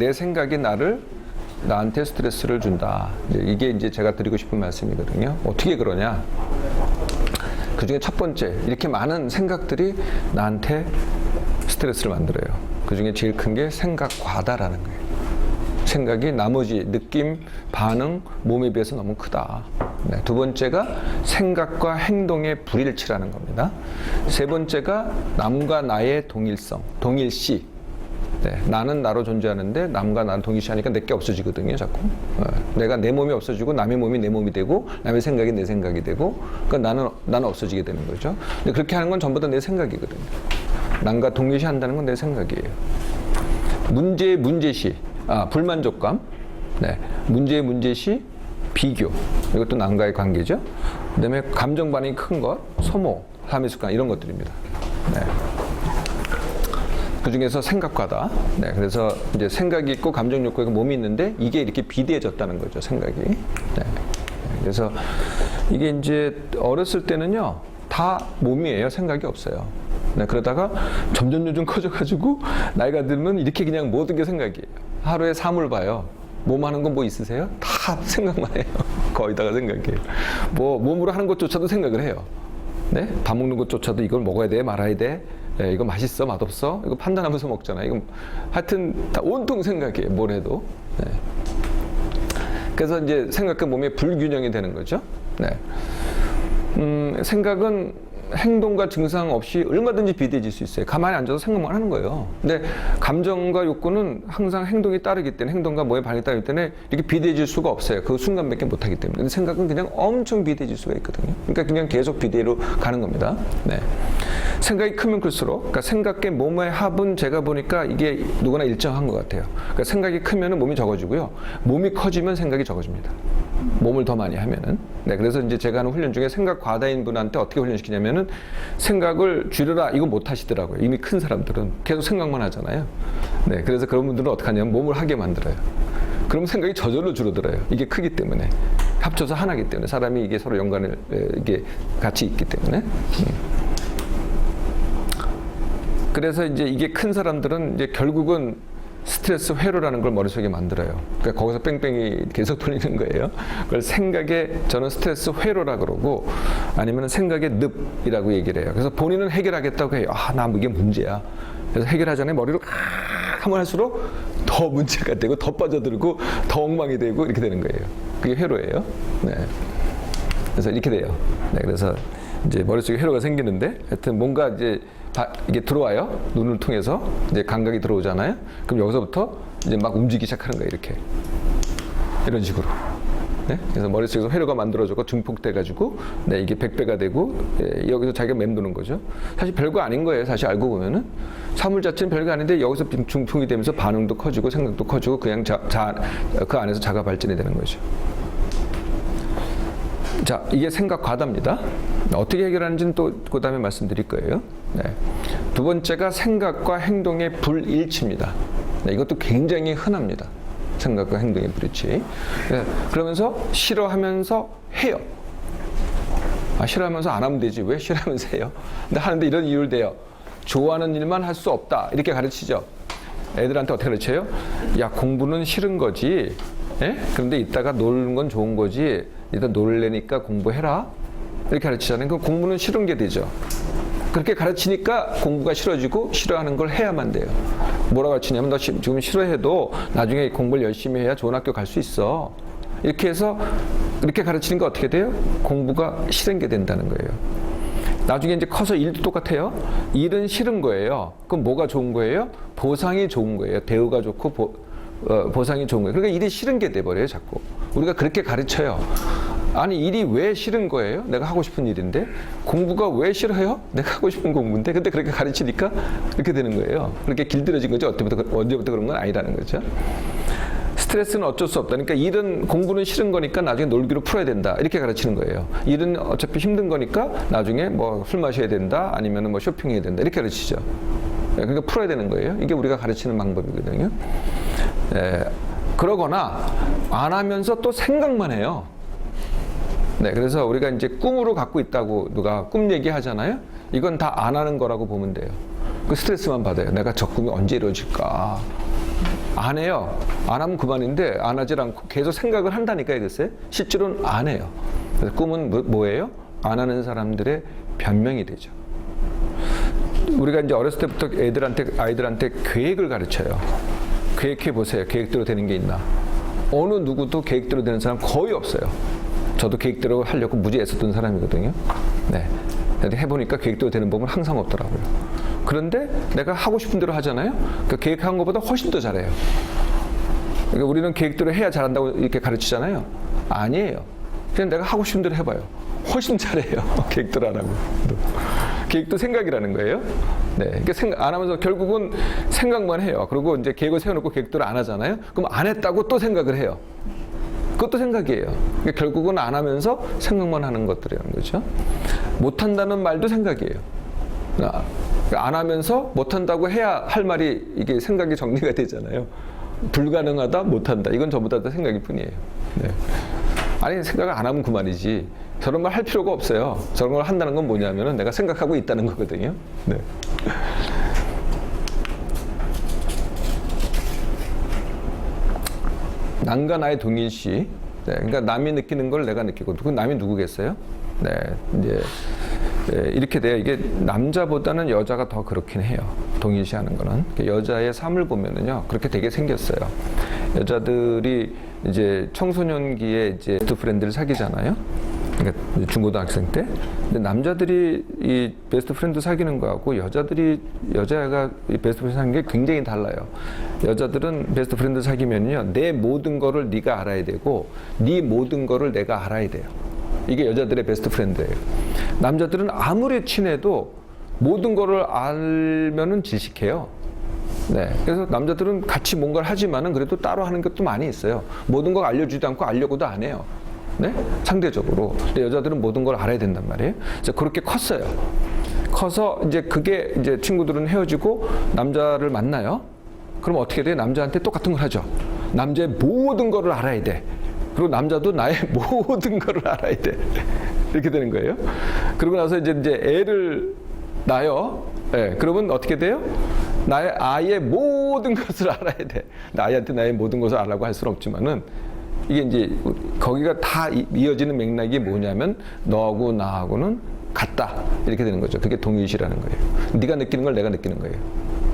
내 생각이 나한테 스트레스를 준다. 이게 이제 제가 드리고 싶은 말씀이거든요. 어떻게 그러냐? 그 중에 첫 번째, 이렇게 많은 생각들이 나한테 스트레스를 만들어요. 그 중에 제일 큰 게 생각 과다라는 거예요. 생각이 나머지 느낌, 반응, 몸에 비해서 너무 크다. 네, 두 번째가 생각과 행동의 불일치라는 겁니다. 세 번째가 남과 나의 동일성, 동일시. 네, 나는 나로 존재하는데 남과 나는 동일시하니까 내게 없어지거든요, 자꾸. 내가 내 몸이 없어지고 남의 몸이 내 몸이 되고 남의 생각이 내 생각이 되고, 그러니까 나는 없어지게 되는 거죠. 근데 그렇게 하는 건 전부 다 내 생각이거든요. 남과 동일시한다는 건 내 생각이에요. 문제의 문제시, 불만족감, 네, 문제의 문제시, 비교, 이것도 남과의 관계죠. 그다음에 감정 반응이 큰 것, 소모, 삶의 습관 이런 것들입니다. 네. 그 중에서 생각과다. 네, 그래서 이제 생각이 있고 감정 욕구가 있고 몸이 있는데 이게 이렇게 비대해졌다는 거죠, 생각이. 네. 그래서 이게 이제 어렸을 때는요, 다 몸이에요. 생각이 없어요. 네, 그러다가 점점 커져가지고 나이가 들면 이렇게 그냥 모든 게 생각이에요. 하루에 사물 봐요. 몸 하는 건 뭐 있으세요? 다 생각만 해요. 거의 다가 생각이에요. 뭐 몸으로 하는 것조차도 생각을 해요. 네? 밥 먹는 것조차도 이걸 먹어야 돼, 말아야 돼. 네, 이거 맛있어, 맛없어? 이거 판단하면서 먹잖아요. 이건 하여튼 다 온통 생각이에요. 뭘 해도. 네. 그래서 이제 생각과 몸의 불균형이 되는 거죠. 네. 생각은 행동과 증상 없이 얼마든지 비대해질 수 있어요. 가만히 앉아서 생각만 하는 거예요. 근데 감정과 욕구는 항상 행동이 따르기 때문에, 행동과 뭐의 반응이 따르기 때문에 이렇게 비대해질 수가 없어요. 그 순간밖에 못하기 때문에. 근데 생각은 그냥 엄청 비대해질 수가 있거든요. 그러니까 그냥 계속 비대로 가는 겁니다. 네. 생각이 크면 클수록, 그러니까 생각과 몸의 합은 제가 보니까 이게 누구나 일정한 것 같아요. 그러니까 생각이 크면 몸이 적어지고요. 몸이 커지면 생각이 적어집니다. 몸을 더 많이 하면은. 네, 그래서 이제 제가 하는 훈련 중에 생각 과다인 분한테 어떻게 훈련시키냐면은 생각을 줄여라, 이거 못 하시더라고요. 이미 큰 사람들은 계속 생각만 하잖아요. 네, 그래서 그런 분들은 어떻게 하냐면 몸을 하게 만들어요. 그럼 생각이 저절로 줄어들어요. 이게 크기 때문에. 합쳐서 하나기 때문에. 사람이 이게 서로 연관을, 이게 같이 있기 때문에. 그래서 이제 이게 큰 사람들은 이제 결국은 스트레스 회로라는 걸 머릿속에 만들어요. 그러니까 거기서 뺑뺑이 계속 돌리는 거예요. 그걸 저는 스트레스 회로라 그러고, 아니면 생각의 늪이라고 얘기를 해요. 그래서 본인은 해결하겠다고 해요. 나 이게 문제야. 그래서 해결하자니 머리로 하면 할수록 더 문제가 되고, 더 빠져들고, 더 엉망이 되고, 이렇게 되는 거예요. 그게 회로예요. 네. 그래서 이렇게 돼요. 네. 그래서 이제 머릿속에 회로가 생기는데, 하여튼 뭔가 이제 이게 들어와요. 눈을 통해서 이제 감각이 들어오잖아요. 그럼 여기서부터 이제 막 움직이기 시작하는 거예요. 이렇게. 이런 식으로. 네? 그래서 머릿속에서 회로가 만들어져서 증폭돼가지고, 네, 이게 100배가 되고, 여기서 자기가 맴도는 거죠. 사실 별거 아닌 거예요. 사실 알고 보면은. 사물 자체는 별거 아닌데 여기서 증폭이 되면서 반응도 커지고 생각도 커지고 그냥 그 안에서 자가 발전이 되는 거죠. 자, 이게 생각 과다입니다. 어떻게 해결하는지는 또 그 다음에 말씀드릴 거예요. 네. 두 번째가 생각과 행동의 불일치입니다. 네, 이것도 굉장히 흔합니다. 생각과 행동의 불일치. 네, 그러면서 싫어하면서 해요. 싫어하면서 안 하면 되지. 왜 싫어하면서 해요? 근데 하는데 이런 이유를 대요. 좋아하는 일만 할 수 없다. 이렇게 가르치죠. 애들한테 어떻게 가르쳐요? 야, 공부는 싫은 거지. 예? 그런데 이따가 노는 건 좋은 거지. 이따 놀래니까 공부해라. 이렇게 가르치잖아요. 그럼 공부는 싫은 게 되죠. 그렇게 가르치니까 공부가 싫어지고 싫어하는 걸 해야만 돼요. 뭐라고 가르치냐면 너 지금 싫어해도 나중에 공부를 열심히 해야 좋은 학교 갈 수 있어. 이렇게 해서 이렇게 가르치는 거 어떻게 돼요? 공부가 싫은 게 된다는 거예요. 나중에 이제 커서 일도 똑같아요. 일은 싫은 거예요. 그럼 뭐가 좋은 거예요? 보상이 좋은 거예요. 대우가 좋고 보상이 좋은 거예요. 그러니까 일이 싫은 게 돼버려요, 자꾸. 우리가 그렇게 가르쳐요. 아니, 일이 왜 싫은 거예요? 내가 하고 싶은 일인데. 공부가 왜 싫어요? 내가 하고 싶은 공부인데. 근데 그렇게 가르치니까 이렇게 되는 거예요. 그렇게 길들여진 거죠. 언제부터 그런 건 아니라는 거죠. 스트레스는 어쩔 수 없다. 그러니까 일은, 공부는 싫은 거니까 나중에 놀기로 풀어야 된다. 이렇게 가르치는 거예요. 일은 어차피 힘든 거니까 나중에 뭐 술 마셔야 된다. 아니면 뭐 쇼핑해야 된다. 이렇게 가르치죠. 그러니까 풀어야 되는 거예요. 이게 우리가 가르치는 방법이거든요. 그러거나 안 하면서 또 생각만 해요. 네, 그래서 우리가 이제 꿈으로 갖고 있다고 누가 꿈 얘기하잖아요. 이건 다 안 하는 거라고 보면 돼요. 그 스트레스만 받아요. 내가 저 꿈이 언제 이루어질까? 안 해요. 안 하면 그만인데 안 하질 않고 계속 생각을 한다니까요. 글쎄 실제로는 안 해요. 그래서 꿈은 뭐예요? 안 하는 사람들의 변명이 되죠. 우리가 이제 어렸을 때부터 아이들한테 계획을 가르쳐요. 계획해 보세요. 계획대로 되는 게 있나? 어느 누구도 계획대로 되는 사람 거의 없어요. 저도 계획대로 하려고 무지 애썼던 사람이거든요. 네. 근데 해보니까 계획대로 되는 법은 항상 없더라고요. 그런데 내가 하고 싶은 대로 하잖아요. 그 계획한 것보다 훨씬 더 잘해요. 그러니까 우리는 계획대로 해야 잘한다고 이렇게 가르치잖아요. 아니에요. 그냥 내가 하고 싶은 대로 해봐요. 훨씬 잘해요. 계획대로 안 하고. 계획도 생각이라는 거예요. 네. 그러니까 생각 안 하면서 결국은 생각만 해요. 그리고 이제 계획을 세워놓고 계획대로 안 하잖아요. 그럼 안 했다고 또 생각을 해요. 그것도 생각이에요. 그러니까 결국은 안 하면서 생각만 하는 것들이라는 거죠. 못 한다는 말도 생각이에요. 안 하면서 못 한다고 해야 할 말이 이게 생각이 정리가 되잖아요. 불가능하다, 못 한다. 이건 전부 다 생각일 뿐이에요. 네. 아니 생각을 안 하면 그만이지. 저런 말 할 필요가 없어요. 저런 걸 한다는 건 뭐냐면은 내가 생각하고 있다는 거거든요. 네. 남과 나의 동일시. 네, 그러니까 남이 느끼는 걸 내가 느끼고, 그 남이 누구겠어요? 네, 이제 이렇게 돼요. 이게 남자보다는 여자가 더 그렇긴 해요. 동일시하는 거는. 여자의 삶을 보면은요, 그렇게 되게 생겼어요. 여자들이 이제 청소년기에 이제 베스트 프렌드를 사귀잖아요. 그러니까 중고등학생 때. 근데 남자들이 이 베스트 프렌드 사귀는 거하고 여자가 이 베스트 프렌드 사귀는 게 굉장히 달라요. 여자들은 베스트 프렌드 사귀면요, 내 모든 거를 네가 알아야 되고, 네 모든 거를 내가 알아야 돼요. 이게 여자들의 베스트 프렌드예요. 남자들은 아무리 친해도 모든 거를 알면은 질식해요. 네. 그래서 남자들은 같이 뭔가를 하지만은 그래도 따로 하는 것도 많이 있어요. 모든 걸 알려주지도 않고 알려고도 안 해요. 네? 상대적으로. 근데 여자들은 모든 걸 알아야 된단 말이에요. 그래서 그렇게 컸어요. 커서 이제 그게 이제 친구들은 헤어지고 남자를 만나요. 그럼 어떻게 돼? 남자한테 똑같은 걸 하죠. 남자의 모든 거를 알아야 돼. 그리고 남자도 나의 모든 거를 알아야 돼. 이렇게 되는 거예요. 그러고 나서 이제 애를 낳아요. 네, 그러면 어떻게 돼요? 나의 아이의 모든 것을 알아야 돼. 아이한테 나의 모든 것을 알라고 할 수는 없지만은 이게 이제 거기가 다 이어지는 맥락이 뭐냐면 너하고 나하고는 같다. 이렇게 되는 거죠. 그게 동일시라는 거예요. 네가 느끼는 걸 내가 느끼는 거예요.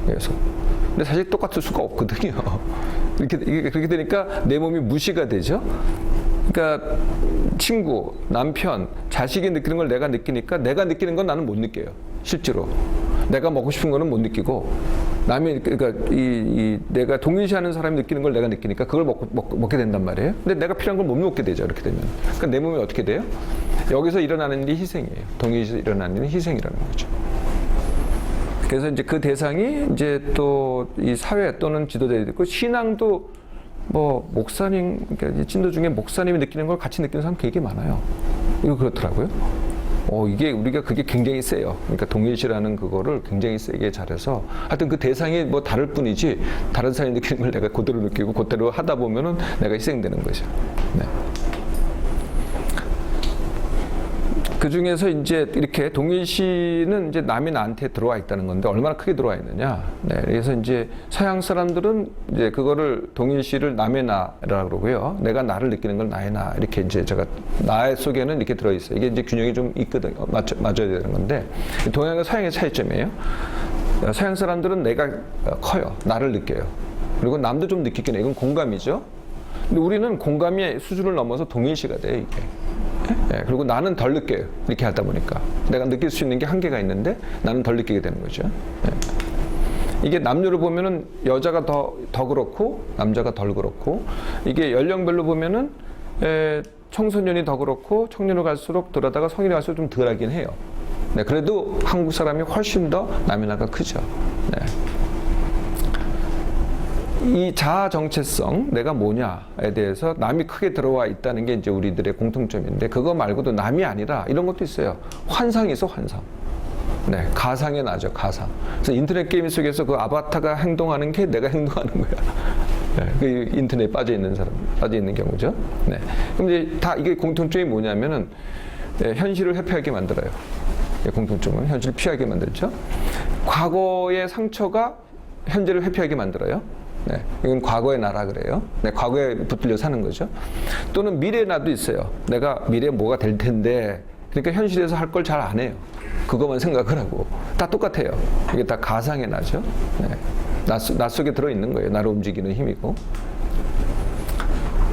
그래서 근데 사실 똑같을 수가 없거든요. 그렇게 되니까 내 몸이 무시가 되죠. 그러니까 친구, 남편, 자식이 느끼는 걸 내가 느끼니까 내가 느끼는 건 나는 못 느껴요. 실제로. 내가 먹고 싶은 거는 못 느끼고 남이 그러니까 내가 동일시하는 사람이 느끼는 걸 내가 느끼니까 그걸 먹게 된단 말이에요. 근데 내가 필요한 걸 못 먹게 되죠. 이렇게 되면. 그러니까 내 몸이 어떻게 돼요? 여기서 일어나는 일이 희생이에요. 동일시에서 일어나는 일은 희생이라는 거죠. 그래서 이제 그 대상이 이제 또 이 사회 또는 지도자들이 있고 신앙도 뭐 목사님, 그러니까 진도 중에 목사님이 느끼는 걸 같이 느끼는 사람 되게 많아요. 이거 그렇더라고요. 이게 우리가 그게 굉장히 세요. 그러니까 동일시라는 그거를 굉장히 세게 잘해서 하여튼 그 대상이 뭐 다를 뿐이지 다른 사람이 느끼는 걸 내가 그대로 느끼고 그대로 하다 보면은 내가 희생되는 거죠. 네. 그 중에서 이제 이렇게 동일시는 이제 남이 나한테 들어와 있다는 건데 얼마나 크게 들어와 있느냐. 네. 그래서 이제 서양 사람들은 이제 그거를 동일시를 남의 나라고 그러고요. 내가 나를 느끼는 걸 나의 나. 이렇게 이제 제가 나의 속에는 이렇게 들어 있어요. 이게 이제 균형이 좀 있거든요. 맞아야 되는 건데 동양과 서양의 차이점이에요. 서양 사람들은 내가 커요. 나를 느껴요. 그리고 남도 좀 느끼긴 해요. 이건 공감이죠. 근데 우리는 공감의 수준을 넘어서 동일시가 돼요, 이게. 네, 그리고 나는 덜 느껴요. 이렇게 하다 보니까. 내가 느낄 수 있는 게 한계가 있는데 나는 덜 느끼게 되는 거죠. 네. 이게 남녀를 보면은 여자가 더 그렇고 남자가 덜 그렇고 이게 연령별로 보면은 청소년이 더 그렇고 청년으로 갈수록 덜하다가 성인이 갈수록 좀 덜하긴 해요. 네, 그래도 한국 사람이 훨씬 더 남의 나가 크죠. 네. 이 자아 정체성, 내가 뭐냐에 대해서 남이 크게 들어와 있다는 게 이제 우리들의 공통점인데 그거 말고도 남이 아니라 이런 것도 있어요. 환상이 있어, 환상. 네, 가상의 나죠, 가상. 그래서 인터넷 게임 속에서 그 아바타가 행동하는 게 내가 행동하는 거야. 네, 그 인터넷에 빠져 있는 사람, 빠져 있는 경우죠. 네. 그럼 이제 다 이게 공통점이 뭐냐면은 현실을 회피하게 만들어요. 공통점은 현실을 피하게 만들죠. 과거의 상처가 현재를 회피하게 만들어요. 네, 이건 과거의 나라 그래요. 네, 과거에 붙들려 사는 거죠. 또는 미래의 나도 있어요. 내가 미래에 뭐가 될 텐데, 그러니까 현실에서 할 걸 잘 안 해요. 그것만 생각을 하고. 다 똑같아요. 이게 다 가상의 나죠. 네, 나 속에 들어있는 거예요. 나를 움직이는 힘이고.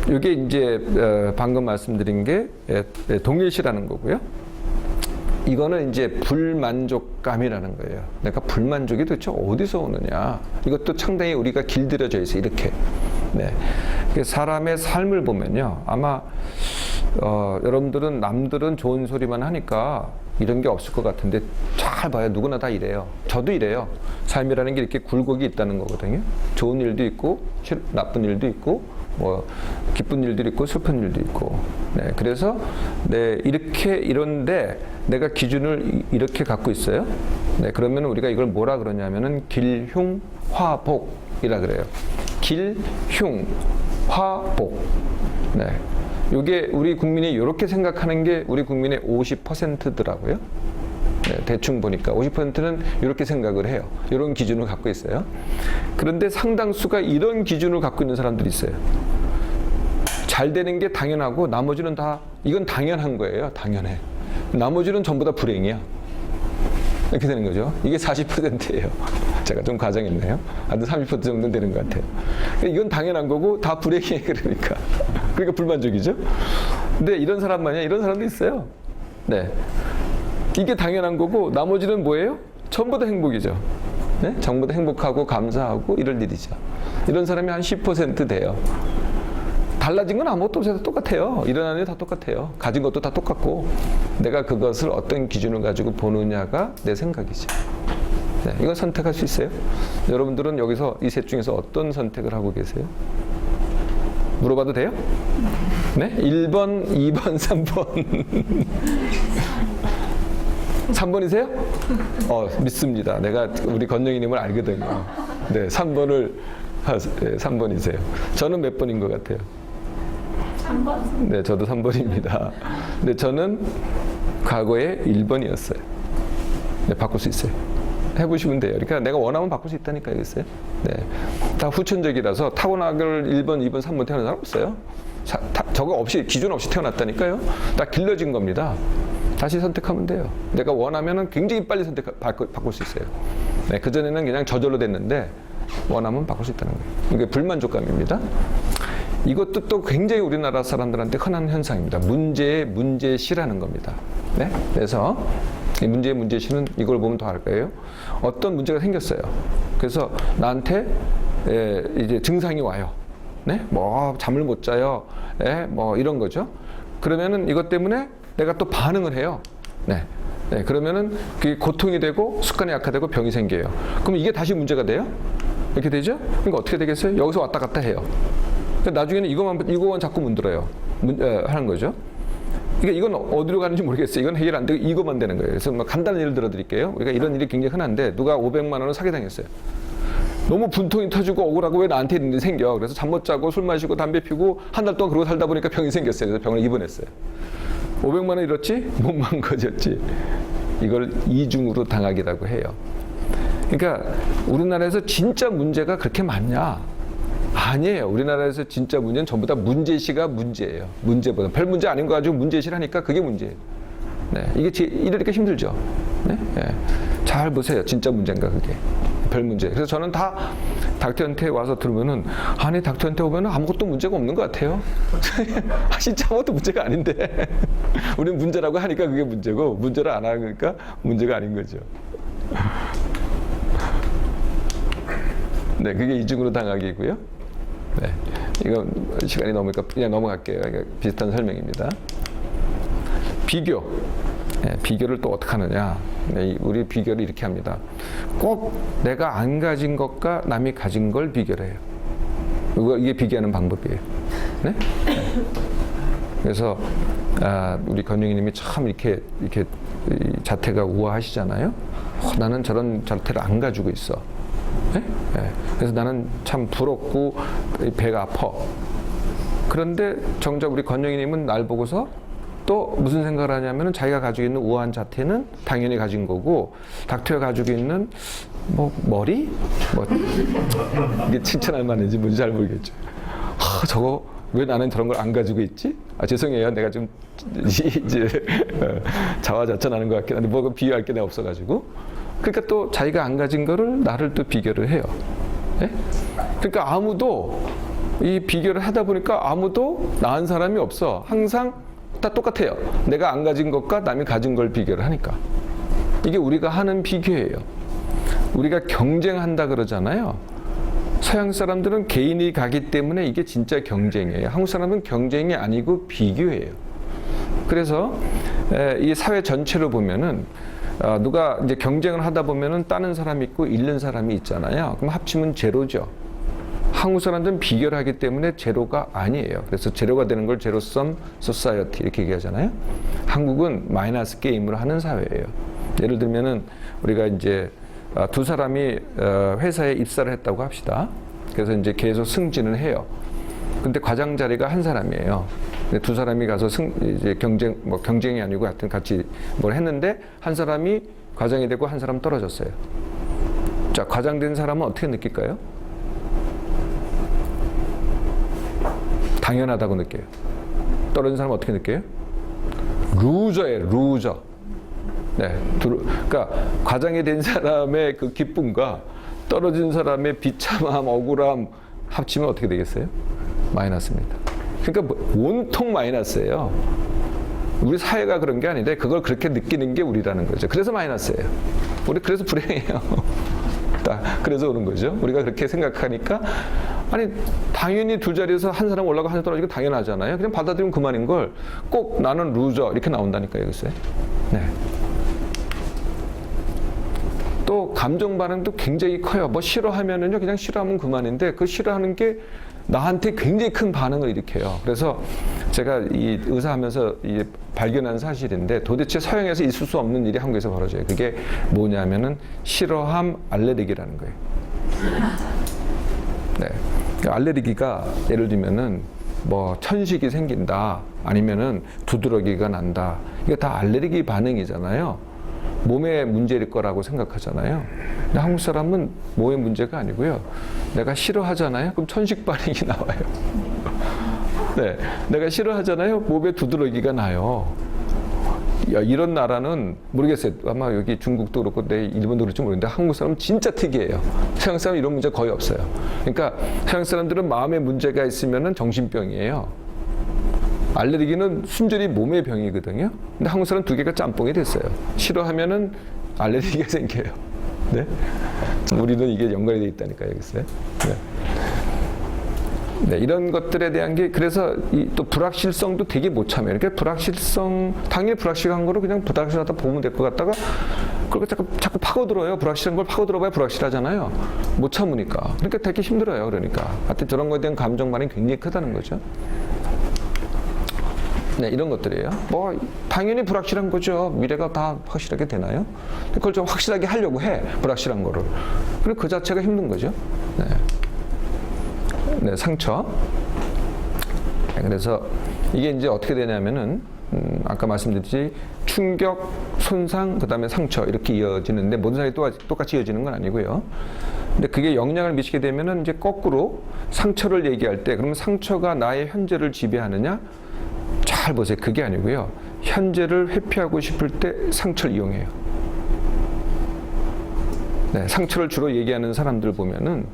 이게 이제 방금 말씀드린 게 동일시라는 거고요. 이거는 이제 불만족감이라는 거예요. 내가 불만족이 도대체 어디서 오느냐. 이것도 상당히 우리가 길들여져 있어요. 이렇게. 네. 사람의 삶을 보면요. 아마 여러분들은 남들은 좋은 소리만 하니까 이런 게 없을 것 같은데 잘 봐요. 누구나 다 이래요. 저도 이래요. 삶이라는 게 이렇게 굴곡이 있다는 거거든요. 좋은 일도 있고 나쁜 일도 있고 뭐 기쁜 일도 있고 슬픈 일도 있고. 네, 그래서 네, 이런데 내가 기준을 이렇게 갖고 있어요. 네, 그러면 우리가 이걸 뭐라 그러냐면은 길흉화복이라 그래요. 길흉화복. 네. 이게 우리 국민이 이렇게 생각하는 게 우리 국민의 50%더라고요. 네, 대충 보니까 50%는 이렇게 생각을 해요. 이런 기준을 갖고 있어요. 그런데 상당수가 이런 기준을 갖고 있는 사람들이 있어요. 잘 되는 게 당연하고 나머지는 다 이건 당연한 거예요. 당연해. 나머지는 전부 다 불행이야. 이렇게 되는 거죠. 이게 40%예요. 제가 좀 과장했네요. 한 30% 정도는 되는 것 같아요. 이건 당연한 거고 다 불행해. 그러니까 불만족이죠. 근데 이런 사람만이야. 이런 사람도 있어요. 네. 이게 당연한 거고 나머지는 뭐예요? 전부 다 행복이죠. 네? 전부 다 행복하고 감사하고 이럴 일이죠. 이런 사람이 한 10% 돼요. 달라진 건 아무것도 없어요. 똑같아요. 일어나는 일 다 똑같아요. 가진 것도 다 똑같고 내가 그것을 어떤 기준을 가지고 보느냐가 내 생각이죠. 네, 이건 선택할 수 있어요. 여러분들은 여기서 이 셋 중에서 어떤 선택을 하고 계세요? 물어봐도 돼요? 네? 1번, 2번, 3번. 3번이세요? 믿습니다. 내가 우리 건영이님을 알거든요. 네, 3번을 네, 3번이세요. 저는 몇 번인 것 같아요? 3번? 네, 저도 3번입니다. 근데 저는 과거에 1번이었어요. 네, 바꿀 수 있어요. 해보시면 돼요. 그러니까 내가 원하면 바꿀 수 있다니까요. 알겠어요? 네. 다 후천적이라서 타고나길 1번, 2번, 3번 태어난 사람 없어요. 저거 없이, 기준 없이 태어났다니까요. 다 길러진 겁니다. 다시 선택하면 돼요. 내가 원하면은 굉장히 빨리 바꿀 수 있어요. 네, 그전에는 그냥 저절로 됐는데 원하면 바꿀 수 있다는 거예요. 이게 불만족감입니다. 이것도 또 굉장히 우리나라 사람들한테 흔한 현상입니다. 문제의 문제시라는 겁니다. 네? 그래서 이 문제의 문제시는 이걸 보면 더 알 거예요. 어떤 문제가 생겼어요. 그래서 나한테 이제 증상이 와요. 네? 뭐 잠을 못 자요. 뭐 이런 거죠. 그러면은 이것 때문에 내가 또 반응을 해요. 네. 네. 그러면은 그게 고통이 되고 습관이 악화되고 병이 생겨요. 그럼 이게 다시 문제가 돼요? 이렇게 되죠? 그러니까 어떻게 되겠어요? 여기서 왔다 갔다 해요. 나중에는 이거만 자꾸 문들어요. 하는 거죠. 그러니까 이건 어디로 가는지 모르겠어요. 이건 해결 안 되고 이것만 되는 거예요. 그래서 뭐 간단한 예를 들어드릴게요. 우리가 이런 일이 굉장히 흔한데 누가 500만 원을 사기당했어요. 너무 분통이 터지고 억울하고 왜 나한테 이런 일이 생겨. 그래서 잠 못 자고 술 마시고 담배 피고 한 달 동안 그러고 살다 보니까 병이 생겼어요. 그래서 병원에 입원했어요. 500만 원 잃었지? 못 망가졌지. 이걸 이중으로 당하기라고 해요. 그러니까 우리나라에서 진짜 문제가 그렇게 많냐? 아니에요. 우리나라에서 진짜 문제는 전부 다 문제시가 문제예요. 문제보다 별 문제 아닌 거 가지고 문제시를 하니까 그게 문제예요. 네, 이게 이러니까 힘들죠. 네? 네. 잘 보세요. 진짜 문제인가 그게. 별 문제. 그래서 저는 다 닥터한테 와서 들으면은 아니 닥터한테 오면은 아무것도 문제가 없는 것 같아요. 진짜 아무것도 문제가 아닌데 우리는 문제라고 하니까 그게 문제고 문제를 안 하니까 문제가 아닌 거죠. 네, 그게 이중으로 당하기고요. 네, 이건 시간이 넘으니까 그냥 넘어갈게요. 비슷한 설명입니다. 비교. 네, 비교를 또 어떻게 하느냐. 네, 우리 비교를 이렇게 합니다. 꼭 내가 안 가진 것과 남이 가진 걸 비교를 해요. 이게 비교하는 방법이에요. 네? 네. 그래서 우리 건영이님이 참 이렇게 자태가 우아하시잖아요. 나는 저런 자태를 안 가지고 있어. 네? 네. 그래서 나는 참 부럽고 배가 아파. 그런데 정작 우리 건영이님은 날 보고서 또 무슨 생각을 하냐면은 자기가 가지고 있는 우아한 자태는 당연히 가진 거고 닥터가 가지고 있는 뭐 머리? 뭐 이게 칭찬할 만한지 뭔지 잘 모르겠죠. 저거 왜 나는 저런 걸 안 가지고 있지? 죄송해요. 내가 좀 이제 자화자찬하는 것 같긴 한데 뭐 비교할 게 내가 없어가지고. 그러니까 또 자기가 안 가진 거를 나를 또 비교를 해요. 예? 그러니까 아무도 이 비교를 하다 보니까 아무도 나은 사람이 없어. 항상 다 똑같아요. 내가 안 가진 것과 남이 가진 걸 비교를 하니까. 이게 우리가 하는 비교예요. 우리가 경쟁한다 그러잖아요. 서양 사람들은 개인이 가기 때문에 이게 진짜 경쟁이에요. 한국 사람은 경쟁이 아니고 비교예요. 그래서 이 사회 전체로 보면은 누가 이제 경쟁을 하다 보면은 따는 사람이 있고 잃는 사람이 있잖아요. 그럼 합치면 제로죠. 한국 사람들은 비교를 하기 때문에 제로가 아니에요. 그래서 제로가 되는 걸 제로섬 소사이어티 이렇게 얘기하잖아요. 한국은 마이너스 게임을 하는 사회예요. 예를 들면은 우리가 이제 두 사람이 회사에 입사를 했다고 합시다. 그래서 이제 계속 승진을 해요. 근데 과장 자리가 한 사람이에요. 근데 두 사람이 가서 이제 경쟁이 아니고 하여튼 같이 뭘 했는데 한 사람이 과장이 되고 한 사람 떨어졌어요. 자, 과장 된 사람은 어떻게 느낄까요? 당연하다고 느껴요. 떨어진 사람은 어떻게 느껴요? 루저예요, 루저. 네, 그러니까 과장이 된 사람의 그 기쁨과 떨어진 사람의 비참함, 억울함 합치면 어떻게 되겠어요? 마이너스입니다. 그러니까 온통 마이너스예요. 우리 사회가 그런 게 아닌데 그걸 그렇게 느끼는 게 우리라는 거죠. 그래서 마이너스예요. 우리 그래서 불행해요. 그래서 오는 거죠. 우리가 그렇게 생각하니까 아니 당연히 두 자리에서 한 사람 올라가고 한 사람 떨어지고 당연하잖아요. 그냥 받아들이면 그만인 걸 꼭 나는 루저 이렇게 나온다니까요. 여기서. 네. 또 감정 반응도 굉장히 커요. 뭐 싫어하면은요 그냥 싫어하면 그만인데 그 싫어하는 게 나한테 굉장히 큰 반응을 일으켜요. 그래서 제가 이 의사하면서 발견한 사실인데 도대체 서양에서 있을 수 없는 일이 한국에서 벌어져요. 그게 뭐냐면은 싫어함 알레르기라는 거예요. 네. 알레르기가 예를 들면은 뭐 천식이 생긴다 아니면은 두드러기가 난다. 이게 다 알레르기 반응이잖아요. 몸에 문제일 거라고 생각하잖아요. 근데 한국 사람은 몸의 문제가 아니고요. 내가 싫어하잖아요. 그럼 천식 반응이 나와요. 네, 내가 싫어하잖아요. 몸에 두드러기가 나요. 야, 이런 나라는 모르겠어요. 아마 여기 중국도 그렇고 일본도 그럴지 모르겠는데 한국 사람은 진짜 특이해요. 서양 사람은 이런 문제 거의 없어요. 그러니까 서양 사람들은 마음에 문제가 있으면은 정신병이에요. 알레르기는 순전히 몸의 병이거든요. 근데 한국 사람 두 개가 짬뽕이 됐어요. 싫어하면은 알레르기가 생겨요. 네? 우리는 이게 연관이 돼 있다니까요, 여기서. 네. 네, 이런 것들에 대한 게 그래서 또 불확실성도 되게 못 참아요. 그러니까 불확실성 당연히 불확실한 거를 그냥 불확실하다 보면 될 것 같다가 그걸 자꾸 파고들어요. 불확실한 걸 파고들어봐야 불확실하잖아요. 못 참으니까. 그러니까 되게 힘들어요. 그러니까 하여튼 저런 거에 대한 감정 반응이 굉장히 크다는 거죠. 네, 이런 것들이에요. 뭐 당연히 불확실한 거죠. 미래가 다 확실하게 되나요? 그걸 좀 확실하게 하려고 해. 불확실한 거를. 그리고 그 자체가 힘든 거죠. 네. 네, 상처. 네, 그래서 이게 이제 어떻게 되냐면은 아까 말씀드렸듯이 충격, 손상, 그 다음에 상처 이렇게 이어지는데 모든 사람이 똑같이 이어지는 건 아니고요. 근데 그게 영향을 미치게 되면은 이제 거꾸로 상처를 얘기할 때 그러면 상처가 나의 현재를 지배하느냐? 잘 보세요. 그게 아니고요. 현재를 회피하고 싶을 때 상처를 이용해요. 네, 상처를 주로 얘기하는 사람들 보면은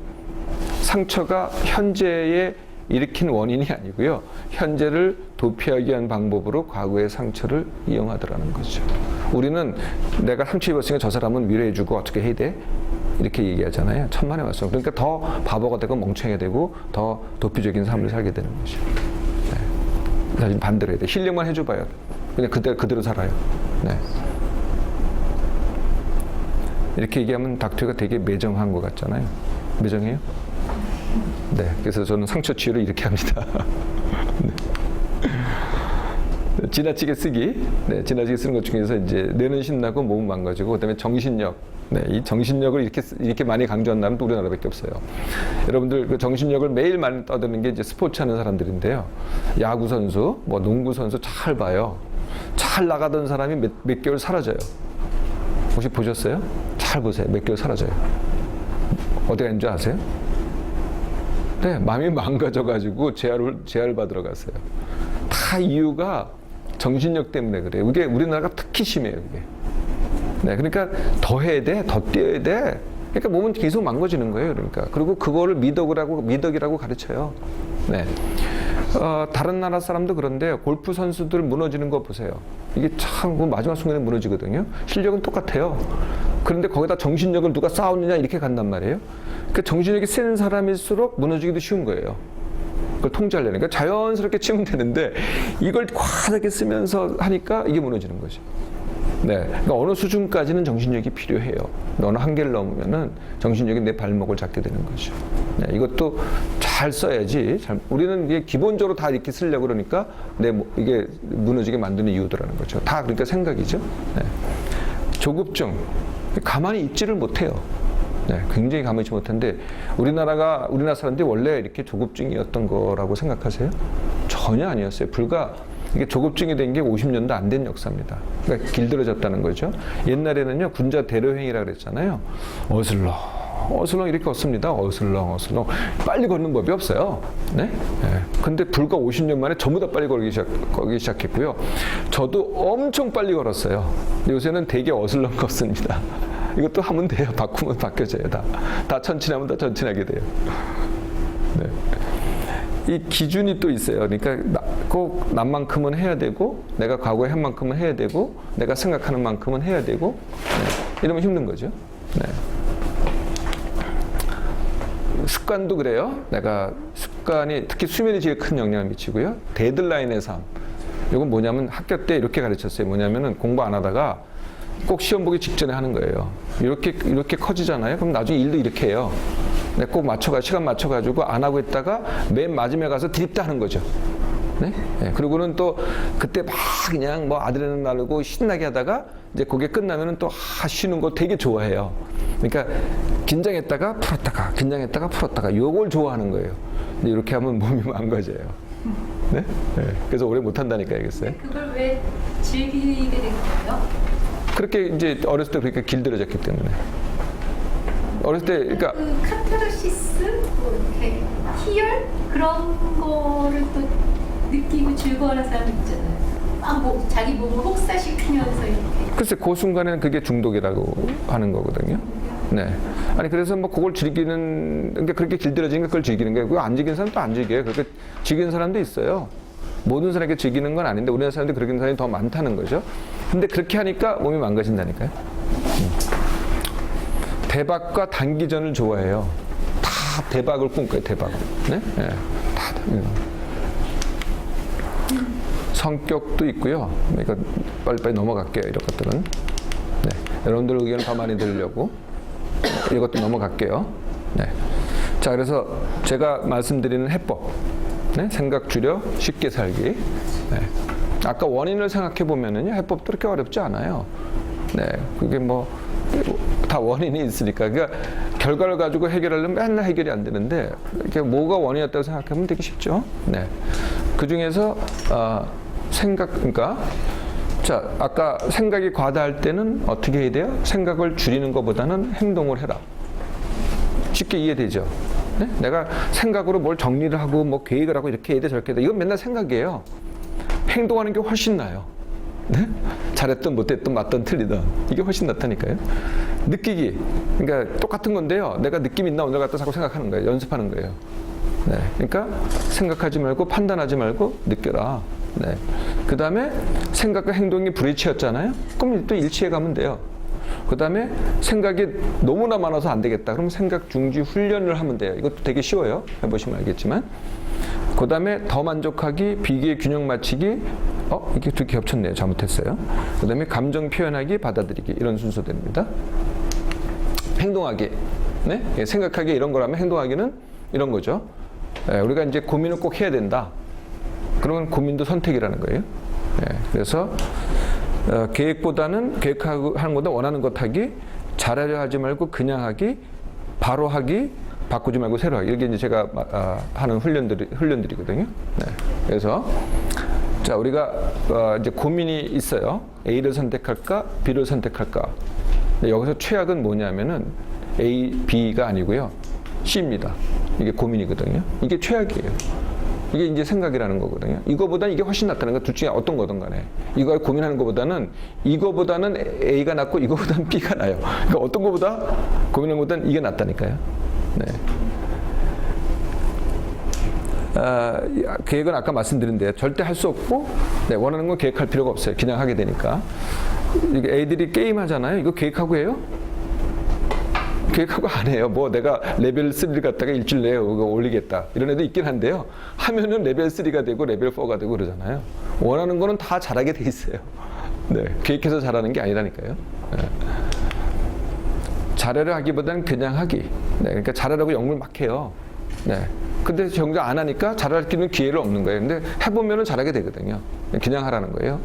상처가 현재에 일으킨 원인이 아니고요. 현재를 도피하기 위한 방법으로 과거의 상처를 이용하더라는 거죠. 우리는 내가 상처 입었으니까 저 사람은 위로해주고 어떻게 해야 돼? 이렇게 얘기하잖아요. 천만의 말씀. 그러니까 더 바보가 되고 멍청이 되고 더 도피적인 삶을 살게 되는 거죠. 네. 사실 반대로 해야 돼. 힐링만 해줘봐요. 그냥 그대로 살아요. 네. 이렇게 얘기하면 닥터가 되게 매정한 것 같잖아요. 매정해요? 네, 그래서 저는 상처 치유를 이렇게 합니다. 네. 지나치게 쓰기, 네, 지나치게 쓰는 것 중에서 이제 뇌는 신나고 몸은 망가지고, 그다음에 정신력, 네, 이 정신력을 이렇게 많이 강조한 나라는 또 우리나라밖에 없어요. 여러분들 그 정신력을 매일 많이 떠드는 게 이제 스포츠 하는 사람들인데요. 야구 선수, 뭐 농구 선수 잘 봐요. 잘 나가던 사람이 몇 개월 사라져요. 혹시 보셨어요? 잘 보세요. 몇 개월 사라져요. 어디 갔는지 아세요? 네, 마음이 망가져가지고 재활 받으러 갔어요. 다 이유가 정신력 때문에 그래요. 이게 우리나라가 특히 심해요, 이게. 네, 그러니까 더 해야 돼, 더 뛰어야 돼. 그러니까 몸은 계속 망가지는 거예요, 그러니까. 그리고 그거를 미덕이라고 가르쳐요. 네. 다른 나라 사람도 그런데 골프 선수들 무너지는 거 보세요. 이게 참 마지막 순간에 무너지거든요. 실력은 똑같아요. 그런데 거기다 정신력을 누가 쌓았느냐 이렇게 간단 말이에요. 그 정신력이 센 사람일수록 무너지기도 쉬운 거예요. 그걸 통제하려니까 그러니까 자연스럽게 치면 되는데 이걸 과하게 쓰면서 하니까 이게 무너지는 거죠. 네, 그러니까 어느 수준까지는 정신력이 필요해요. 어느 한계를 넘으면은 정신력이 내 발목을 잡게 되는 거죠. 네, 이것도 잘 써야지. 우리는 이게 기본적으로 다 이렇게 쓰려고 그러니까 이게 무너지게 만드는 이유더라는 거죠. 다 그러니까 생각이죠. 네. 조급증, 가만히 있지를 못해요. 네, 굉장히 가만히 있지 못한데 우리나라 사람들이 원래 이렇게 조급증이었던 거라고 생각하세요? 전혀 아니었어요. 이게 조급증이 된 게 50년도 안 된 역사입니다. 그러니까 길들여졌다는 거죠. 옛날에는요, 군자 대로행이라고 그랬잖아요. 어슬렁 이렇게 걷습니다. 어슬렁. 빨리 걷는 법이 없어요. 네? 네. 근데 불과 50년 만에 전부 다 빨리 걸기 시작했고요. 저도 엄청 빨리 걸었어요. 요새는 되게 어슬렁 걷습니다. 이것도 하면 돼요. 바꾸면 바뀌어져요. 다 천천히 하면 다 천천히 하게 돼요. 네. 이 기준이 또 있어요. 그러니까 꼭 남만큼은 해야 되고 내가 과거에 한 만큼은 해야 되고 내가 생각하는 만큼은 해야 되고 네. 이러면 힘든 거죠. 네. 습관도 그래요. 습관이 특히 수면에 제일 큰 영향을 미치고요. 데드라인의 삶. 이건 뭐냐면 학교 때 이렇게 가르쳤어요. 뭐냐면은 공부 안 하다가 꼭 시험 보기 직전에 하는 거예요. 이렇게 커지잖아요. 그럼 나중에 일도 이렇게 해요. 네, 꼭 시간 맞춰가지고 안 하고 있다가 맨 마지막에 가서 드립다 하는 거죠. 네? 네. 그리고는 또 그때 막 그냥 뭐 아드레날린 나르고 신나게 하다가 이제 그게 끝나면은 또 쉬는 거 되게 좋아해요. 그러니까 긴장했다가 풀었다가 요걸 좋아하는 거예요. 근데 이렇게 하면 몸이 망가져요. 네? 네. 그래서 오래 못 한다니까 알겠어요? 그걸 왜 즐기게 된 거예요? 그렇게 이제 어렸을 때 그렇게 길들여졌기 때문에. 어렸을 때, 그러니까 카타르시스, 뭐 이렇게 희열 그런 거를 또 느끼고 즐거워하는 사람이 있잖아요. 자기 몸을 혹사시키면서 이렇게. 글쎄, 그 순간에는 그게 중독이라고 하는 거거든요. 네. 아니 그래서 뭐 그걸 즐기는, 그러니까 그렇게 길들여지니까 그걸 즐기는 거예요. 그거 안 즐기는 사람도 안 즐겨요. 그렇게 즐기는 사람도 있어요. 모든 사람에게 즐기는 건 아닌데 우리나라 사람들이 그렇게 하는 사람이 더 많다는 거죠. 근데 그렇게 하니까 몸이 망가진다니까요. 대박과 단기전을 좋아해요. 다 대박을 꿈꿔요. 대박. 네? 네. 다. 성격도 있고요. 그러니까 빨리빨리 넘어갈게요. 이런 것들은. 네. 여러분들 의견을 더 많이 들으려고 이것도 넘어갈게요. 네. 자, 그래서 제가 말씀드리는 해법. 네? 생각 줄여 쉽게 살기. 네. 아까 원인을 생각해 보면은요, 해법도 그렇게 어렵지 않아요. 네. 그게 다 원인이 있으니까. 그러니까 결과를 가지고 해결하려면 맨날 해결이 안 되는데 이렇게 뭐가 원인이었다고 생각하면 되게 쉽죠. 네. 그 중에서 그러니까 자, 아까 생각이 과다할 때는 어떻게 해야 돼요? 생각을 줄이는 것보다는 행동을 해라. 쉽게 이해되죠? 네? 내가 생각으로 뭘 정리를 하고 뭐 계획을 하고 이렇게 해야 돼 저렇게 해야 돼. 이건 맨날 생각이에요. 행동하는 게 훨씬 나아요. 네? 잘했든 못했든 맞든 틀리든 이게 훨씬 낫다니까요. 느끼기. 그러니까 똑같은 건데요. 내가 느낌 있나 오늘 갖다 자꾸 생각하는 거예요. 연습하는 거예요. 네. 그러니까 생각하지 말고 판단하지 말고 느껴라. 네. 그 다음에 생각과 행동이 불일치였잖아요. 그럼 또 일치해 가면 돼요. 그 다음에 생각이 너무나 많아서 안 되겠다. 그럼 생각 중지 훈련을 하면 돼요. 이것도 되게 쉬워요. 해보시면 알겠지만. 그 다음에 더 만족하기, 비교의 균형 맞추기, 이게 두 개 겹쳤네요. 잘못했어요. 그 다음에 감정 표현하기, 받아들이기. 이런 순서대로입니다. 행동하기. 네? 생각하기 이런 거라면 행동하기는 이런 거죠. 우리가 이제 고민을 꼭 해야 된다. 그러면 고민도 선택이라는 거예요. 그래서 계획보다는 계획하고 하는 것보다 원하는 것 하기, 잘하려 하지 말고 그냥 하기, 바로 하기, 바꾸지 말고 새로 하기. 이게 이제 제가 하는 훈련들이거든요. 네. 그래서 자, 우리가 이제 고민이 있어요. A를 선택할까, B를 선택할까. 근데 여기서 최악은 뭐냐면은 A, B가 아니고요. C입니다. 이게 고민이거든요. 이게 최악이에요. 이게 이제 생각이라는 거거든요. 이거보다는 이게 훨씬 낫다는 거, 둘 중에 어떤 거든 간에. 이걸 고민하는 것보다는 이거보다는 A가 낫고 이거보다는 B가 나요. 그러니까 어떤 거보다 고민하는 것보다는 이게 낫다니까요. 네. 계획은 아까 말씀드린데요. 절대 할 수 없고, 네, 원하는 건 계획할 필요가 없어요. 그냥 하게 되니까. 이게 애들이 게임 하잖아요. 이거 계획하고 해요? 계획하고 안 해요. 뭐 내가 레벨 3를 갖다가 일주일 내에 올리겠다. 이런 애도 있긴 한데요. 하면은 레벨 3가 되고 레벨 4가 되고 그러잖아요. 원하는 거는 다 잘하게 돼 있어요. 네, 계획해서 잘하는 게 아니라니까요. 네. 잘하려 하기보다는 그냥 하기. 네, 그러니까 잘하라고 영물 막 해요. 네. 근데 정작 안 하니까 잘할 수 있는 기회를 없는 거예요. 근데 해보면은 잘하게 되거든요. 그냥 하라는 거예요.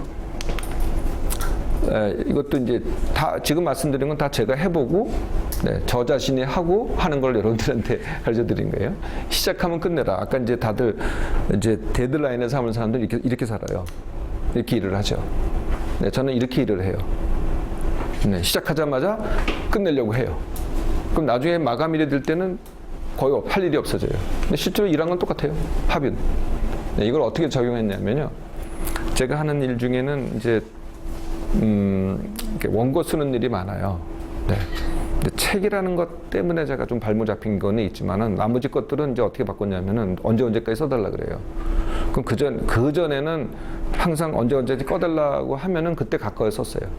이것도 이제 다 지금 말씀드린 건 다 제가 해보고, 네, 저 자신이 하고 하는 걸 여러분들한테 가르쳐 드린 거예요. 시작하면 끝내라. 아까 이제 다들 이제 데드라인에 삼은 사람들 이렇게 살아요. 이렇게 일을 하죠. 네, 저는 이렇게 일을 해요. 네, 시작하자마자 끝내려고 해요. 그럼 나중에 마감일이 될 때는 거의 할 일이 없어져요. 근데 실제로 일한 건 똑같아요. 합의는. 네, 이걸 어떻게 적용했냐면요. 제가 하는 일 중에는 이제 원고 쓰는 일이 많아요. 네. 근데 책이라는 것 때문에 제가 좀 발목 잡힌 거는 있지만은 나머지 것들은 이제 어떻게 바꿨냐면은 언제까지 써달라 그래요. 그럼 그 전에는 항상 언제 꺼달라고 하면은 그때 가까이 썼어요.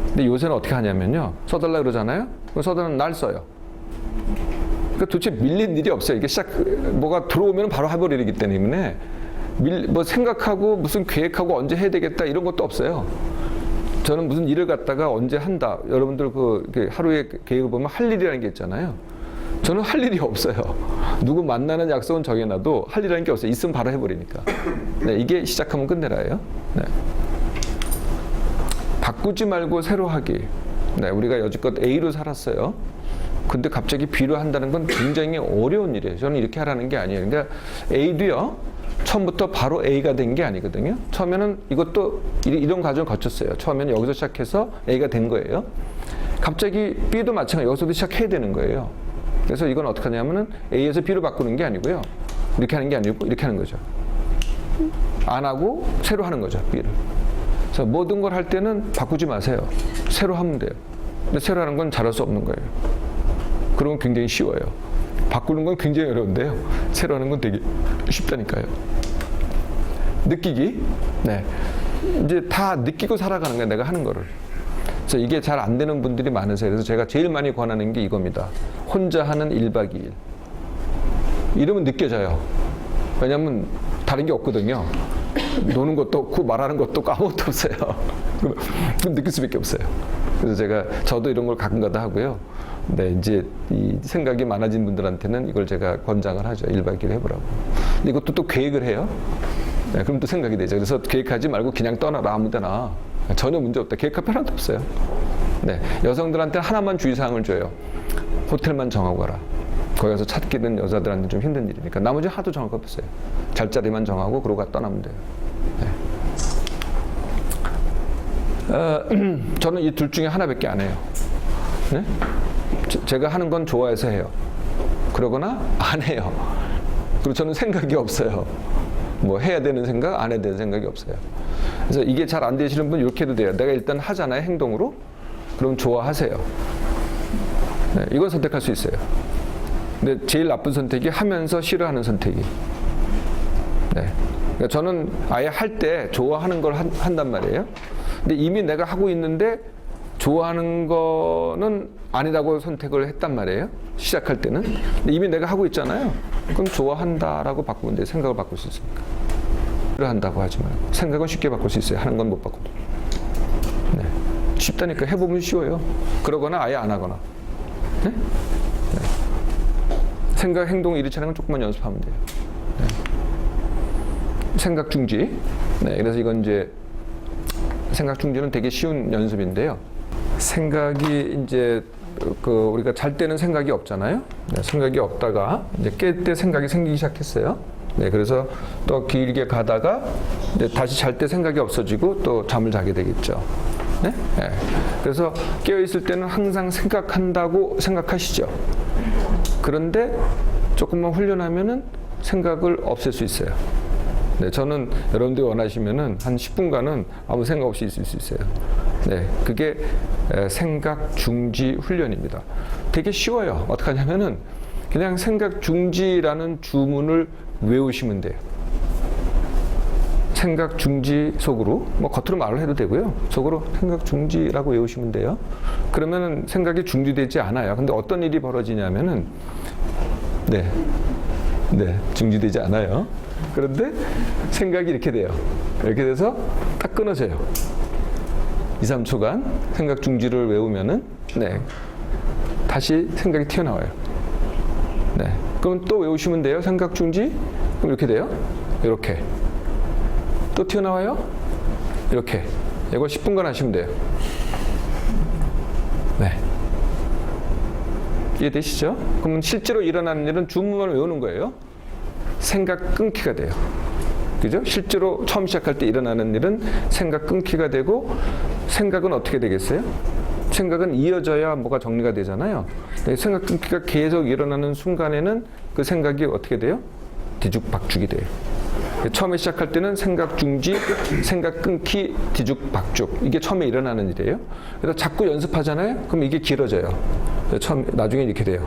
근데 요새는 어떻게 하냐면요. 써달라 그러잖아요. 그럼 써달라는 날 써요. 그러니까 도대체 밀린 일이 없어요. 이게 뭐가 들어오면 바로 해버리기 때문에 뭐 생각하고 무슨 계획하고 언제 해야 되겠다 이런 것도 없어요. 저는 무슨 일을 갖다가 언제 한다. 여러분들 하루에 계획을 보면 할 일이라는 게 있잖아요. 저는 할 일이 없어요. 누구 만나는 약속은 정해놔도 할 일이라는 게 없어요. 있으면 바로 해버리니까. 네, 이게 시작하면 끝내라예요. 네. 바꾸지 말고 새로 하기. 네, 우리가 여지껏 A로 살았어요. 근데 갑자기 B로 한다는 건 굉장히 어려운 일이에요. 저는 이렇게 하라는 게 아니에요. 그러니까 A도요. 처음부터 바로 A가 된 게 아니거든요. 처음에는 이것도 이런 과정을 거쳤어요. 처음에는 여기서 시작해서 A가 된 거예요. 갑자기 B도 마찬가지로 여기서도 시작해야 되는 거예요. 그래서 이건 어떻게 하냐면은 A에서 B로 바꾸는 게 아니고요. 이렇게 하는 게 아니고 이렇게 하는 거죠. 안 하고 새로 하는 거죠. B를. 그래서 모든 걸 할 때는 바꾸지 마세요. 새로 하면 돼요. 근데 새로 하는 건 잘할 수 없는 거예요. 그러면 굉장히 쉬워요. 바꾸는 건 굉장히 어려운데요. 새로 하는 건 되게 쉽다니까요. 느끼기. 네. 이제 다 느끼고 살아가는 거예요. 내가 하는 거를. 그래서 이게 잘 안 되는 분들이 많으세요. 그래서 제가 제일 많이 권하는 게 이겁니다. 혼자 하는 1박 2일. 이러면 느껴져요. 왜냐면 다른 게 없거든요. 노는 것도 없고 말하는 것도 없고 아무것도 없어요. 그럼 느낄 수밖에 없어요. 그래서 저도 이런 걸 가끔가다 하고요. 네, 이제 이 생각이 많아진 분들한테는 이걸 제가 권장을 하죠. 1박 2일 해보라고. 근데 이것도 또 계획을 해요. 네, 그럼 또 생각이 되죠. 그래서 계획하지 말고 그냥 떠나라 아무 데나. 전혀 문제 없다. 계획할 필요 하나도 없어요. 네, 여성들한테 하나만 주의사항을 줘요. 호텔만 정하고 가라. 거기 가서 찾기는 여자들한테 좀 힘든 일이니까 나머지 하도 정할 거 없어요. 잘자리만 정하고 그러고 떠나면 돼요. 네. 저는 이 둘 중에 하나밖에 안 해요. 네? 제가 하는 건 좋아해서 해요. 그러거나 안 해요. 그리고 저는 생각이 없어요. 뭐 해야 되는 생각, 안 해야 되는 생각이 없어요. 그래서 이게 잘 안 되시는 분 이렇게 해도 돼요. 내가 일단 하잖아요, 행동으로. 그럼 좋아하세요. 네, 이건 선택할 수 있어요. 근데 제일 나쁜 선택이 하면서 싫어하는 선택이. 네. 그러니까 저는 아예 할 때 좋아하는 걸 한단 말이에요. 근데 이미 내가 하고 있는데 좋아하는 거는 아니라고 선택을 했단 말이에요. 시작할 때는. 근데 이미 내가 하고 있잖아요. 그럼 좋아한다라고 바꾸면 돼요. 생각을 바꿀 수 있으니까. 싫어한다고 하지 말고. 생각은 쉽게 바꿀 수 있어요. 하는 건 못 바꿔도. 네. 쉽다니까. 해보면 쉬워요. 그러거나 아예 안 하거나. 네? 네. 생각, 행동 이렇게 하는 건 조금만 연습하면 돼요. 네. 생각 중지. 네. 그래서 이건 이제 생각 중지는 되게 쉬운 연습인데요. 생각이 이제 우리가 잘 때는 생각이 없잖아요. 네, 생각이 없다가 이제 깰 때 생각이 생기기 시작했어요. 네, 그래서 또 길게 가다가 이제 다시 잘 때 생각이 없어지고 또 잠을 자게 되겠죠. 네? 네. 그래서 깨어 있을 때는 항상 생각한다고 생각하시죠. 그런데 조금만 훈련하면은 생각을 없앨 수 있어요. 네, 저는 여러분들이 원하시면은 한 10분간은 아무 생각 없이 있을 수 있어요. 네, 그게 생각 중지 훈련입니다. 되게 쉬워요. 어떻게 하냐면은 그냥 생각 중지라는 주문을 외우시면 돼요. 생각 중지 속으로, 뭐 겉으로 말을 해도 되고요. 속으로 생각 중지라고 외우시면 돼요. 그러면은 생각이 중지되지 않아요. 근데 어떤 일이 벌어지냐면은, 네, 중지되지 않아요. 그런데 생각이 이렇게 돼요. 이렇게 돼서 딱 끊어져요. 2, 3초간 생각 중지를 외우면은, 네, 다시 생각이 튀어나와요. 네, 그럼 또 외우시면 돼요. 생각 중지. 그럼 이렇게 돼요. 이렇게. 또 튀어나와요? 이렇게. 이걸 10분간 하시면 돼요. 네. 이해되시죠? 그러면 실제로 일어나는 일은 주문만 외우는 거예요. 생각 끊기가 돼요. 그죠? 실제로 처음 시작할 때 일어나는 일은 생각 끊기가 되고, 생각은 어떻게 되겠어요? 생각은 이어져야 뭐가 정리가 되잖아요. 생각 끊기가 계속 일어나는 순간에는 그 생각이 어떻게 돼요? 뒤죽박죽이 돼요. 처음에 시작할 때는 생각 중지, 생각 끊기, 뒤죽박죽. 이게 처음에 일어나는 일이에요. 그래서 자꾸 연습하잖아요. 그럼 이게 길어져요. 나중에 이렇게 돼요.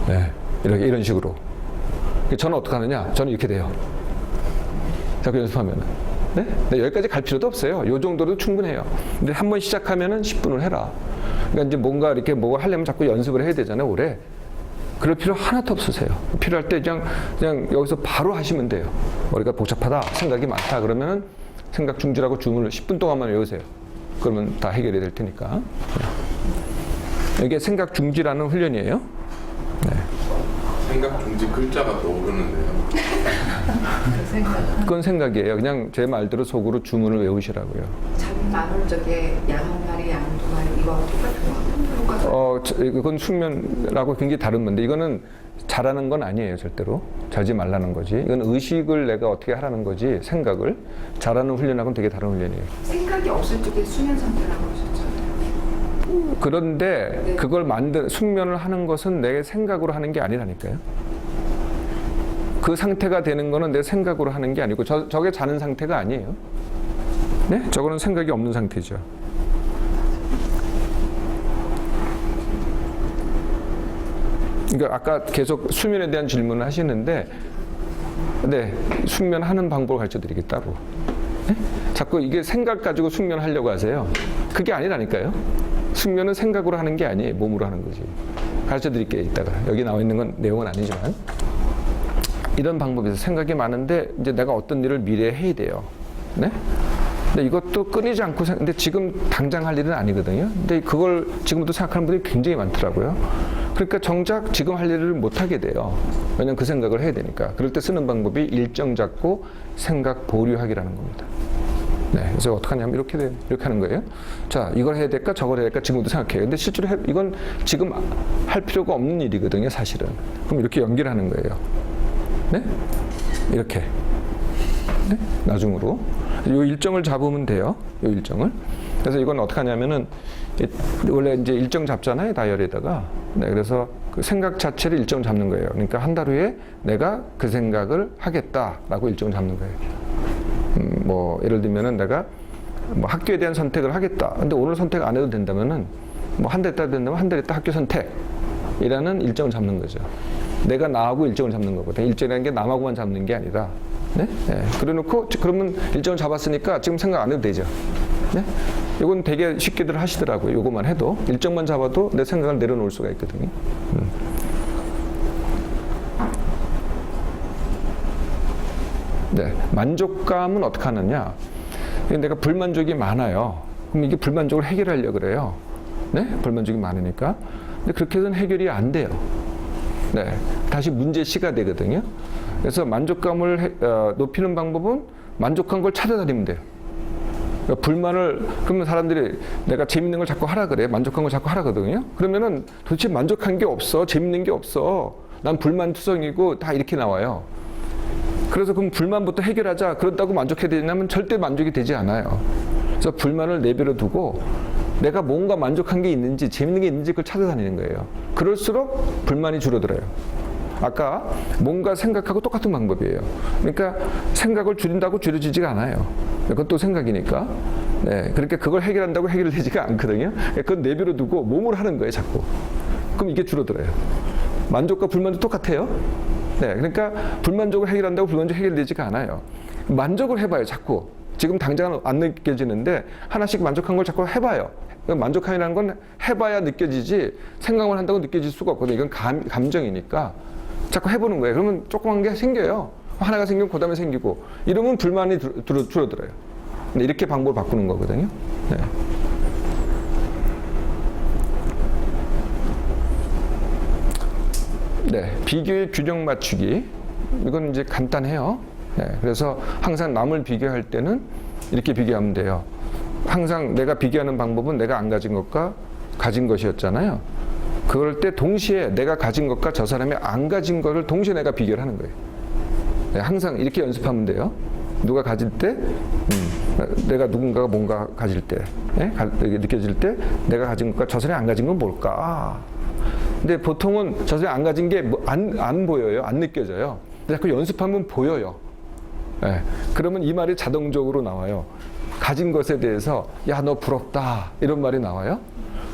네, 이런 식으로. 저는 어떻게 하느냐? 저는 이렇게 돼요. 자꾸 연습하면은. 네? 여기까지 갈 필요도 없어요. 요 정도로 충분해요. 근데 한번 시작하면은 10분을 해라. 그러니까 이제 뭔가 이렇게 뭐 하려면 자꾸 연습을 해야 되잖아요, 오래. 그럴 필요 하나도 없으세요. 필요할 때 그냥 여기서 바로 하시면 돼요. 머리가 복잡하다, 생각이 많다, 그러면은 생각 중지라고 주문을 10분 동안만 외우세요. 그러면 다 해결이 될 테니까. 이게 생각 중지라는 훈련이에요. 네. 생각 중지 글자가 떠오르는데요. 그 그건 생각이에요. 그냥 제 말대로 속으로 주문을 외우시라고요. 잠 나눌 적에 양 한 마리, 양 두 마리 이거하고 똑같은 거? 그건 숙면하고 굉장히 다른 건데, 이거는 잘하는 건 아니에요, 절대로. 자지 말라는 거지. 이건 의식을 내가 어떻게 하라는 거지, 생각을. 잘하는 훈련하고는 되게 다른 훈련이에요. 생각이 없을 적에 수면 상태라고 하셨잖아요. 그런데 네. 그걸 숙면을 하는 것은 내 생각으로 하는 게 아니라니까요. 그 상태가 되는 거는 내 생각으로 하는 게 아니고, 저게 자는 상태가 아니에요. 네? 저거는 생각이 없는 상태죠. 그러니까 아까 계속 수면에 대한 질문을 하시는데, 네, 숙면하는 방법을 가르쳐 드리겠다고. 네? 자꾸 이게 생각 가지고 숙면하려고 하세요. 그게 아니라니까요. 숙면은 생각으로 하는 게 아니에요. 몸으로 하는 거지. 가르쳐 드릴게요, 이따가. 여기 나와 있는 건 내용은 아니지만. 이런 방법에서 생각이 많은데, 이제 내가 어떤 일을 미래에 해야 돼요. 네? 근데 이것도 끊이지 않고, 근데 지금 당장 할 일은 아니거든요. 근데 그걸 지금도 생각하는 분들이 굉장히 많더라고요. 그러니까 정작 지금 할 일을 못 하게 돼요. 왜냐면 그 생각을 해야 되니까. 그럴 때 쓰는 방법이 일정 잡고 생각 보류하기라는 겁니다. 네, 그래서 어떻게 하냐면 이렇게 하는 거예요. 자, 이걸 해야 될까, 저걸 해야 될까, 지금도 생각해요. 근데 실제로 이건 지금 할 필요가 없는 일이거든요, 사실은. 그럼 이렇게 연결하는 거예요. 네? 이렇게. 네? 나중으로. 요 일정을 잡으면 돼요. 요 일정을. 그래서 이건 어떻게 하냐면은, 원래 이제 일정 잡잖아요, 다이어리에다가. 네, 그래서 그 생각 자체를 일정 잡는 거예요. 그러니까 한 달 후에 내가 그 생각을 하겠다라고 일정을 잡는 거예요. 뭐 예를 들면은 내가 뭐 학교에 대한 선택을 하겠다. 근데 오늘 선택 안 해도 된다면은 뭐 한 달 있다 된다면 한 달 있다 학교 선택이라는 일정을 잡는 거죠. 내가 나하고 일정을 잡는 거거든요. 일정이라는 게 남하고만 잡는 게 아니라. 네? 네. 그래놓고 그러면 일정을 잡았으니까 지금 생각 안 해도 되죠. 네? 이건 되게 쉽게들 하시더라고요. 요것만 해도 일정만 잡아도 내 생각을 내려놓을 수가 있거든요. 네, 만족감은 어떻게 하느냐? 내가 불만족이 많아요. 그럼 이게 불만족을 해결하려고 그래요. 네, 불만족이 많으니까. 근데 그렇게 해서는 해결이 안 돼요. 네, 다시 문제시가 되거든요. 그래서 만족감을 높이는 방법은 만족한 걸 찾아다니면 돼요. 그러니까 불만을, 그러면 사람들이 내가 재밌는 걸 자꾸 하라 그래. 만족한 걸 자꾸 하라거든요. 그러면은 도대체 만족한 게 없어. 재밌는 게 없어. 난 불만투성이고 다 이렇게 나와요. 그래서 그럼 불만부터 해결하자. 그렇다고 만족해야 되냐면 절대 만족이 되지 않아요. 그래서 불만을 내버려 두고 내가 뭔가 만족한 게 있는지 재밌는 게 있는지 그걸 찾아다니는 거예요. 그럴수록 불만이 줄어들어요. 아까 뭔가 생각하고 똑같은 방법이에요. 그러니까 생각을 줄인다고 줄여지지가 않아요. 그건 또 생각이니까. 네, 그러니까 그걸 해결한다고 해결되지가 않거든요. 그건 내버려 두고 몸으로 하는 거예요, 자꾸. 그럼 이게 줄어들어요. 만족과 불만도 똑같아요. 네, 그러니까 불만족을 해결한다고 불만족 해결되지가 않아요. 만족을 해봐요, 자꾸. 지금 당장은 안 느껴지는데 하나씩 만족한 걸 자꾸 해봐요. 만족함이라는 건 해봐야 느껴지지 생각만 한다고 느껴질 수가 없거든요. 이건 감정이니까 자꾸 해보는 거예요. 그러면 조그만 게 생겨요. 하나가 생기면 그 다음에 생기고 이러면 불만이 줄어들어요. 근데 이렇게 방법을 바꾸는 거거든요. 네. 네, 비교의 균형 맞추기. 이건 이제 간단해요. 네, 그래서 항상 남을 비교할 때는 이렇게 비교하면 돼요. 항상 내가 비교하는 방법은 내가 안 가진 것과 가진 것이었잖아요. 그럴 때 동시에 내가 가진 것과 저 사람이 안 가진 것을 동시에 내가 비교를 하는 거예요. 네, 항상 이렇게 연습하면 돼요. 누가 가질 때, 내가 누군가가 뭔가 가질 때, 예? 느껴질 때 내가 가진 것과 저 사람이 안 가진 건 뭘까? 근데 보통은 저 사람이 안 가진 게 안 보여요. 안 느껴져요. 근데 자꾸 연습하면 보여요. 예. 그러면 이 말이 자동적으로 나와요. 가진 것에 대해서 야, 너 부럽다 이런 말이 나와요.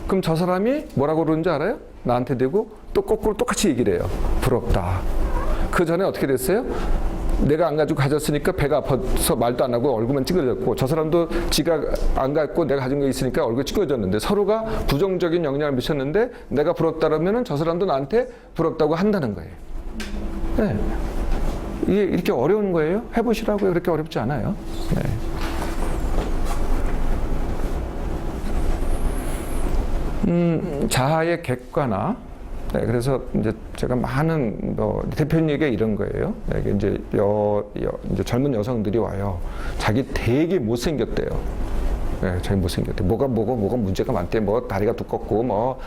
그럼 저 사람이 뭐라고 그러는지 알아요? 나한테 대고 또 거꾸로 똑같이 얘기를 해요. 부럽다. 그 전에 어떻게 됐어요? 내가 안 가지고 가졌으니까 배가 아파서 말도 안 하고 얼굴만 찌그러졌고 저 사람도 지가 안 갖고 내가 가진 거 있으니까 얼굴이 찌그러졌는데 서로가 부정적인 영향을 미쳤는데 내가 부럽다라면은 저 사람도 나한테 부럽다고 한다는 거예요. 네. 이게 이렇게 어려운 거예요? 해보시라고요. 그렇게 어렵지 않아요. 네. 자아의 객관화. 네, 그래서 이제 제가 많은 대표님 얘기가 이런 거예요. 이게 이제 이제 젊은 여성들이 와요. 자기 되게 못생겼대요. 네, 자기 못생겼대. 뭐가 문제가 많대. 뭐 다리가 두껍고 뭐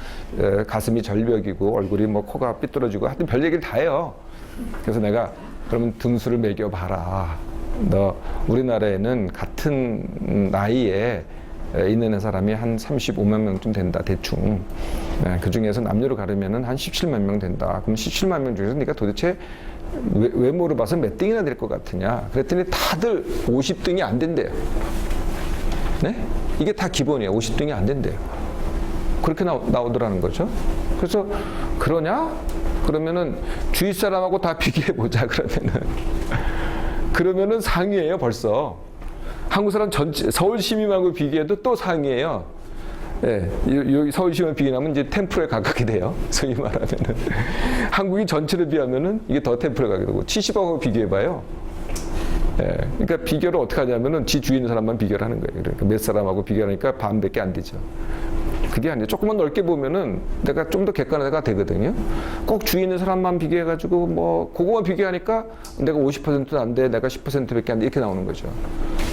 가슴이 절벽이고 얼굴이 뭐 코가 삐뚤어지고 하여튼 별 얘기를 다 해요. 그래서 내가 그러면 등수를 매겨봐라. 너 우리나라에는 같은 나이에 있는 사람이 한 35만 명쯤 된다 대충. 네, 그 중에서 남녀로 가르면은 한 17만 명 된다. 그럼 17만 명 중에서 네가 도대체 외모로 봐서 몇 등이나 될 것 같으냐? 그랬더니 다들 50등이 안 된대요. 네? 이게 다 기본이에요. 50등이 안 된대요. 그렇게 나오더라는 거죠. 그래서 그러냐? 그러면은 주위 사람하고 다 비교해 보자. 그러면은 상위예요 벌써. 한국 사람 전체 서울 시민하고 비교해도 또 상위예요. 예, 여기 서울 시민 비교하면 이제 10%에 가깝게 돼요. 소위 말하면은 한국이 전체를 비하면은 이게 더 10%에 가게 되고 70억하고 비교해봐요. 예, 그러니까 비교를 어떻게 하냐면은 지 주위 있는 사람만 비교를 하는 거예요. 그러니까 몇 사람하고 비교하니까 반밖에 안 되죠. 그게 아니에요. 조금만 넓게 보면은 내가 좀 더 객관화가 되거든요. 꼭 주위 있는 사람만 비교해가지고 뭐 그거만 비교하니까 내가 50%도 안 돼, 내가 10%밖에 안 돼 이렇게 나오는 거죠.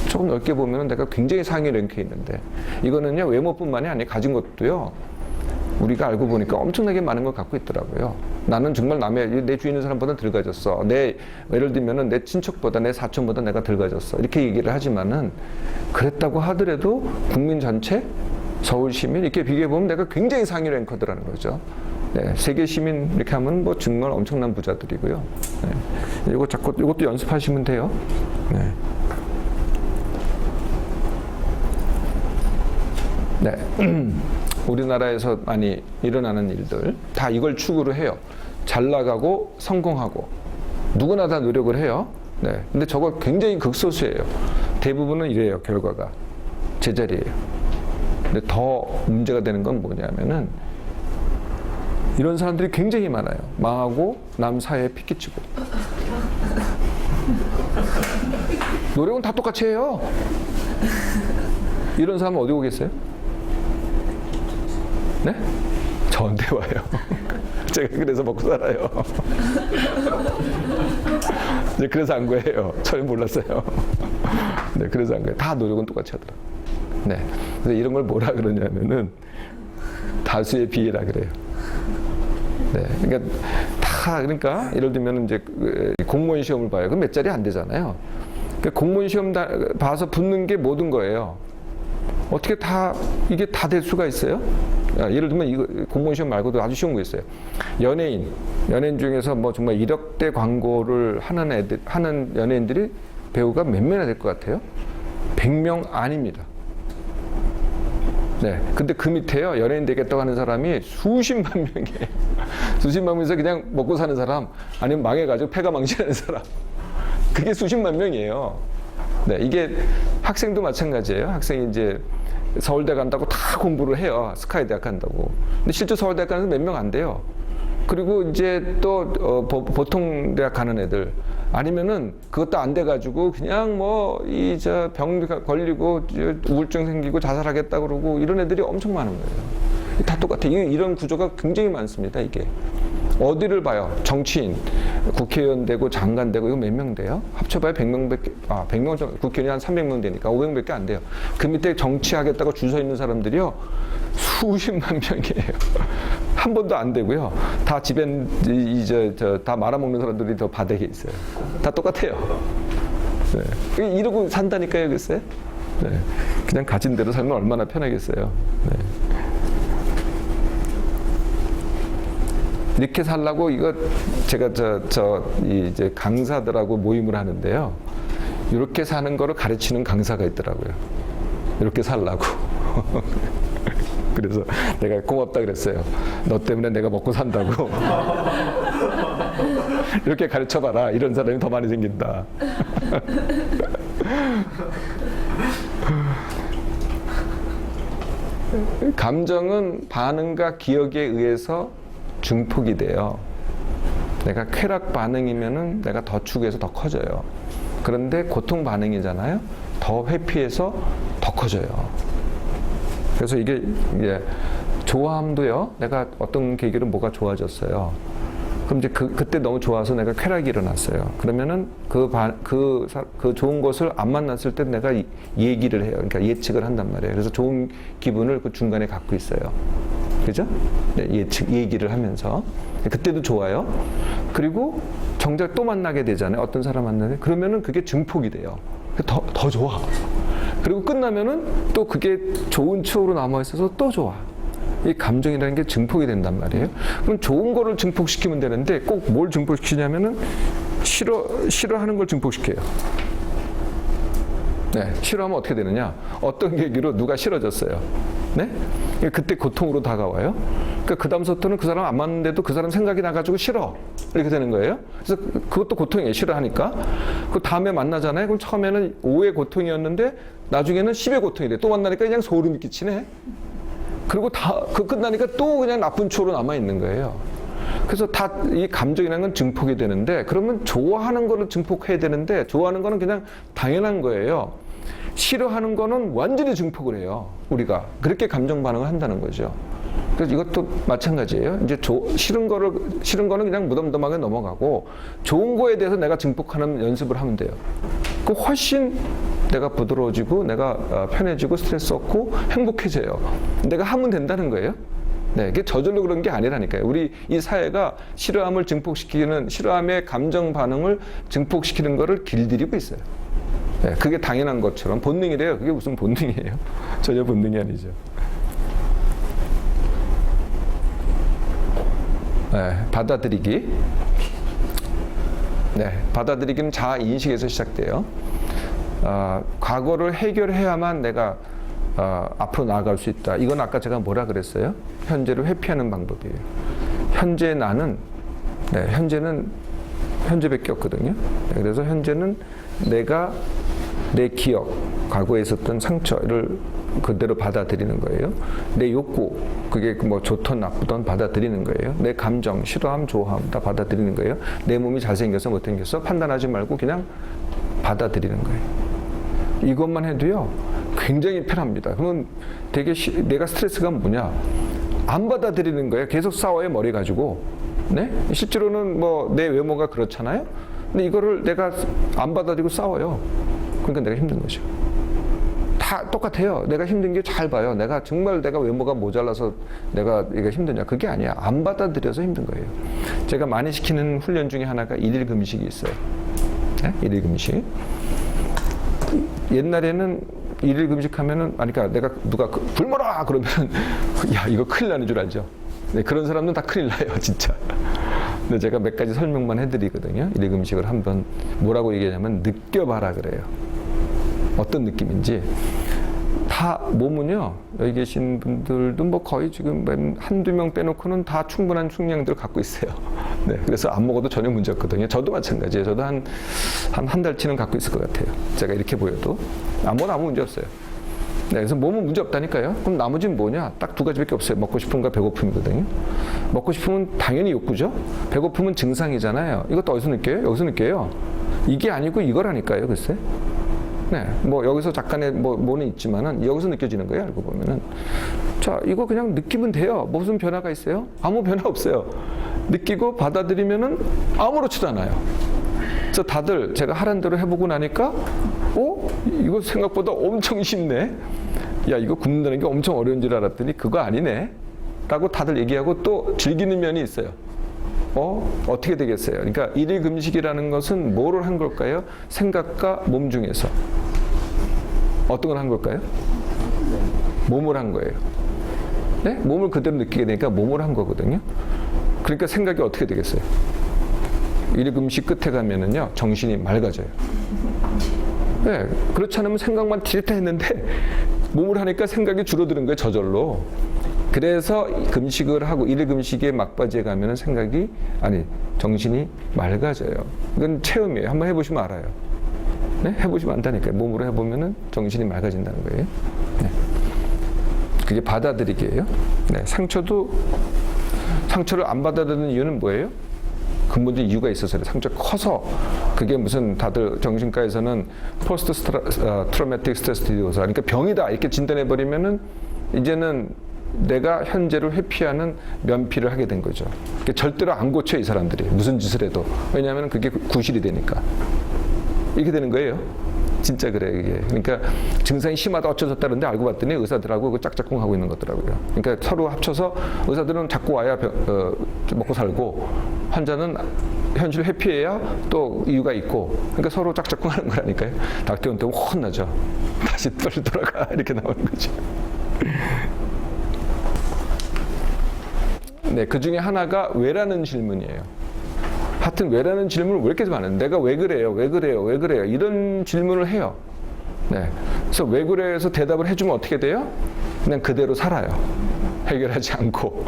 조금 넓게 보면은 내가 굉장히 상위 랭크에 있는데 이거는요 외모뿐만이 아니라 가진 것도요. 우리가 알고 보니까 엄청나게 많은 걸 갖고 있더라고요. 나는 정말 내 주위 있는 사람보다 덜 가졌어. 예를 들면은 내 친척보다 내 사촌보다 내가 덜 가졌어. 이렇게 얘기를 하지만은 그랬다고 하더라도 국민 전체 서울 시민 이렇게 비교해보면 내가 굉장히 상위 랭커더라는 거죠. 네, 세계 시민 이렇게 하면 뭐 정말 엄청난 부자들이고요. 네, 이것도 연습하시면 돼요. 네. 네. 우리나라에서 많이 일어나는 일들 다 이걸 축으로 해요. 잘 나가고 성공하고 누구나 다 노력을 해요. 네. 근데 저거 굉장히 극소수예요. 대부분은 이래요. 결과가 제자리예요. 근데 더 문제가 되는 건 뭐냐면은 이런 사람들이 굉장히 많아요. 망하고 남 사회에 피끼치고. 노력은 다 똑같이 해요. 이런 사람은 어디 오겠어요? 네? 저한테 와요. 제가 그래서 먹고 살아요. 이제 그래서 한 거예요. 저는 몰랐어요. 네, 그래서 한 거예요. 다 노력은 똑같이 하더라고요. 네. 그래서 이런 걸 뭐라 그러냐면은 다수의 비애라 그래요. 네, 그러니까 그러니까 예를 들면 이제 공무원 시험을 봐요. 그럼 몇 자리 안 되잖아요. 그러니까 공무원 시험 봐서 붙는 게 모든 거예요. 어떻게 이게 다 될 수가 있어요? 예를 들면 이거 공무원 시험 말고도 아주 쉬운 거 있어요. 연예인 중에서 뭐 정말 1억대 광고를 하는 연예인들이 배우가 몇 명이나 될 것 같아요? 100명 아닙니다. 네. 근데 그 밑에요. 연예인 되겠다고 하는 사람이 수십만 명이에요. 수십만 명에서 그냥 먹고 사는 사람, 아니면 망해가지고 폐가 망신하는 사람. 그게 수십만 명이에요. 네. 이게 학생도 마찬가지예요. 학생이 이제 서울대 간다고 다 공부를 해요. 스카이 대학 간다고. 근데 실제 서울대 가는 몇 명 안 돼요. 그리고 이제 또 보통 대학 가는 애들 아니면은 그것도 안 돼가지고 그냥 뭐 병 걸리고 우울증 생기고 자살하겠다 그러고 이런 애들이 엄청 많은 거예요. 다 똑같아요. 이런 구조가 굉장히 많습니다. 이게 어디를 봐요? 정치인, 국회의원 되고 장관 되고 이거 몇 명 돼요? 합쳐봐야 100명밖에 100명 국회의원이 한 300명 되니까 500명밖에 안 돼요. 그 밑에 정치하겠다고 줄 서 있는 사람들이요 수십만 명이에요. 한 번도 안 되고요. 다 집엔 다 말아먹는 사람들이 더 바닥에 있어요. 다 똑같아요. 네. 이러고 산다니까요, 글쎄. 네. 그냥 가진 대로 살면 얼마나 편하겠어요. 네. 이렇게 살라고 이거 제가 이제 강사들하고 모임을 하는데요. 이렇게 사는 거를 가르치는 강사가 있더라고요. 이렇게 살라고. 그래서 내가 고맙다 그랬어요. 너 때문에 내가 먹고 산다고. 이렇게 가르쳐봐라. 이런 사람이 더 많이 생긴다. 감정은 반응과 기억에 의해서 증폭이 돼요. 내가 쾌락 반응이면은 내가 더 추구해서 더 커져요. 그런데 고통 반응이잖아요. 더 회피해서 더 커져요. 그래서 이게 좋아함도요. 내가 어떤 계기로 뭐가 좋아졌어요. 그럼 이제 그때 너무 좋아서 내가 쾌락이 일어났어요. 그러면은 그 좋은 것을 안 만났을 때 내가 얘기를 해요. 그러니까 예측을 한단 말이에요. 그래서 좋은 기분을 그 중간에 갖고 있어요. 그죠? 네, 얘기를 하면서. 그때도 좋아요. 그리고 정작 또 만나게 되잖아요. 어떤 사람 만나는데. 그러면은 그게 증폭이 돼요. 더 좋아. 그리고 끝나면은 또 그게 좋은 추억으로 남아있어서 또 좋아. 이 감정이라는 게 증폭이 된단 말이에요. 그럼 좋은 거를 증폭시키면 되는데 꼭 뭘 증폭시키냐면은 싫어하는 걸 증폭시켜요. 네, 싫어하면 어떻게 되느냐? 어떤 계기로 누가 싫어졌어요. 네? 그때 고통으로 다가와요. 그러니까 그 다음부터는 그 사람 안 맞는데도 그 사람 생각이 나가지고 싫어. 이렇게 되는 거예요. 그래서 그것도 고통이에요. 싫어하니까. 그 다음에 만나잖아요. 그럼 처음에는 5의 고통이었는데 나중에는 10의 고통이 돼. 또 만나니까 그냥 소름이 끼치네. 그리고 끝나니까 또 그냥 나쁜 추억으로 남아있는 거예요. 그래서 이 감정이라는 건 증폭이 되는데, 그러면 좋아하는 거를 증폭해야 되는데, 좋아하는 거는 그냥 당연한 거예요. 싫어하는 거는 완전히 증폭을 해요. 우리가. 그렇게 감정 반응을 한다는 거죠. 그래서 이것도 마찬가지예요. 이제 싫은 거는 그냥 무덤덤하게 넘어가고, 좋은 거에 대해서 내가 증폭하는 연습을 하면 돼요. 그 훨씬 내가 부드러워지고, 내가 편해지고, 스트레스 없고, 행복해져요. 내가 하면 된다는 거예요. 네, 이게 저절로 그런 게 아니라니까요. 우리 이 사회가 싫어함의 감정 반응을 증폭시키는 거를 길들이고 있어요. 네, 그게 당연한 것처럼 본능이래요. 그게 무슨 본능이에요? 전혀 본능이 아니죠. 네, 받아들이기. 네, 받아들이기는 자아 인식에서 시작돼요. 과거를 해결해야만 내가 앞으로 나아갈 수 있다. 이건 아까 제가 뭐라 그랬어요? 현재를 회피하는 방법이에요. 현재는 현재밖에 없거든요. 그래서 현재는 내가 내 기억, 과거에 있었던 상처를 그대로 받아들이는 거예요. 내 욕구, 그게 뭐 좋든 나쁘든 받아들이는 거예요. 내 감정, 싫어함, 좋아함 다 받아들이는 거예요. 내 몸이 잘생겨서 못생겨서 판단하지 말고 그냥 받아들이는 거예요. 이것만 해도요, 굉장히 편합니다. 그러면 되게 내가 스트레스가 뭐냐? 안 받아들이는 거예요. 계속 싸워요, 머리 가지고. 네? 실제로는 뭐 내 외모가 그렇잖아요. 근데 이거를 내가 안 받아들이고 싸워요. 그러니까 내가 힘든 거죠. 다 다 똑같아요. 내가 힘든 게 잘 봐요. 내가 정말 내가 외모가 모자라서 내가 이게 힘드냐. 그게 아니야. 안 받아들여서 힘든 거예요. 제가 많이 시키는 훈련 중에 하나가 일일 금식이 있어요. 네? 일일 금식. 옛날에는 일일 금식하면은, 아니, 그러니까 내가 누가 굶어라! 그러면은, 야, 이거 큰일 나는 줄 알죠? 네, 그런 사람은 다 큰일 나요, 진짜. 근데 제가 몇 가지 설명만 해드리거든요. 일일 금식을 한번 뭐라고 얘기하냐면, 느껴봐라 그래요. 어떤 느낌인지. 다 몸은요, 여기 계신 분들도 뭐 거의 지금 한두 명 빼놓고는 다 충분한 숙량들을 갖고 있어요. 네, 그래서 안 먹어도 전혀 문제 없거든요. 저도 마찬가지예요. 저도 한 달치는 갖고 있을 것 같아요. 제가 이렇게 보여도. 아무 문제 없어요. 네, 그래서 몸은 문제 없다니까요. 그럼 나머지는 뭐냐? 딱 두 가지밖에 없어요. 먹고 싶음과 배고픔이거든요. 먹고 싶으면 당연히 욕구죠. 배고픔은 증상이잖아요. 이것도 어디서 느껴요? 여기서 느껴요. 이게 아니고 이거라니까요, 글쎄. 네, 뭐 여기서 잠깐의 뭐는 있지만은 여기서 느껴지는 거예요, 알고 보면은. 자, 이거 그냥 느끼면 돼요. 무슨 변화가 있어요? 아무 변화 없어요. 느끼고 받아들이면은 아무렇지도 않아요. 그래서 다들 제가 하란 대로 해보고 나니까, 이거 생각보다 엄청 쉽네. 야, 이거 굶는다는 게 엄청 어려운 줄 알았더니 그거 아니네. 라고 다들 얘기하고 또 즐기는 면이 있어요. 어떻게 되겠어요? 그러니까 일일 금식이라는 것은 뭐를 한 걸까요? 생각과 몸 중에서. 어떤 걸 한 걸까요? 몸을 한 거예요. 네? 몸을 그대로 느끼게 되니까 몸을 한 거거든요. 그러니까 생각이 어떻게 되겠어요? 일일 금식 끝에 가면은요, 정신이 맑아져요. 네, 그렇지 않으면 생각만 디레타 했는데 몸을 하니까 생각이 줄어드는 거예요, 저절로. 그래서 금식을 하고 일일 금식의 막바지에 가면은 정신이 맑아져요. 이건 체험이에요. 한번 해보시면 알아요. 네? 해보시면 안다니까요. 몸으로 해보면은 정신이 맑아진다는 거예요. 네. 그게 받아들이기예요. 네. 상처를 안 받아들이는 이유는 뭐예요? 근본적인 이유가 있어서 그래요. 상처가 커서. 그게 무슨 다들 정신과에서는 포스트 트라우마틱 스트레스 디소더, 그러니까 병이다 이렇게 진단해버리면은 이제는 내가 현재를 회피하는 면피를 하게 된 거죠. 그러니까 절대로 안 고쳐, 이 사람들이. 무슨 짓을 해도. 왜냐하면 그게 구실이 되니까. 이렇게 되는 거예요. 진짜 그래, 이게. 그러니까 증상이 심하다 어쩌졌다는데 알고 봤더니 의사들하고 그 짝짝꿍 하고 있는 거더라고요. 그러니까 서로 합쳐서 의사들은 자꾸 와야 먹고 살고, 환자는 현실을 회피해야 또 이유가 있고, 그러니까 서로 짝짝꿍 하는 거라니까요. 닥터한테 혼나죠. 다시 빨리 돌아가. 이렇게 나오는 거죠. 네, 그 중에 하나가 왜라는 질문이에요. 하여튼 왜라는 질문을 왜 이렇게 많아요? 내가 왜 그래요? 왜 그래요? 왜 그래요? 이런 질문을 해요. 네, 그래서 왜 그래요? 해서 대답을 해주면 어떻게 돼요? 그냥 그대로 살아요. 해결하지 않고.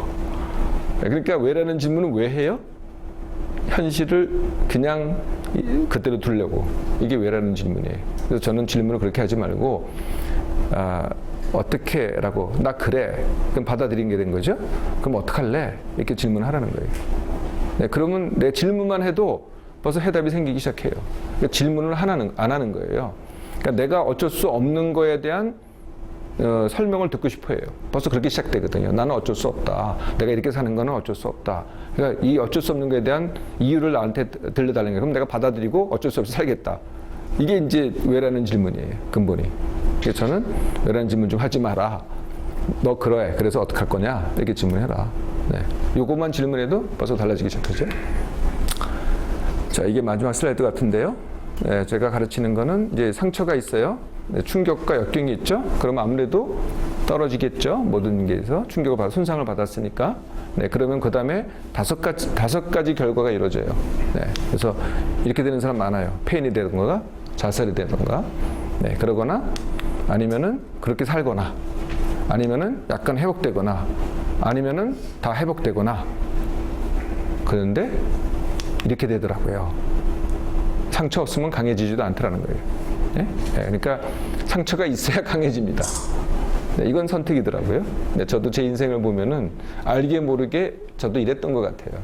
네, 그러니까 왜라는 질문은 왜 해요? 현실을 그냥 그대로 두려고. 이게 왜라는 질문이에요. 그래서 저는 질문을 그렇게 하지 말고, 어떻게? 라고. 나 그래. 그럼 받아들인 게 된 거죠? 그럼 어떡할래? 이렇게 질문하라는 거예요. 네, 그러면 내 질문만 해도 벌써 해답이 생기기 시작해요. 그러니까 질문을 안 하는 거예요. 그러니까 내가 어쩔 수 없는 거에 대한 설명을 듣고 싶어 해요. 벌써 그렇게 시작되거든요. 나는 어쩔 수 없다. 내가 이렇게 사는 거는 어쩔 수 없다. 그러니까 이 어쩔 수 없는 거에 대한 이유를 나한테 들려달라는 거예요. 그럼 내가 받아들이고 어쩔 수 없이 살겠다. 이게 이제 왜라는 질문이에요. 근본이. 그래서 저는 왜라는 질문 좀 하지 마라. 너 그래. 그래서 어떡할 거냐? 이렇게 질문해라. 네. 요것만 질문해도 벌써 달라지기 시작하죠. 자, 이게 마지막 슬라이드 같은데요. 네, 제가 가르치는 거는 이제 상처가 있어요. 네, 충격과 역경이 있죠. 그러면 아무래도 떨어지겠죠. 모든 게에서 충격을 받아 손상을 받았으니까. 네, 그러면 그 다음에 다섯 가지 결과가 이루어져요. 네, 그래서 이렇게 되는 사람 많아요. 폐인이 되던가, 자살이 되던가, 네, 그러거나, 아니면은 그렇게 살거나, 아니면은 약간 회복되거나, 아니면은 다 회복되거나. 그런데 이렇게 되더라고요. 상처 없으면 강해지지도 않더라는 거예요. 네? 네, 그러니까 상처가 있어야 강해집니다. 네, 이건 선택이더라고요. 네, 저도 제 인생을 보면은 알게 모르게 저도 이랬던 것 같아요.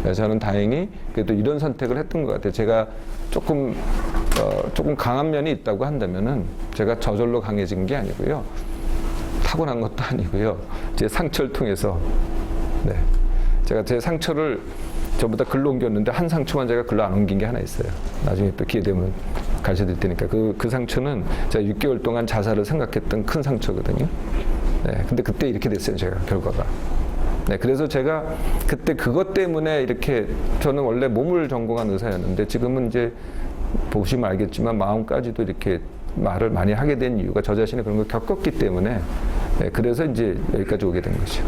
네, 저는 다행히 그래도 이런 선택을 했던 것 같아요. 제가 조금 강한 면이 있다고 한다면은 제가 저절로 강해진 게 아니고요. 타고난 것도 아니고요. 제 상처를 통해서. 네, 제가 제 상처를 전부 다 글로 옮겼는데 한 상처만 제가 글로 안 옮긴 게 하나 있어요. 나중에 또 기회 되면 가르쳐 드릴 테니까 그 상처는 제가 6개월 동안 자살을 생각했던 큰 상처거든요. 네, 근데 그때 이렇게 됐어요, 제가 결과가. 네, 그래서 제가 그때 그것 때문에 이렇게 저는 원래 몸을 전공한 의사였는데 지금은 이제 보시면 알겠지만 마음까지도 이렇게 말을 많이 하게 된 이유가 저 자신이 그런 걸 겪었기 때문에 네, 그래서 이제 여기까지 오게 된 거죠.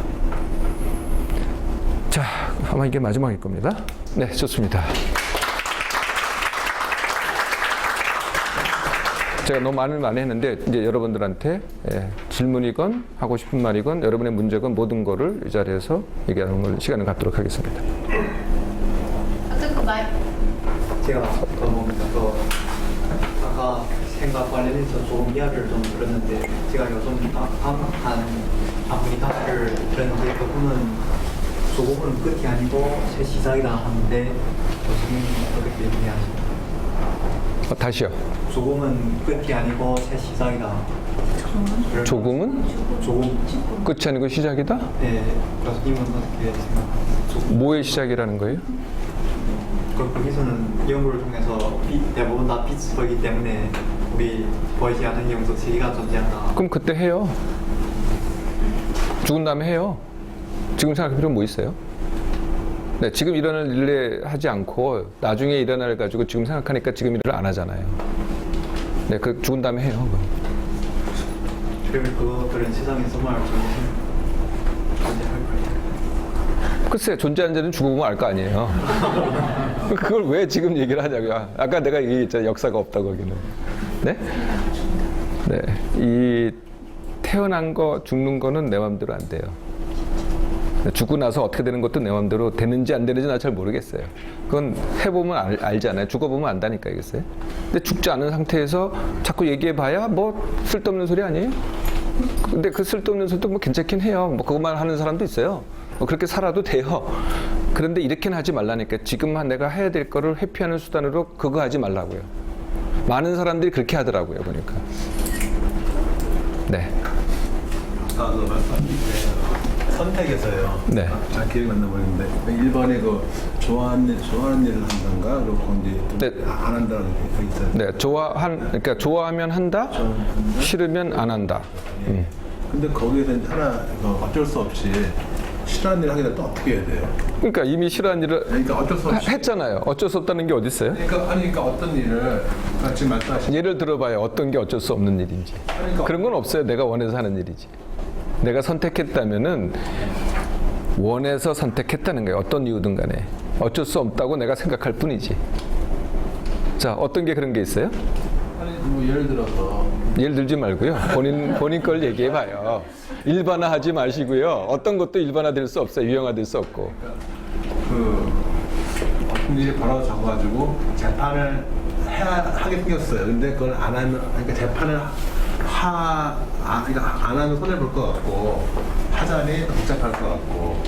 자, 아마 이게 마지막일 겁니다. 네, 좋습니다. 제가 너무 말을 많이 했는데 이제 여러분들한테 질문이건 하고 싶은 말이건 여러분의 문제건 모든 거를 이 자리에서 얘기하는 걸 시간을 갖도록 하겠습니다. 아까 그 말. 제가 또 아까 생각 관련해서 조금 이야기를 좀 들었는데 제가 요즘 한 아프리카를 들었는데 그분은 조금은 끝이 아니고 새 시작이라 하는데 교수님 어떻게 얘기하십니까? 다시요. 조금은 끝이 아니고 새 시작이다. 조금은 조금. 끝이 아니고 시작이다? 네, 교수님은 어떻게 생각하세요? 뭐의 시작이라는 거예요? 거기서는 연구를 통해서 대부분 다 비슷하기 때문에 우리 보이지 않는 영역 세계가 존재한다. 그럼 그때 해요. 죽은 다음에 해요. 지금 생각할 필요는 뭐 있어요? 네, 지금 일어날 일에 하지 않고 나중에 일어날 가지고 지금 생각하니까 지금 일을 안 하잖아요. 네, 그 죽은 다음에 해요. 그러면 그것들은 세상에 정말 존재할 거예요. 글쎄, 존재하는 자는 죽어보면 알 거 아니에요. 그걸 왜 지금 얘기를 하냐고요. 아까 내가 얘기했잖아요. 역사가 없다고 거기는. 네? 네. 이 태어난 거, 죽는 거는 내 마음대로 안 돼요. 죽고 나서 어떻게 되는 것도 내 마음대로 되는지 안 되는지 나 잘 모르겠어요. 그건 해보면 알잖아요. 죽어보면 안다니까, 이겠어요. 근데 죽지 않은 상태에서 자꾸 얘기해봐야 뭐 쓸데없는 소리 아니에요? 근데 그 쓸데없는 소리도 뭐 괜찮긴 해요. 뭐 그것만 하는 사람도 있어요. 뭐 그렇게 살아도 돼요. 그런데 이렇게는 하지 말라니까. 지금 내가 해야 될 거를 회피하는 수단으로 그거 하지 말라고요. 많은 사람들이 그렇게 하더라고요, 보니까. 네. 선택에서요. 네. 잘 기억이 안 나버리는데 1번에 그 좋아하는 일을 한다가 그리고 이제 네. 안 한다는 게 있어요. 네, 그러니까 좋아하면 한다, 싫으면 안 한다. 근데 거기에서 하나 어쩔 수 없이 싫어하는 일을 하게 되면 또 어떻게 해야 돼요? 그러니까 이미 싫어하는 일을 그러니까 어쩔 수 없이 했잖아요. 어쩔 수 없다는 게 어디 있어요? 그러니까 어떤 일을 지금 말씀하신 예를 들어봐요. 어떤 게 어쩔 수 없는 일인지. 그러니까 그런 건 없어요. 내가 원해서 하는 일이지. 내가 선택했다면은 원해서 선택했다는 거예요. 어떤 이유든 간에. 어쩔 수 없다고 내가 생각할 뿐이지. 자, 어떤 게 그런 게 있어요? 아니 뭐 예를 들어서 예를 들지 말고요. 본인 걸 얘기해 봐요. 일반화하지 마시고요. 어떤 것도 일반화될 수 없어요. 유형화될 수 없고. 그 어떤 일이 벌어져가지고 재판을 하게 생겼어요. 근데 그걸 안 하면 그러니까 재판을 그러니까 안 하면 손해 볼 것 같고 하자니 복잡할 것 같고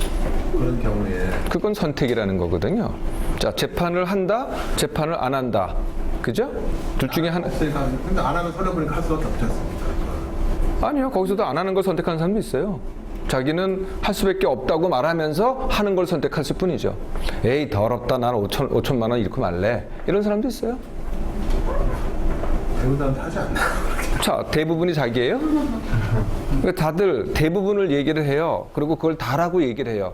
그런 경우에 그건 선택이라는 거거든요. 자, 재판을 한다, 재판을 안 한다. 그죠? 둘 중에 하나. 그러니까 근데 안 하면 손해 보니까 할 수밖에 없지 않습니까? 아니요. 거기서도 안 하는 걸 선택하는 사람도 있어요. 자기는 할 수밖에 없다고 말하면서 하는 걸 선택했을 뿐이죠. 에이, 더럽다. 나는 5천만 원 잃고 말래. 이런 사람도 있어요. 대부분 하지 않나요? 자, 대부분이 자기예요? 그러니까 다들 대부분을 얘기를 해요. 그리고 그걸 다라고 얘기를 해요.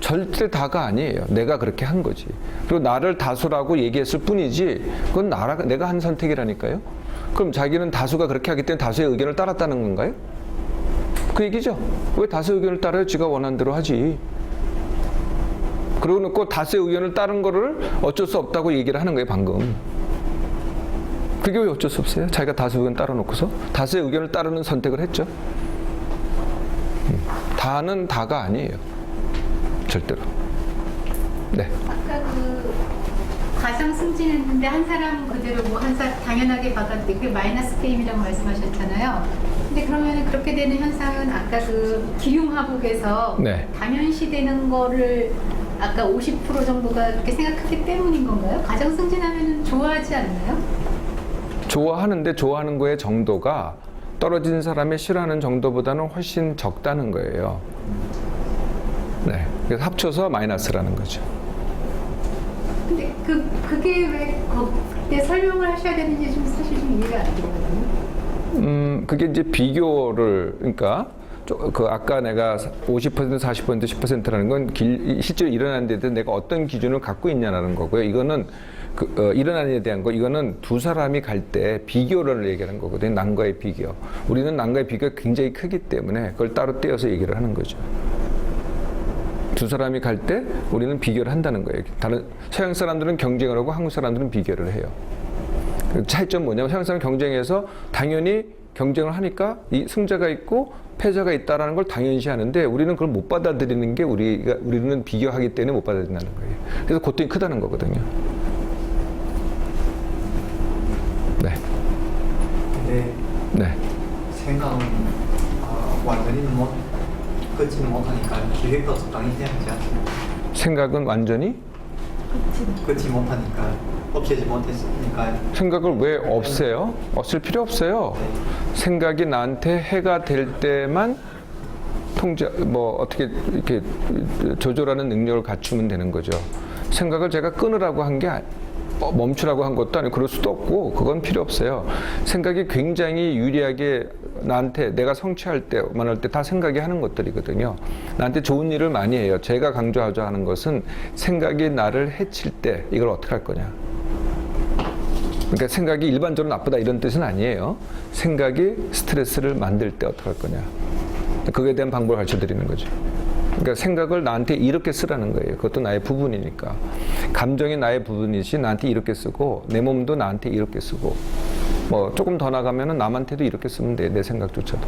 절대 다가 아니에요. 내가 그렇게 한 거지. 그리고 나를 다수라고 얘기했을 뿐이지 그건 내가 한 선택이라니까요. 그럼 자기는 다수가 그렇게 하기 때문에 다수의 의견을 따랐다는 건가요? 그 얘기죠. 왜 다수의 의견을 따라요? 지가 원하는 대로 하지. 그러고 놓고 다수의 의견을 따른 거를 어쩔 수 없다고 얘기를 하는 거예요, 방금. 그게 왜 어쩔 수 없어요? 자기가 다수 의견 따라 놓고서 다수의 의견을 따르는 선택을 했죠. 다는 다가 아니에요. 절대로. 네. 아까 그 가상 승진했는데 한 사람 그대로 뭐 한 사람 당연하게 받았는데 그게 마이너스 게임이라고 말씀하셨잖아요. 근데 그러면 그렇게 되는 현상은 아까 그 기흉화복에서 네. 당연시되는 거를 아까 50% 정도가 그렇게 생각하기 때문인 건가요? 가상 승진하면 좋아하지 않나요? 좋아하는데 좋아하는 거의 정도가 떨어진 사람의 싫어하는 정도보다는 훨씬 적다는 거예요. 네. 그래서 합쳐서 마이너스라는 거죠. 근데 그게 왜 네, 설명을 하셔야 되는지 좀 사실 좀 이해가 안 되거든요. 그게 이제 비교를, 그러니까, 그 아까 내가 50%, 40%, 10%라는 건 실제로 일어나는 데 대해서 내가 어떤 기준을 갖고 있냐라는 거고요. 이거는 일어나는 데 대한 거, 이거는 두 사람이 갈 때 비교를 얘기하는 거거든요. 남과의 비교. 우리는 남과의 비교가 굉장히 크기 때문에 그걸 따로 떼어서 얘기를 하는 거죠. 두 사람이 갈 때 우리는 비교를 한다는 거예요. 다른 서양 사람들은 경쟁을 하고 한국 사람들은 비교를 해요. 차이점 뭐냐면 서양 사람은 경쟁해서 당연히 경쟁을 하니까 이 승자가 있고 패자가 있다라는 걸 당연시 하는데 우리는 그걸 못 받아들이는 게 우리는 비교하기 때문에 못 받아들인다는 거예요. 그래서 고통이 크다는 거거든요. 네. 근데 네. 생각은 완전히 끝지는 못하니까 기획도 적당히 해야 하지 않습니까? 생각은 완전히 끝지 못하니까 없애지 못했으니까 생각을 왜 없애요? 없앨 필요 없어요. 생각이 나한테 해가 될 때만 어떻게 이렇게 조절하는 능력을 갖추면 되는 거죠. 생각을 제가 끊으라고 한 게 멈추라고 한 것도 아니고 그럴 수도 없고 그건 필요 없어요. 생각이 굉장히 유리하게 나한테 내가 성취할 때만 할 때 다 생각이 하는 것들이거든요. 나한테 좋은 일을 많이 해요. 제가 강조하자 하는 것은 생각이 나를 해칠 때 이걸 어떻게 할 거냐. 그러니까 생각이 일반적으로 나쁘다 이런 뜻은 아니에요. 생각이 스트레스를 만들 때 어떻게 할 거냐. 그거에 대한 방법을 가르쳐 드리는 거죠. 그러니까 생각을 나한테 이렇게 쓰라는 거예요. 그것도 나의 부분이니까. 감정이 나의 부분이지 나한테 이렇게 쓰고 내 몸도 나한테 이렇게 쓰고 뭐 조금 더 나가면은 남한테도 이렇게 쓰면 돼. 내 생각조차도.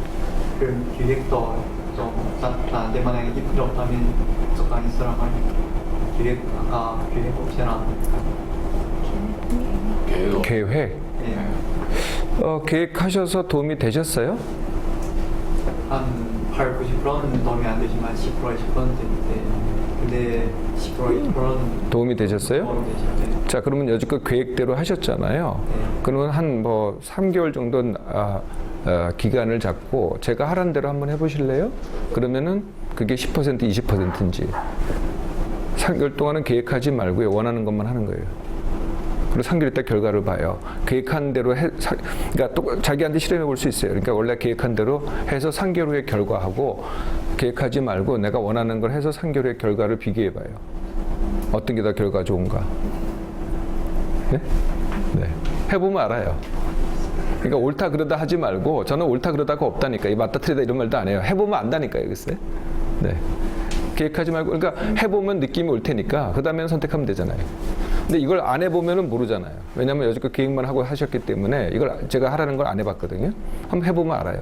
그 기획도 좀 나한테 만약에 이 필요 없다면 적당히 쓰라고 하니까 기획 아까 기획 없애라. 계획. 네. 계획하셔서 도움이 되셨어요? 한 8, 90%는 도움이 안 되지만 10%, 10%인데 근데 10%, 20%는 도움이 되셨어요? 도움이 되죠. 네. 자, 그러면 여지껏 계획대로 하셨잖아요. 그러면 한 3개월 정도 기간을 잡고 제가 하라는 대로 한번 해보실래요? 그러면은 그게 10%, 20%인지 3개월 동안은 계획하지 말고요. 원하는 것만 하는 거예요. 그리고 3개월 있다 결과를 봐요. 계획한 대로 그러니까 또 자기한테 실험해 볼 수 있어요. 그러니까 원래 계획한 대로 해서 3개월 후에 결과하고 계획하지 말고 내가 원하는 걸 해서 3개월 후에 결과를 비교해 봐요. 어떤 게 더 결과 좋은가? 네? 네. 해보면 알아요. 그러니까 옳다 그러다 하지 말고 저는 옳다 그러다가 없다니까. 이 맞다 틀리다 이런 말도 안 해요. 해보면 안다니까요. 글쎄. 네. 계획하지 말고 그러니까 해보면 느낌이 올 테니까 그 다음에는 선택하면 되잖아요. 근데 이걸 안 해보면은 모르잖아요. 왜냐면 여지껏 계획만 하고 하셨기 때문에 이걸 제가 하라는 걸 안 해봤거든요. 한번 해보면 알아요.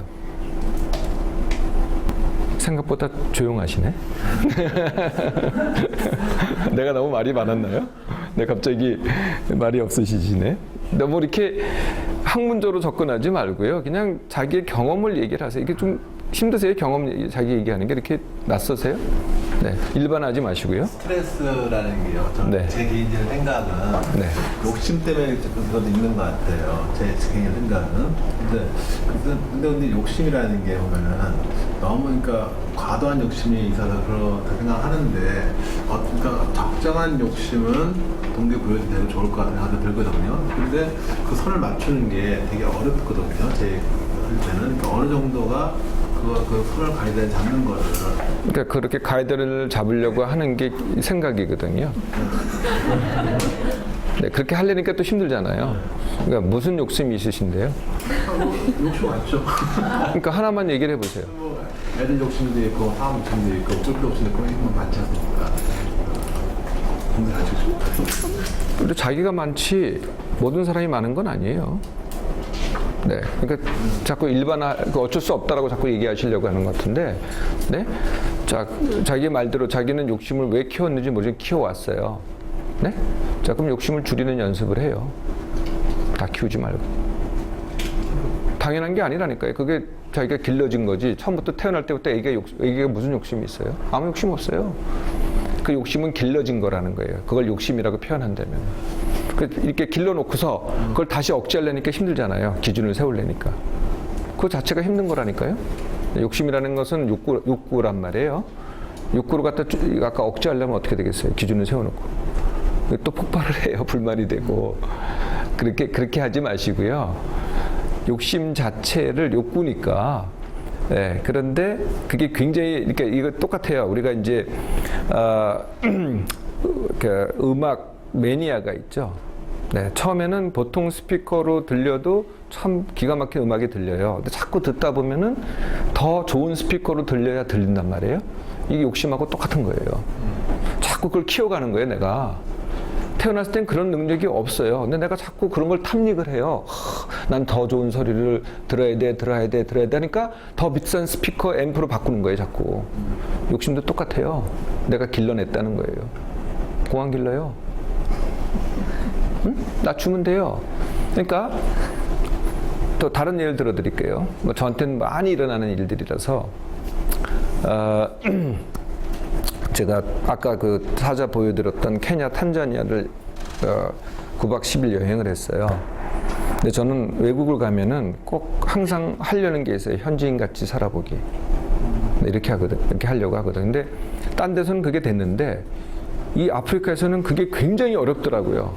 생각보다 조용하시네. 내가 너무 말이 많았나요? 네, 갑자기 말이 없으시네. 너무 이렇게 학문적으로 접근하지 말고요. 그냥 자기의 경험을 얘기를 하세요. 이게 좀 힘드세요? 경험 자기 얘기하는 게 이렇게 낯서세요? 네, 일반하지 마시고요. 스트레스라는 게요. 저는 네. 제 개인적인 생각은 네. 욕심 때문에 그것도 있는 것 같아요. 제 개인 생각은. 근데 욕심이라는 게 보면은 너무 그러니까 과도한 욕심이 있어서 그렇다 생각하는데 그러니까 적정한 욕심은 동기부여도 되고 좋을 것 같은 생각도 들거든요. 근데 그 선을 맞추는 게 되게 어렵거든요. 제 할 때는 그러니까 어느 정도가 그 선을 가이드를 잡는 거를. 그러니까 그렇게 가이드를 잡으려고 하는 게 생각이거든요. 네, 그렇게 하려니까 또 힘들잖아요. 그러니까 무슨 욕심이 있으신데요? 욕심 많죠. 그러니까 하나만 얘기를 해보세요. 애들 욕심도 있고 사람 욕심도 있고 쫄도 욕심도 있고 이런 건 많지 않습니까? 근데 아직 근데 자기가 많지 모든 사람이 많은 건 아니에요. 네, 그러니까 자꾸 어쩔 수 없다라고 자꾸 얘기하시려고 하는 것 같은데, 네, 자기 말대로 자기는 욕심을 왜 키웠는지 모르지만 키워왔어요. 네, 자 그럼 욕심을 줄이는 연습을 해요. 다 키우지 말고. 당연한 게 아니라니까요. 그게 자기가 길러진 거지. 처음부터 태어날 때부터 애기가 무슨 욕심이 있어요? 아무 욕심 없어요. 그 욕심은 길러진 거라는 거예요. 그걸 욕심이라고 표현한다면. 이렇게 길러놓고서 그걸 다시 억제하려니까 힘들잖아요. 기준을 세우려니까. 그 자체가 힘든 거라니까요. 욕심이라는 것은 욕구란 말이에요. 욕구를 갖다 아까 억제하려면 어떻게 되겠어요? 기준을 세워놓고. 또 폭발을 해요. 불만이 되고. 그렇게 하지 마시고요. 욕심 자체를 욕구니까. 예, 그런데 그게 굉장히, 그러니까 이거 똑같아요. 우리가 이제, 그 음악 매니아가 있죠. 네, 처음에는 보통 스피커로 들려도 참 기가 막힌 음악이 들려요. 근데 자꾸 듣다 보면은 더 좋은 스피커로 들려야 들린단 말이에요. 이게 욕심하고 똑같은 거예요. 자꾸 그걸 키워가는 거예요, 내가. 태어났을 땐 그런 능력이 없어요. 근데 내가 자꾸 그런 걸 탐닉을 해요. 난 더 좋은 소리를 들어야 돼 하니까 더 비싼 스피커 앰프로 바꾸는 거예요, 자꾸. 욕심도 똑같아요. 내가 길러냈다는 거예요. 공안 길러요. 응? 낮추면 돼요. 그러니까 또 다른 예를 들어 드릴게요. 뭐 저한테는 많이 일어나는 일들이라서 제가 아까 그 사자 보여드렸던 케냐 탄자니아를 9박 10일 여행을 했어요. 근데 저는 외국을 가면은 꼭 항상 하려는 게 있어요. 현지인 같이 살아보기. 이렇게 하거든. 이렇게 하려고 하거든. 근데 딴 데서는 그게 됐는데 이 아프리카에서는 그게 굉장히 어렵더라고요.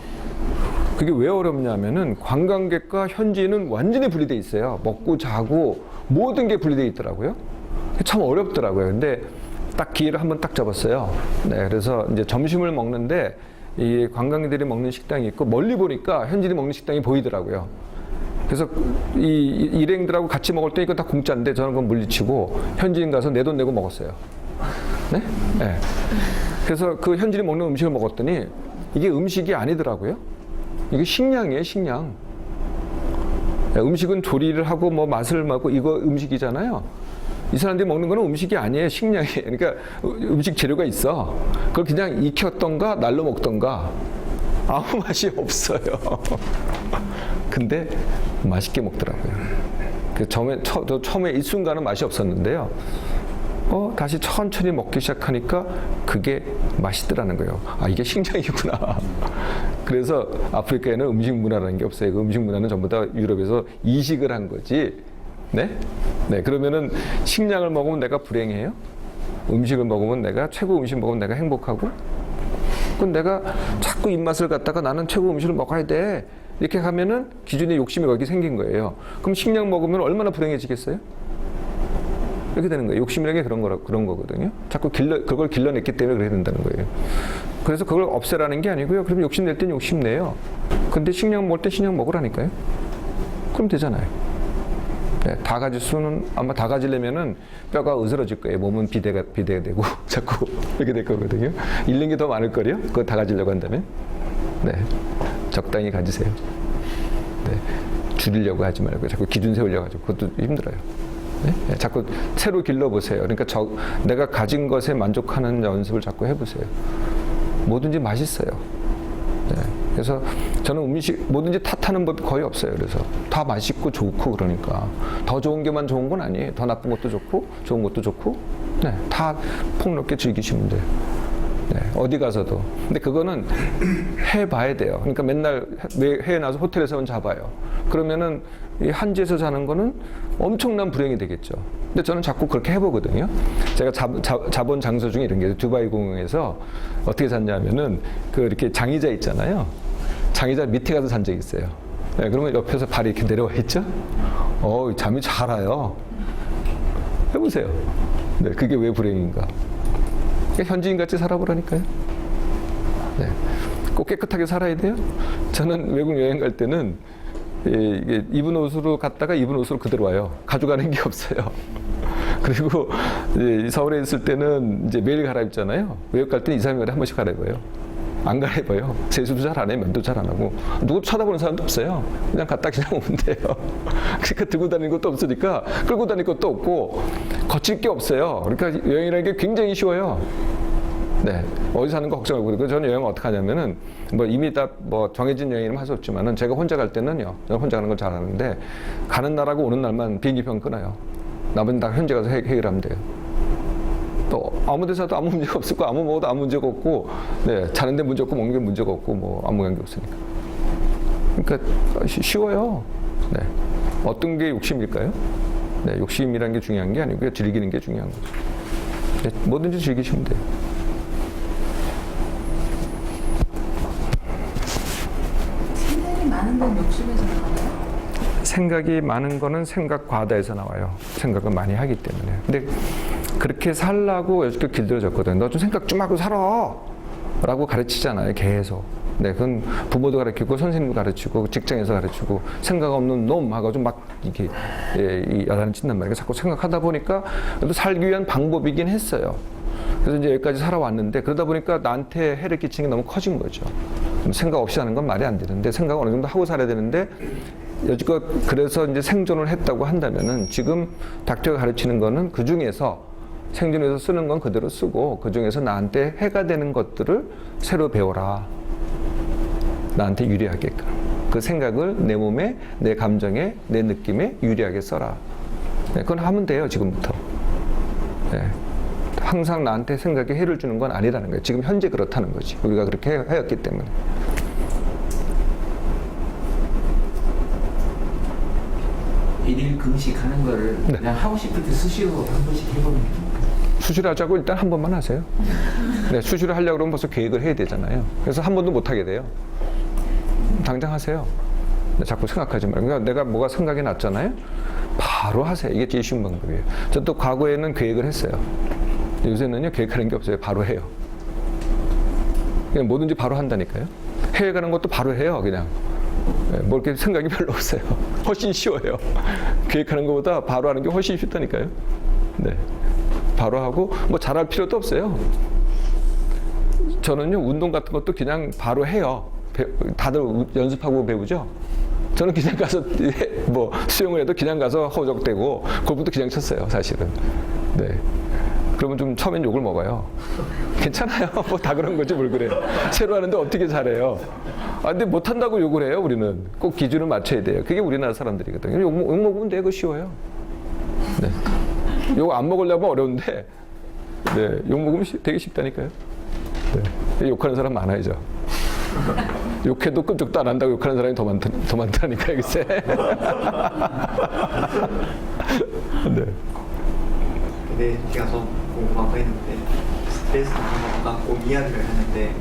그게 왜 어렵냐면은 관광객과 현지인은 완전히 분리돼 있어요. 먹고 자고 모든 게 분리돼 있더라고요. 참 어렵더라고요. 근데 딱 기회를 한번 딱 잡았어요. 네, 그래서 이제 점심을 먹는데 이 관광객들이 먹는 식당이 있고 멀리 보니까 현지인이 먹는 식당이 보이더라고요. 그래서 이 일행들하고 같이 먹을 때 이거 다 공짜인데 저는 그건 물리치고 현지인 가서 내 돈 내고 먹었어요. 네? 네. 그래서 그 현지인이 먹는 음식을 먹었더니 이게 음식이 아니더라고요. 이게 식량이에요, 식량. 음식은 조리를 하고 뭐 맛을 맡고 이거 음식이잖아요. 이 사람들이 먹는 거는 음식이 아니에요, 식량이에요. 그러니까 음식 재료가 있어. 그걸 그냥 익혔던가 날로 먹던가 아무 맛이 없어요. 근데 맛있게 먹더라고요. 그 처음에 일순간은 맛이 없었는데요. 다시 천천히 먹기 시작하니까 그게 맛있더라는 거예요. 아, 이게 식량이구나. 그래서 아프리카에는 음식 문화라는 게 없어요. 그 음식 문화는 전부 다 유럽에서 이식을 한 거지. 네? 네, 그러면은 식량을 먹으면 내가 불행해요? 음식을 먹으면 내가 최고 음식 먹으면 내가 행복하고? 그럼 내가 자꾸 입맛을 갖다가 나는 최고 음식을 먹어야 돼. 이렇게 하면은 기준의 욕심이 거기 생긴 거예요. 그럼 식량 먹으면 얼마나 불행해지겠어요? 이렇게 되는 거예요. 욕심이라는 게 그런 거거든요. 자꾸 그걸 길러냈기 때문에 그래야 된다는 거예요. 그래서 그걸 없애라는 게 아니고요. 그럼 욕심 낼 땐 욕심 내요. 근데 식량 먹을 때 식량 먹으라니까요. 그럼 되잖아요. 네, 다 가질 수는 아마 다 가지려면은 뼈가 으스러질 거예요. 몸은 비대가 되고 자꾸 이렇게 될 거거든요. 잃는 게 더 많을 거요. 그거 다 가지려고 한다면, 네, 적당히 가지세요. 네, 줄이려고 하지 말고 자꾸 기준 세우려고 하죠. 그것도 힘들어요. 네? 네, 자꾸 새로 길러보세요. 그러니까 내가 가진 것에 만족하는 연습을 자꾸 해보세요. 뭐든지 맛있어요. 네. 그래서 저는 뭐든지 탓하는 법이 거의 없어요. 그래서 다 맛있고 좋고 그러니까 더 좋은 게만 좋은 건 아니에요. 더 나쁜 것도 좋고 좋은 것도 좋고, 네, 다 폭넓게 즐기시면 돼요. 네, 어디 가서도. 근데 그거는 해봐야 돼요. 그러니까 맨날 해외 나와서 호텔에서만 잡아요. 그러면은 이 한지에서 자는 거는 엄청난 불행이 되겠죠. 근데 저는 자꾸 그렇게 해보거든요. 제가 자본 장소 중에 이런 게 두바이 공항에서 어떻게 잤냐면은 그 이렇게 장의자 있잖아요. 장의자 밑에 가서 잔 적이 있어요. 네, 그러면 옆에서 발이 이렇게 내려와 있죠. 잠이 잘 와요. 해보세요. 네, 그게 왜 불행인가? 그러니까 현지인 같이 살아보라니까요. 네, 꼭 깨끗하게 살아야 돼요. 저는 외국 여행 갈 때는 이게 입은 옷으로 갔다가 입은 옷으로 그대로 와요. 가져가는 게 없어요. 그리고 서울에 있을 때는 이제 매일 갈아입잖아요. 외국 갈 때는 2, 3일에 한 번씩 갈아입어요. 안 갈아입어요. 세수도 잘 안 해요. 면도 잘 안 하고. 누구 쳐다보는 사람도 없어요. 그냥 갖다 그냥 오면 돼요. 그러니까 들고 다니는 것도 없으니까 끌고 다닐 것도 없고 거칠 게 없어요. 그러니까 여행이라는 게 굉장히 쉬워요. 네, 어디 사는 거 걱정하고. 그리고 저는 여행을 어떻게 하냐면은 뭐 이미 다 뭐 정해진 여행이면 할 수 없지만은 제가 혼자 갈 때는요, 저는 혼자 가는 걸 잘하는데 가는 날하고 오는 날만 비행기편 끊어요. 나머지는 다 현지 가서 해결하면 돼요. 또 아무 데서도 아무 문제가 없을 거, 아무 먹어도 아무 문제가 없고, 네, 자는 데 문제 없고 먹는 게 문제가 없고 뭐 아무 관계 없으니까. 그러니까 쉬워요. 네, 어떤 게 욕심일까요? 네, 욕심이라는 게 중요한 게 아니고요, 즐기는 게 중요한 거죠. 네, 뭐든지 즐기시면 돼요. 생각이 많은 건 욕심에서 나와요? 생각이 많은 거는 생각 과다에서 나와요. 생각을 많이 하기 때문에. 근데 그렇게 살라고 여지껏 길들여졌거든요. 너 좀 생각 좀 하고 살아! 라고 가르치잖아요. 계속. 네, 그건 부모도 가르치고 선생님도 가르치고 직장에서 가르치고 생각 없는 놈 하고 좀 막 이렇게 야단을 친단 말이에요. 자꾸 생각하다 보니까 그래도 살기 위한 방법이긴 했어요. 그래서 이제 여기까지 살아왔는데 그러다 보니까 나한테 해를 끼치는 게 너무 커진 거죠. 생각 없이 하는 건 말이 안 되는데 생각을 어느 정도 하고 살아야 되는데 여지껏 그래서 이제 생존을 했다고 한다면은 지금 닥터가 가르치는 거는 그 중에서 생존해서 쓰는 건 그대로 쓰고 그 중에서 나한테 해가 되는 것들을 새로 배워라. 나한테 유리하게끔. 그 생각을 내 몸에, 내 감정에, 내 느낌에 유리하게 써라. 네, 그건 하면 돼요, 지금부터. 네. 항상 나한테 생각에 해를 주는 건 아니라는 거예요. 지금 현재 그렇다는 거지. 우리가 그렇게 하였기 때문에. 일일 금식하는 거를 네. 그냥 하고 싶을 때 수시로 한 번씩 해보면 됩니다. 수술하자고 일단 한 번만 하세요. 네, 수술을 하려고 그러면 벌써 계획을 해야 되잖아요. 그래서 한 번도 못 하게 돼요. 당장 하세요. 자꾸 생각하지 말고. 그러니까 내가 뭐가 생각이 났잖아요. 바로 하세요. 이게 제일 쉬운 방법이에요. 저 또 과거에는 계획을 했어요. 요새는요, 계획하는 게 없어요. 바로 해요. 그냥 뭐든지 바로 한다니까요. 해외 가는 것도 바로 해요, 그냥. 뭐 이렇게 생각이 별로 없어요. 훨씬 쉬워요. 계획하는 것보다 바로 하는 게 훨씬 쉽다니까요. 네. 바로 하고, 뭐 잘할 필요도 없어요. 저는요, 운동 같은 것도 그냥 바로 해요. 다들 연습하고 배우죠? 저는 그냥 가서, 뭐, 수영을 해도 그냥 가서 허우적대고, 골프도 그냥 쳤어요, 사실은. 네. 그러면 좀 처음엔 욕을 먹어요. 괜찮아요. 뭐 다 그런 거지 뭘 그래요. 새로 하는데 어떻게 잘해요. 아, 근데 못한다고 욕을 해요, 우리는. 꼭 기준을 맞춰야 돼요. 그게 우리나라 사람들이거든요. 욕 먹으면 돼. 그거 쉬워요. 네. 욕 안 먹으려면 어려운데, 네. 욕 먹으면 되게 쉽다니까요. 네. 욕하는 사람 많아야죠. 욕해도 끔찍도 안 한다고 욕하는 사람이 더 많다니까요, 글쎄. 네. 근데 제가 좀 궁금한 거 있는데 스트레스 하면 아까 꿈 이야기를 했는데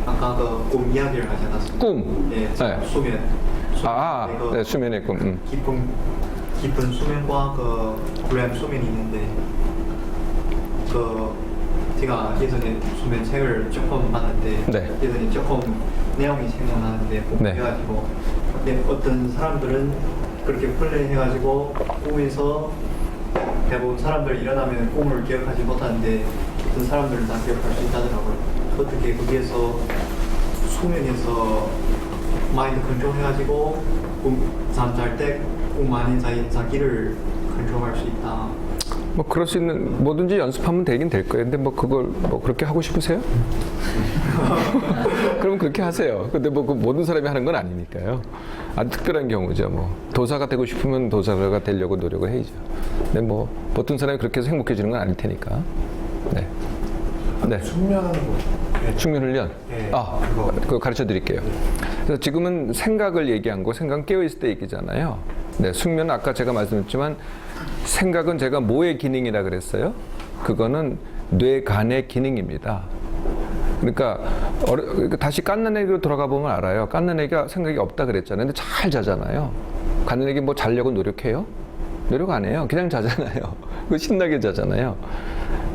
아까 그 꿈 이야기를 하지 않았습니까? 꿈? 네, 네. 수면. 네, 수면의 꿈. 깊은 수면과 그 REM 수면이 있는데 그 제가 예전에 수면 책을 조금 봤는데 네. 예전에 조금 내용이 생각나는데 해가지고 어떤 사람들은 그렇게 플레이해가지고 꿈에서 대부분 사람들 일어나면 꿈을 기억하지 못하는데 어떤 사람들은 다 기억할 수 있다더라고요. 어떻게 거기에서 수면에서 마인드 컨트롤해가지고 잠잘 때 꿈 아닌 자기를 컨트롤할 수 있다. 뭐 그럴 수 있는 뭐든지 연습하면 되긴 될 거예요. 근데 뭐 그걸 뭐 그렇게 하고 싶으세요? 그럼 그렇게 하세요. 근데 뭐 그 모든 사람이 하는 건 아니니까요. 아주 특별한 경우죠. 뭐 도사가 되고 싶으면 도사가 되려고 노력을 해야죠. 근데 뭐 보통 사람이 그렇게 해서 행복해지는 건 아닐 테니까. 네. 네. 숙면하는 거. 숙면 훈련. 네, 그거 가르쳐 드릴게요. 그래서 지금은 생각을 얘기한 거, 생각 깨어 있을 때 얘기잖아요. 네, 숙면은 아까 제가 말씀드렸지만 생각은 제가 뭐의 기능이라 그랬어요? 그거는 뇌간의 기능입니다. 그러니까 다시 깐난 애기로 돌아가 보면 알아요. 깐난 애기가 생각이 없다 그랬잖아요. 근데 잘 자잖아요. 깐난 애기 뭐 자려고 노력해요? 노력 안 해요. 그냥 자잖아요. 그 신나게 자잖아요.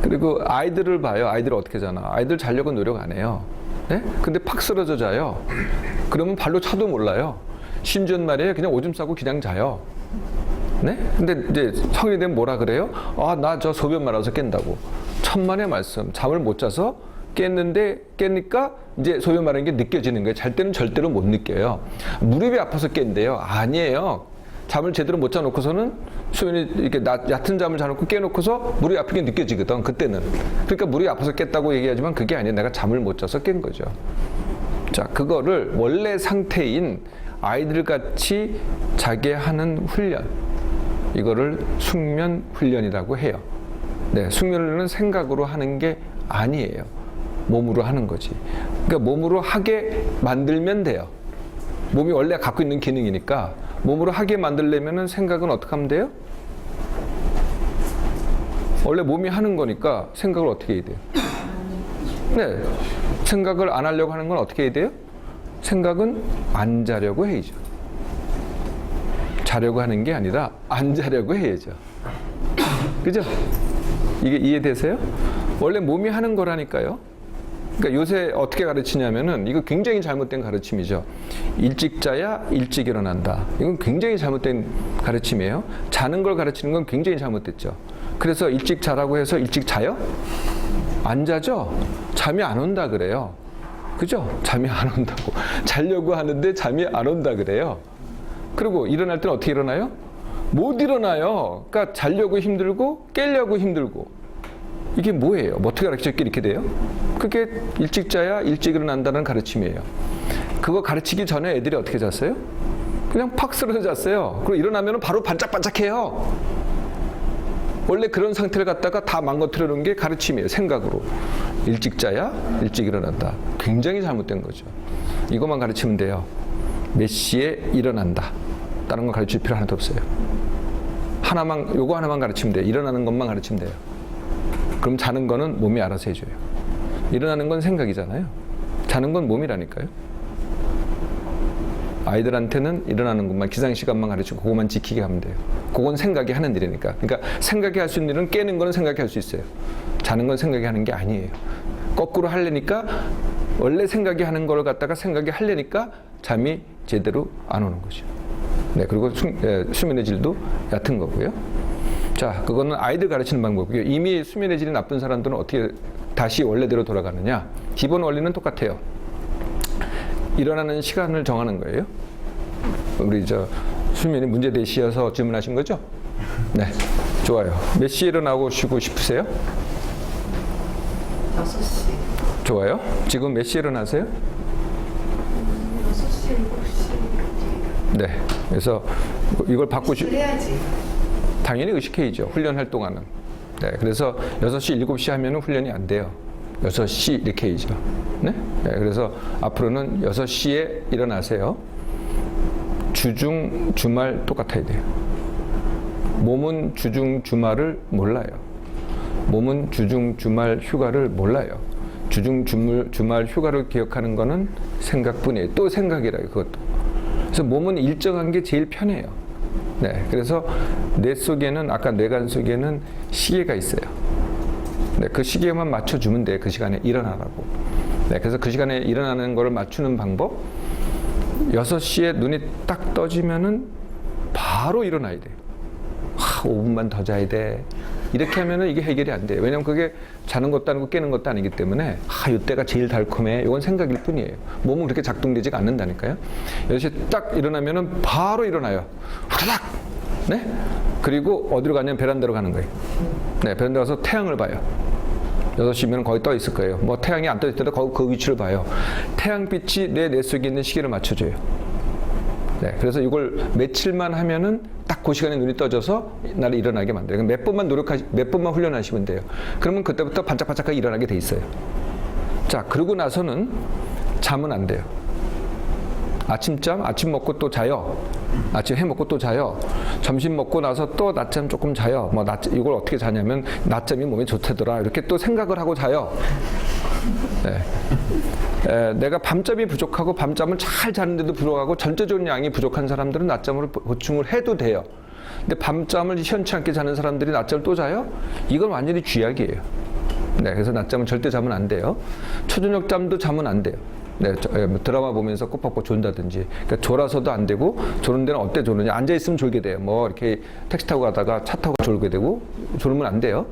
그리고 아이들을 봐요. 아이들 어떻게 자나? 아이들 자려고 노력 안 해요. 네? 근데 팍 쓰러져 자요. 그러면 발로 차도 몰라요. 심지어 말이에요. 그냥 오줌 싸고 그냥 자요. 네? 근데 이제 성인이 되면 뭐라 그래요? 아, 나 저 소변 말아서 깬다고. 천만의 말씀. 잠을 못 자서 깨니까 이제 소변 마르는 게 느껴지는 거예요. 잘 때는 절대로 못 느껴요. 무릎이 아파서 깬대요. 아니에요. 잠을 제대로 못 자놓고서는 수면이 이렇게 얕은 잠을 자놓고 깨놓고서 무릎이 아프게 느껴지거든. 그때는. 그러니까 무릎이 아파서 깼다고 얘기하지만 그게 아니에요. 내가 잠을 못 자서 깬 거죠. 자, 그거를 원래 상태인 아이들 같이 자게 하는 훈련. 이거를 숙면 훈련이라고 해요. 네, 숙면 훈련은 생각으로 하는 게 아니에요. 몸으로 하는 거지. 그러니까 몸으로 하게 만들면 돼요. 몸이 원래 갖고 있는 기능이니까 몸으로 하게 만들려면은 생각은 어떻게 하면 돼요? 원래 몸이 하는 거니까 생각을 어떻게 해야 돼요? 네, 생각을 안 하려고 하는 건 어떻게 해야 돼요? 생각은 안 자려고 해야죠. 자려고 하는 게 아니라 안 자려고 해야죠. 그죠? 이게 이해되세요? 원래 몸이 하는 거라니까요. 그러니까 요새 어떻게 가르치냐면은 이거 굉장히 잘못된 가르침이죠. 일찍 자야 일찍 일어난다. 이건 굉장히 잘못된 가르침이에요. 자는 걸 가르치는 건 굉장히 잘못됐죠. 그래서 일찍 자라고 해서 일찍 자요? 안 자죠? 잠이 안 온다 그래요. 그죠? 잠이 안 온다고. 자려고 하는데 잠이 안 온다 그래요. 그리고 일어날 때는 어떻게 일어나요? 못 일어나요. 그러니까 자려고 힘들고 깨려고 힘들고. 이게 뭐예요? 뭐 어떻게 가르치게 이렇게 돼요? 그게 일찍 자야 일찍 일어난다는 가르침이에요. 그거 가르치기 전에 애들이 어떻게 잤어요? 그냥 팍 쓰러져 잤어요. 그리고 일어나면 바로 반짝반짝해요. 원래 그런 상태를 갖다가 다 망가뜨려 놓은 게 가르침이에요. 생각으로. 일찍 자야 일찍 일어난다. 굉장히 잘못된 거죠. 이것만 가르치면 돼요. 몇 시에 일어난다. 다른 거 가르칠 필요 하나도 없어요. 요거 하나만 가르치면 돼요. 일어나는 것만 가르치면 돼요. 그럼 자는 거는 몸이 알아서 해줘요. 일어나는 건 생각이잖아요. 자는 건 몸이라니까요. 아이들한테는 일어나는 것만, 기상시간만 가르치고 그것만 지키게 하면 돼요. 그건 생각이 하는 일이니까. 그러니까 생각이 할 수 있는 일은 깨는 거는 생각이 할 수 있어요. 자는 건 생각이 하는 게 아니에요. 거꾸로 하려니까 원래 생각이 하는 걸 갖다가 생각이 하려니까 잠이 제대로 안 오는 거죠. 네, 그리고 수면의 질도 얕은 거고요. 자, 그거는 아이들 가르치는 방법이고요. 이미 수면의 질이 나쁜 사람들은 어떻게 다시 원래대로 돌아가느냐? 기본 원리는 똑같아요. 일어나는 시간을 정하는 거예요. 우리 수면이 문제 되시어서 질문하신 거죠? 네, 좋아요. 몇 시에 일어나고 쉬고 싶으세요? 6시. 좋아요. 지금 몇 시에 일어나세요? 6시, 7시. 네. 그래서 이걸 그래야지. 당연히 의식해야죠. 훈련할 동안은. 네. 그래서 6시, 7시 하면은 훈련이 안 돼요. 6시 이렇게 해야죠. 네? 네. 그래서 앞으로는 6시에 일어나세요. 주중, 주말 똑같아야 돼요. 몸은 주중, 주말을 몰라요. 몸은 주중, 주말 휴가를 몰라요. 주중, 주말 휴가를 기억하는 거는 생각뿐이에요. 또 생각이라요, 그것도. 그래서 몸은 일정한 게 제일 편해요. 네, 그래서 뇌 속에는, 아까 뇌관 속에는 시계가 있어요. 네, 그 시계만 맞춰주면 돼요. 그 시간에 일어나라고. 네, 그래서 그 시간에 일어나는 거를 맞추는 방법. 6시에 눈이 딱 떠지면은 바로 일어나야 돼요. 5분만 더 자야 돼. 이렇게 하면은 이게 해결이 안 돼요. 왜냐면 그게 자는 것도 아니고 깨는 것도 아니기 때문에 이때가 제일 달콤해. 이건 생각일 뿐이에요. 몸은 그렇게 작동되지가 않는다니까요. 6시에 딱 일어나면은 바로 일어나요. 후다닥! 네? 그리고 어디로 가냐면 베란다로 가는 거예요. 네, 베란다 가서 태양을 봐요. 6시면 거기 떠 있을 거예요. 뭐 태양이 안 떠 있더라도 그 위치를 봐요. 태양빛이 뇌 속에 있는 시계를 맞춰줘요. 네, 그래서 이걸 며칠만 하면은 딱 그 시간에 눈이 떠져서 나를 일어나게 만들어요. 몇 번만 훈련하시면 돼요. 그러면 그때부터 반짝반짝하게 일어나게 돼 있어요. 자, 그러고 나서는 잠은 안 돼요. 아침 먹고 또 자요. 아침 해 먹고 또 자요. 점심 먹고 나서 또 낮잠 조금 자요. 이걸 어떻게 자냐면 낮잠이 몸에 좋다더라. 이렇게 또 생각을 하고 자요. 네. 내가 밤잠이 부족하고 밤잠을 잘 자는데도 불구하고 전체적인 양이 부족한 사람들은 낮잠으로 보충을 해도 돼요. 근데 밤잠을 시원치 않게 자는 사람들이 낮잠을 또 자요? 이건 완전히 쥐약이에요. 네, 그래서 낮잠은 절대 자면 안 돼요. 초저녁 잠도 자면 안 돼요. 네, 드라마 보면서 꼬박꼬박 존다든지. 그러니까 졸아서도 안 되고, 조는 데는 어때 조느냐? 앉아있으면 졸게 돼요. 이렇게 택시 타고 가다가 차 타고 졸게 되고, 졸으면 안 돼요.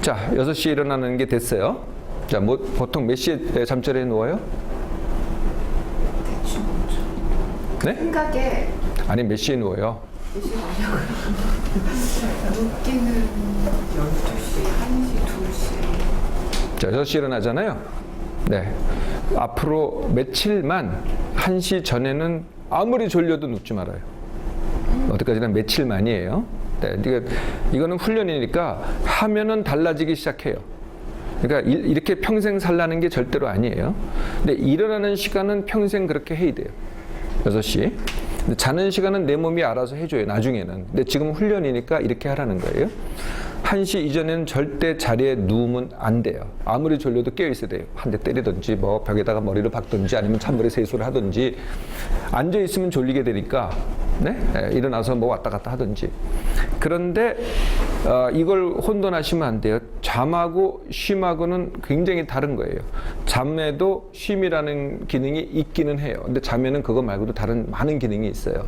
자, 6시에 일어나는 게 됐어요. 자, 보통 몇 시에 잠자리에 누워요? 네? 생각에 아니, 몇 시에 누워요? 눕기는 12시, 1시, 2시. 자, 6시에 일어나잖아요. 네. 앞으로 며칠만 1시 전에는 아무리 졸려도 눕지 말아요. 어디까지나 며칠만이에요. 네, 이거는 훈련이니까 하면은 달라지기 시작해요. 그러니까 이렇게 평생 살라는 게 절대로 아니에요. 근데 일어나는 시간은 평생 그렇게 해야 돼요. 6시. 근데 자는 시간은 내 몸이 알아서 해줘요. 나중에는. 근데 지금 훈련이니까 이렇게 하라는 거예요. 1시 이전에는 절대 자리에 누우면 안 돼요. 아무리 졸려도 깨어 있어야 돼요. 한 대 때리든지 뭐 벽에다가 머리를 박든지 아니면 찬물에 세수를 하든지 앉아 있으면 졸리게 되니까 네? 일어나서 뭐 왔다 갔다 하든지. 그런데 이걸 혼돈하시면 안 돼요. 잠하고 쉼하고는 굉장히 다른 거예요. 잠에도 쉼이라는 기능이 있기는 해요. 근데 잠에는 그거 말고도 다른 많은 기능이 있어요.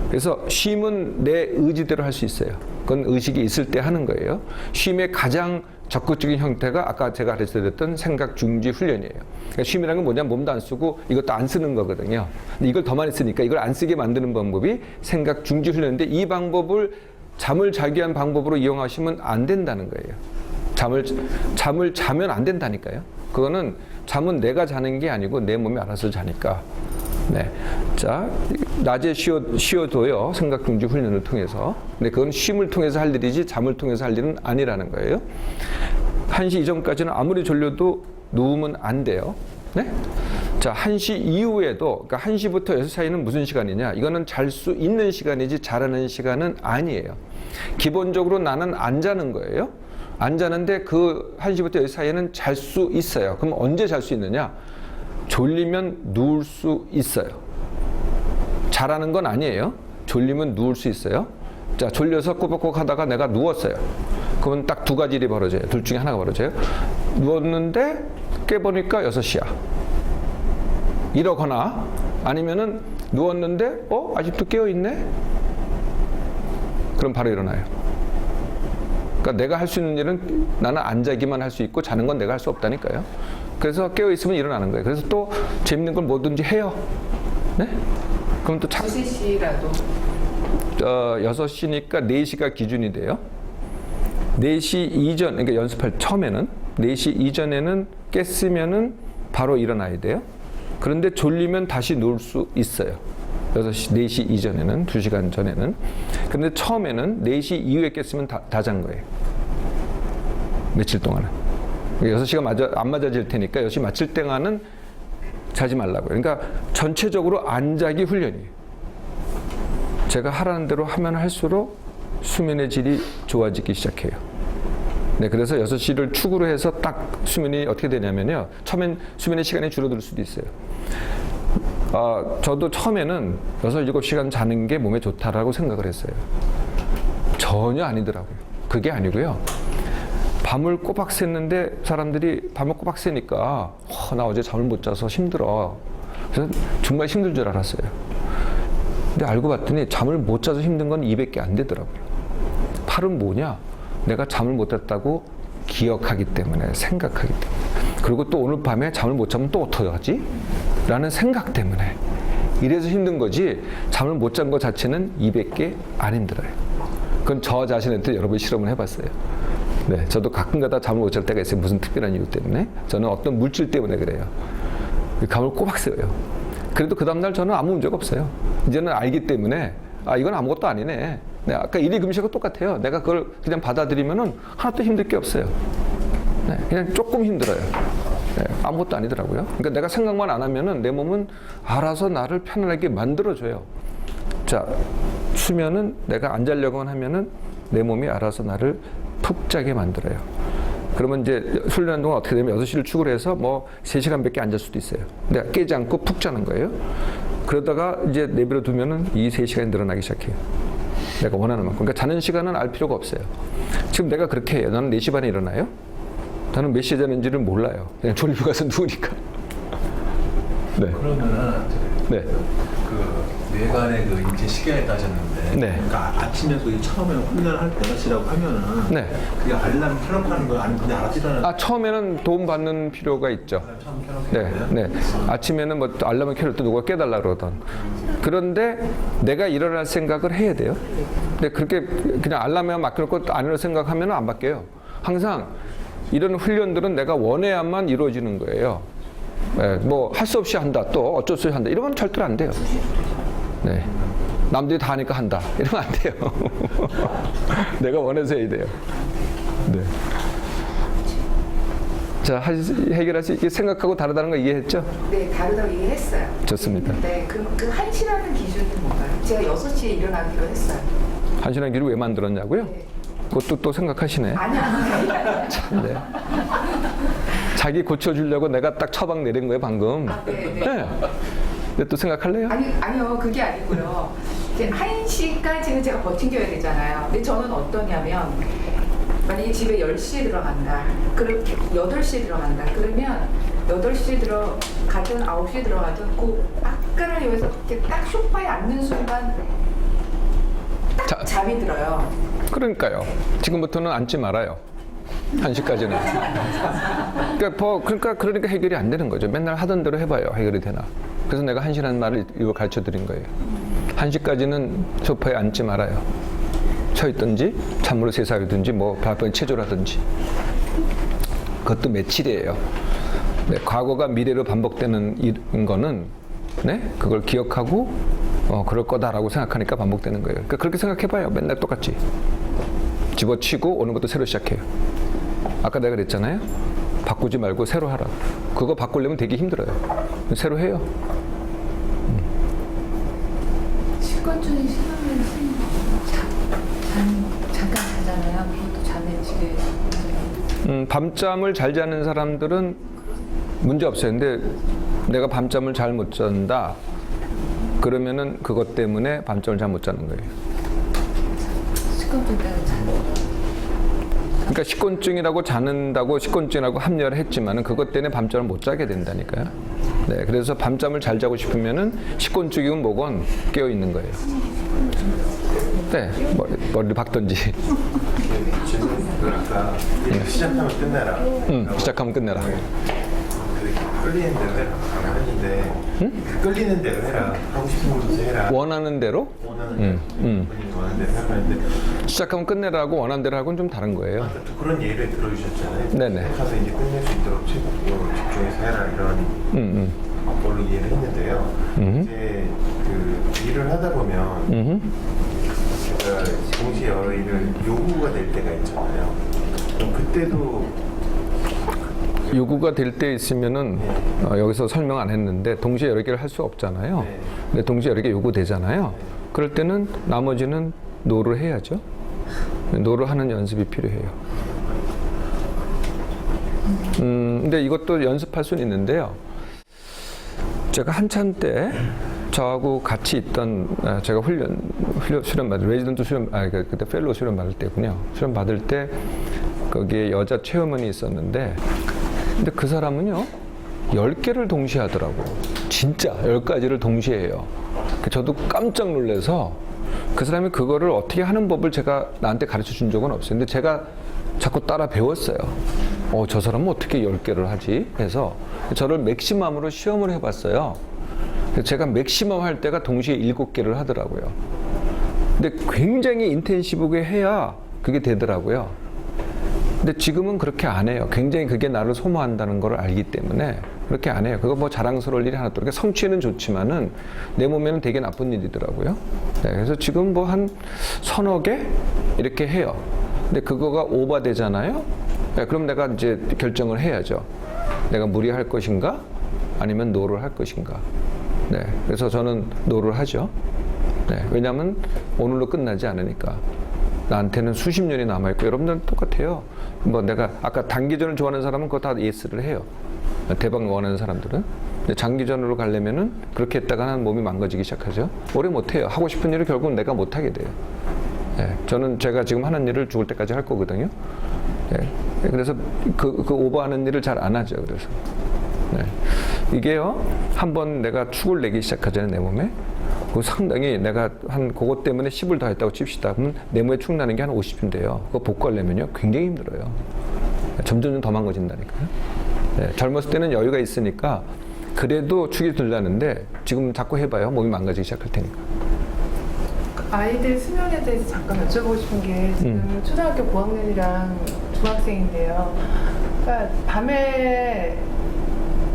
그래서 쉼은 내 의지대로 할 수 있어요. 그건 의식이 있을 때 하는 거예요. 쉼의 가장 적극적인 형태가 아까 제가 가르쳐드렸던 생각 중지 훈련이에요. 그러니까 쉼이라는 건 뭐냐면 몸도 안 쓰고 이것도 안 쓰는 거거든요. 근데 이걸 더 많이 쓰니까 이걸 안 쓰게 만드는 방법이 생각 중지 훈련인데 이 방법을 잠을 자기 위한 방법으로 이용하시면 안 된다는 거예요. 잠을 자면 안 된다니까요. 그거는 잠은 내가 자는 게 아니고 내 몸이 알아서 자니까. 네. 자, 낮에 쉬어도요, 생각 중지 훈련을 통해서. 근데 그건 쉼을 통해서 할 일이지 잠을 통해서 할 일은 아니라는 거예요. 1시 이전까지는 아무리 졸려도 누우면 안 돼요. 네? 자, 1시 이후에도, 그러니까 1시부터 6시 사이는 무슨 시간이냐? 이거는 잘 수 있는 시간이지 자라는 시간은 아니에요. 기본적으로 나는 안 자는 거예요. 안 자는데 그 1시부터 6시 사이에는 잘 수 있어요. 그럼 언제 잘 수 있느냐? 졸리면 누울 수 있어요. 자라는 건 아니에요. 졸리면 누울 수 있어요. 자, 졸려서 꾸벅꾸벅 하다가 내가 누웠어요. 그러면 딱 두 가지 일이 벌어져요. 둘 중에 하나가 벌어져요. 누웠는데 깨보니까 6시야. 이러거나 아니면은 누웠는데 아직도 깨어있네? 그럼 바로 일어나요. 그러니까 내가 할 수 있는 일은 나는 안 자기만 할 수 있고 자는 건 내가 할 수 없다니까요. 그래서 깨어있으면 일어나는 거예요. 그래서 또 재밌는 걸 뭐든지 해요. 네? 그럼 또 3시라도 6시니까 4시가 기준이 돼요. 4시 이전, 그러니까 연습할 처음에는 4시 이전에는 깼으면은 바로 일어나야 돼요. 그런데 졸리면 다시 누울 수 있어요. 4시 이전에는, 2시간 전에는. 그런데 처음에는 4시 이후에 깼으면 다 잔 거예요. 며칠 동안은. 6시가 안 맞아질 테니까 6시 맞출 때가는 자지 말라고요. 그러니까 전체적으로 안 자기 훈련이에요. 제가 하라는 대로 하면 할수록 수면의 질이 좋아지기 시작해요. 네, 그래서 6시를 축으로 해서 딱 수면이 어떻게 되냐면요. 처음엔 수면의 시간이 줄어들 수도 있어요. 저도 처음에는 6, 7시간 자는 게 몸에 좋다라고 생각을 했어요. 전혀 아니더라고요. 그게 아니고요. 밤을 꼬박 샜는데 사람들이 밤을 꼬박 새니까 나 어제 잠을 못 자서 힘들어. 그래서 정말 힘든 줄 알았어요. 근데 알고 봤더니 잠을 못 자서 힘든 건 200개 안 되더라고요. 8은 뭐냐? 내가 잠을 못 잤다고 기억하기 때문에, 생각하기 때문에. 그리고 또 오늘 밤에 잠을 못 자면 또 어떡하지? 라는 생각 때문에. 이래서 힘든 거지 잠을 못 잔 것 자체는 200개 안 힘들어요. 그건 저 자신한테 여러 번 실험을 해봤어요. 네, 저도 가끔가다 잠을 못 잘 때가 있어요. 무슨 특별한 이유 때문에. 저는 어떤 물질 때문에 그래요. 감을 꼬박 세워요. 그래도 그 다음날 저는 아무 문제가 없어요. 이제는 알기 때문에 이건 아무것도 아니네. 네, 아까 일일 금식하고 똑같아요. 내가 그걸 그냥 받아들이면은 하나도 힘들 게 없어요. 네, 그냥 조금 힘들어요. 네, 아무것도 아니더라고요. 그러니까 내가 생각만 안 하면은 내 몸은 알아서 나를 편안하게 만들어줘요. 자, 수면은 내가 안 자려고만 하면은 내 몸이 알아서 나를 푹 자게 만들어요. 그러면 이제 훈련하는 동안 어떻게 되면 6시를 축으로 해서 뭐 3시간밖에 안 잘 수도 있어요. 내가 깨지 않고 푹 자는 거예요. 그러다가 이제 내버려 두면은 이 3시간이 늘어나기 시작해요. 내가 원하는 만큼. 그러니까 자는 시간은 알 필요가 없어요. 지금 내가 그렇게 해요. 나는 4시 반에 일어나요. 나는 몇 시에 자는지를 몰라요. 그냥 졸리고 가서 누우니까. 네. 그러면은 네. 그 뇌간의 그 인체 시계에 따졌는데, 네. 그러니까 아침에 그 처음에 훈련할 때 6시라고 하면은, 네. 그게 알람 켜놓고 거예요? 아니면 그냥 알아서 일어나는 처음에는 도움 받는 필요가 있죠. 처음 켜놓고 네, 네. 아침에는 뭐 알람을 켜놓을 때 누가 깨달라 그러던. 그런데 내가 일어날 생각을 해야 돼요. 근데 그렇게 그냥 알람에만 맡겨놓고 안 일어날 생각하면 안 바뀌어요. 항상 이런 훈련들은 내가 원해야만 이루어지는 거예요. 네, 뭐 할 수 없이 한다, 또 어쩔 수 없이 한다. 이러면 절대로 안 돼요. 네. 남들이 다 하니까 한다. 이러면 안 돼요. 내가 원해서 해야 돼요. 네. 자, 해결할 수 있게 생각하고 다르다는 거 이해했죠? 네, 다르다고 이해했어요. 좋습니다. 네, 그 1시라는 기준이 뭔가요? 제가 6시에 일어나기로 했어요. 1시간 기를 왜 만들었냐고요? 네. 그것도 또 생각하시네. 아니야. 참, 네. 자기 고쳐주려고 내가 딱 처방 내린 거예요, 방금. 아, 네. 근데 또 생각할래요? 아니요, 그게 아니고요. 이제 1시까지는 제가 버팅겨야 되잖아요. 근데 저는 어떠냐면, 만약에 집에 10시에 들어간다. 그럼 8시에 들어간다. 그러면 8시에 들어가든 9시에 들어가든 그 아까를 여기서 이렇게 딱 소파에 앉는 순간 딱 잠이 들어요. 그러니까요. 지금부터는 앉지 말아요. 1시까지는. 그러니까 해결이 안 되는 거죠. 맨날 하던 대로 해봐요. 해결이 되나. 그래서 내가 1시라는 말을 이거 가르쳐 드린 거예요. 1시까지는 소파에 앉지 말아요. 서 있든지, 찬물을 세사하든지, 뭐, 발바닥에 체조라든지. 그것도 며칠이에요. 네, 과거가 미래로 반복되는 거는, 네? 그걸 기억하고, 그럴 거다라고 생각하니까 반복되는 거예요. 그러니까 그렇게 생각해봐요. 맨날 똑같이. 집어치고 오는 것도 새로 시작해요. 아까 내가 그랬잖아요. 바꾸지 말고 새로 하라고. 그거 바꾸려면 되게 힘들어요. 새로 해요. 식곤증이 심하면 잠깐 자잖아요. 그것도 잠에 지게. 밤잠을 잘 자는 사람들은 문제 없어요. 근데 내가 밤잠을 잘 못 잔다. 그러면은 그것 때문에 밤잠을 잘 못 자는 거예요. 식곤증 때문에 그러니까 식곤증이라고 자는다고 식곤증이라고 합리화를 했지만은 그것 때문에 밤잠을 못 자게 된다니까요. 네, 그래서 밤잠을 잘 자고 싶으면은 식곤증이건 뭐건 깨어 있는 거예요. 네, 머리를 박던지. 질문 아까 시작하면 끝내라. 시작하면 끝내라. 끌리는 대로 해라. 안 하는데 끌리는 대로 해라. 하고 싶은 곳에서 해라. 원하는 대로 원하는 대로. 본인이 원하는 대로 하는데 시작하면 끝내라고 원하는 대로 하고는 좀 다른 거예요. 아까 또 그런 예를 들어주셨잖아요. 네네. 가서 이제 끝낼 수 있도록 집중해서 해라 이런 걸로 이해를 했는데요. 이제 그 일을 하다 보면 제가 동시에 여러 일을 요구가 될 때가 있잖아요. 그럼 그때도 요구가 될 때 있으면은 여기서 설명 안 했는데 동시에 여러 개를 할 수 없잖아요. 네. 근데 동시에 여러 개 요구되잖아요. 그럴 때는 나머지는 노를 해야죠. 노를 하는 연습이 필요해요. 근데 이것도 연습할 수는 있는데요. 제가 한참 때 저하고 같이 있던 제가 수련 받을 레지던트 수련 그때 펠로우 수련 받을 때군요. 수련 받을 때 거기에 여자 체험원이 있었는데 근데 그 사람은요 10개를 동시에 하더라고요. 진짜 10가지를 동시에 해요. 저도 깜짝 놀라서 그 사람이 그거를 어떻게 하는 법을 제가 나한테 가르쳐 준 적은 없어요. 근데 제가 자꾸 따라 배웠어요. 저 사람은 어떻게 10개를 하지? 해서 저를 맥시멈으로 시험을 해봤어요. 제가 맥시멈 할 때가 동시에 7개를 하더라고요. 근데 굉장히 인텐시브하게 해야 그게 되더라고요. 근데 지금은 그렇게 안 해요. 굉장히 그게 나를 소모한다는 걸 알기 때문에 그렇게 안 해요. 그거 뭐 자랑스러울 일이 하나도. 그러니까 성취는 좋지만은 내 몸에는 되게 나쁜 일이더라고요. 네, 그래서 지금 뭐 한 서너 개 이렇게 해요. 근데 그거가 오버되잖아요. 네, 그럼 내가 이제 결정을 해야죠. 내가 무리할 것인가 아니면 노를 할 것인가. 네, 그래서 저는 노를 하죠. 네, 왜냐하면 오늘로 끝나지 않으니까. 나한테는 수십 년이 남아있고 여러분들은 똑같아요. 뭐 내가 아까 단기전을 좋아하는 사람은 그거 다 예스를 해요. 대박 원하는 사람들은. 근데 장기전으로 가려면은 그렇게 했다가는 몸이 망가지기 시작하죠. 오래 못해요. 하고 싶은 일을 결국은 내가 못하게 돼요. 네, 저는 제가 지금 하는 일을 죽을 때까지 할 거거든요. 네, 그래서 그 오버하는 일을 잘 안 하죠. 그래서 네. 이게요 한번 내가 축을 내기 시작하잖아요 내 몸에. 그 상당히 내가 한 그것 때문에 10을 더 했다고 칩시다. 그러면 내 몸에 축 나는 게 한 50쯤 돼요. 그거 복구하려면요 굉장히 힘들어요. 점점 더 망가진다니까요. 네, 젊었을 때는 여유가 있으니까 그래도 축이 들라는데 지금 자꾸 해봐요. 몸이 망가지기 시작할 테니까. 아이들 수면에 대해서 잠깐 여쭤보고 싶은 게 지금 초등학교 고학년이랑 중학생인데요. 그러니까 밤에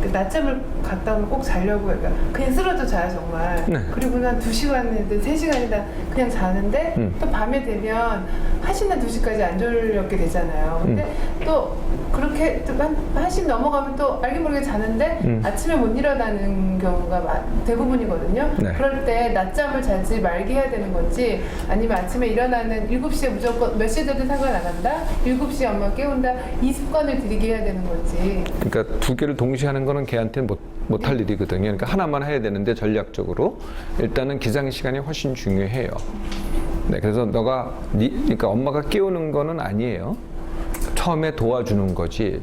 그 낮잠을 갔다 오면 꼭 자려고 그러니까 그냥 쓰러져 자요 정말. 네. 그리고 한 2시간이든 3시간이든 그냥 자는데 또 밤에 되면 1시나 2시까지 안 졸렸게 되잖아요. 근데 또 그렇게 또 한 1시 넘어가면 또 알게 모르게 자는데 아침에 못 일어나는 경우가 대부분이거든요. 네. 그럴 때 낮잠을 자지 말게 해야 되는 건지 아니면 아침에 일어나는 7시에 무조건 몇 시에 돼도 상관 안 한다? 7시에 엄마 깨운다? 이 습관을 들이게 해야 되는 건지. 그러니까 두 개를 동시에 하는 거는 걔한테는 못할 일이거든요. 그러니까 하나만 해야 되는데 전략적으로 일단은 기상 시간이 훨씬 중요해요. 네, 그래서 그러니까 엄마가 깨우는 거는 아니에요. 처음에 도와주는 거지.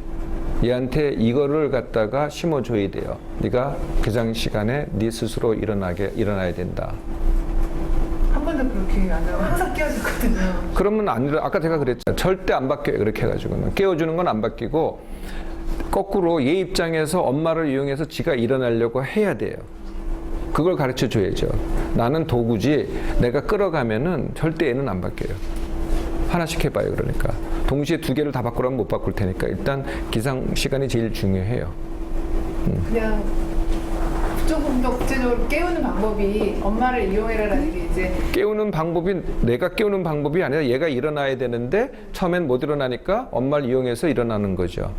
얘한테 이거를 갖다가 심어줘야 돼요. 네가 기상 시간에 네 스스로 일어나야 된다. 한 번도 그렇게 안 하고 항상 깨워줬거든요. 그러면 아까 제가 그랬죠. 절대 안 바뀌어요. 그렇게 해가지고는 깨워주는 건 안 바뀌고 거꾸로 얘 입장에서 엄마를 이용해서 지가 일어나려고 해야 돼요. 그걸 가르쳐 줘야죠. 나는 도구지 내가 끌어가면은 절대 얘는 안 바뀌어요. 하나씩 해봐요. 그러니까 동시에 두 개를 다 바꾸라면 못 바꿀 테니까 일단 기상 시간이 제일 중요해요. 그냥 조금 더 구체적으로 깨우는 방법이 엄마를 이용해라라는 게 이제 깨우는 방법이 내가 깨우는 방법이 아니라 얘가 일어나야 되는데 처음엔 못 일어나니까 엄마를 이용해서 일어나는 거죠.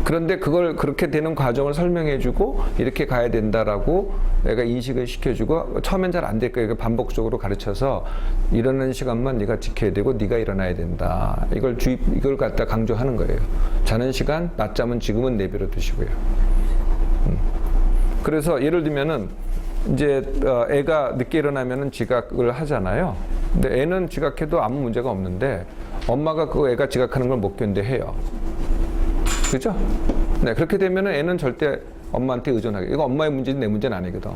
그런데 그걸 그렇게 되는 과정을 설명해주고 이렇게 가야 된다라고 내가 인식을 시켜주고 처음엔 잘 안 될 거예요. 반복적으로 가르쳐서 일어나는 시간만 네가 지켜야 되고 네가 일어나야 된다. 이걸 갖다 강조하는 거예요. 자는 시간, 낮잠은 지금은 내버려 두시고요. 그래서 예를 들면은 이제 애가 늦게 일어나면은 지각을 하잖아요. 근데 애는 지각해도 아무 문제가 없는데 엄마가 그 애가 지각하는 걸 못 견뎌해요. 그죠? 네, 그렇게 되면은 애는 절대 엄마한테 의존하게. 이거 엄마의 문제지 내 문제는 아니거든.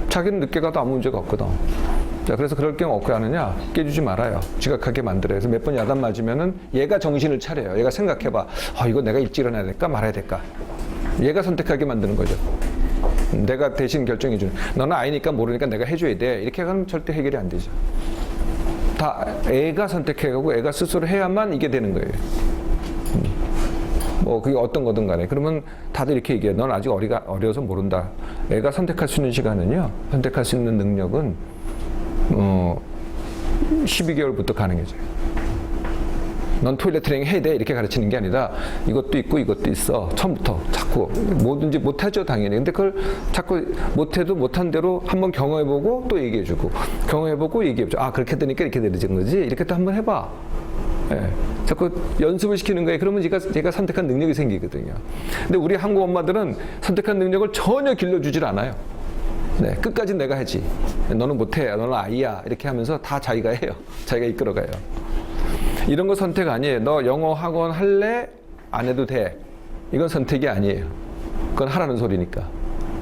자기는 늦게 가도 아무 문제가 없거든. 자, 그래서 그럴 경우 어떻게 하느냐? 깨주지 말아요. 지각하게 만들어요. 그래서 몇 번 야단 맞으면은 얘가 정신을 차려요. 얘가 생각해봐. 이거 내가 일찍 일어나야 될까 말아야 될까? 얘가 선택하게 만드는 거죠. 내가 대신 결정해주는. 너는 아이니까 모르니까 내가 해줘야 돼. 이렇게 하면 절대 해결이 안 되죠. 다 애가 선택해가고 애가 스스로 해야만 이게 되는 거예요. 뭐 그게 어떤 거든 간에. 그러면 다들 이렇게 얘기해요. 넌 아직 어려서 모른다. 애가 선택할 수 있는 시간은요. 선택할 수 있는 능력은 12개월부터 가능해져요. 넌 토일렛 트레이닝 해야 돼. 이렇게 가르치는 게 아니라 이것도 있고 이것도 있어. 처음부터 자꾸 뭐든지 못하죠 당연히. 근데 그걸 자꾸 못해도 못한 대로 한번 경험해보고 또 얘기해주고 경험해보고 얘기해보죠. 그렇게 되니까 이렇게 되는 거지. 이렇게 또 한번 해봐. 예. 자꾸 연습을 시키는 거예요. 그러면 얘가 선택한 능력이 생기거든요. 근데 우리 한국 엄마들은 선택한 능력을 전혀 길러주질 않아요. 네, 끝까지 내가 하지. 너는 못해. 너는 아이야. 이렇게 하면서 다 자기가 해요. 자기가 이끌어가요. 이런 거 선택 아니에요. 너 영어 학원 할래? 안 해도 돼. 이건 선택이 아니에요. 그건 하라는 소리니까.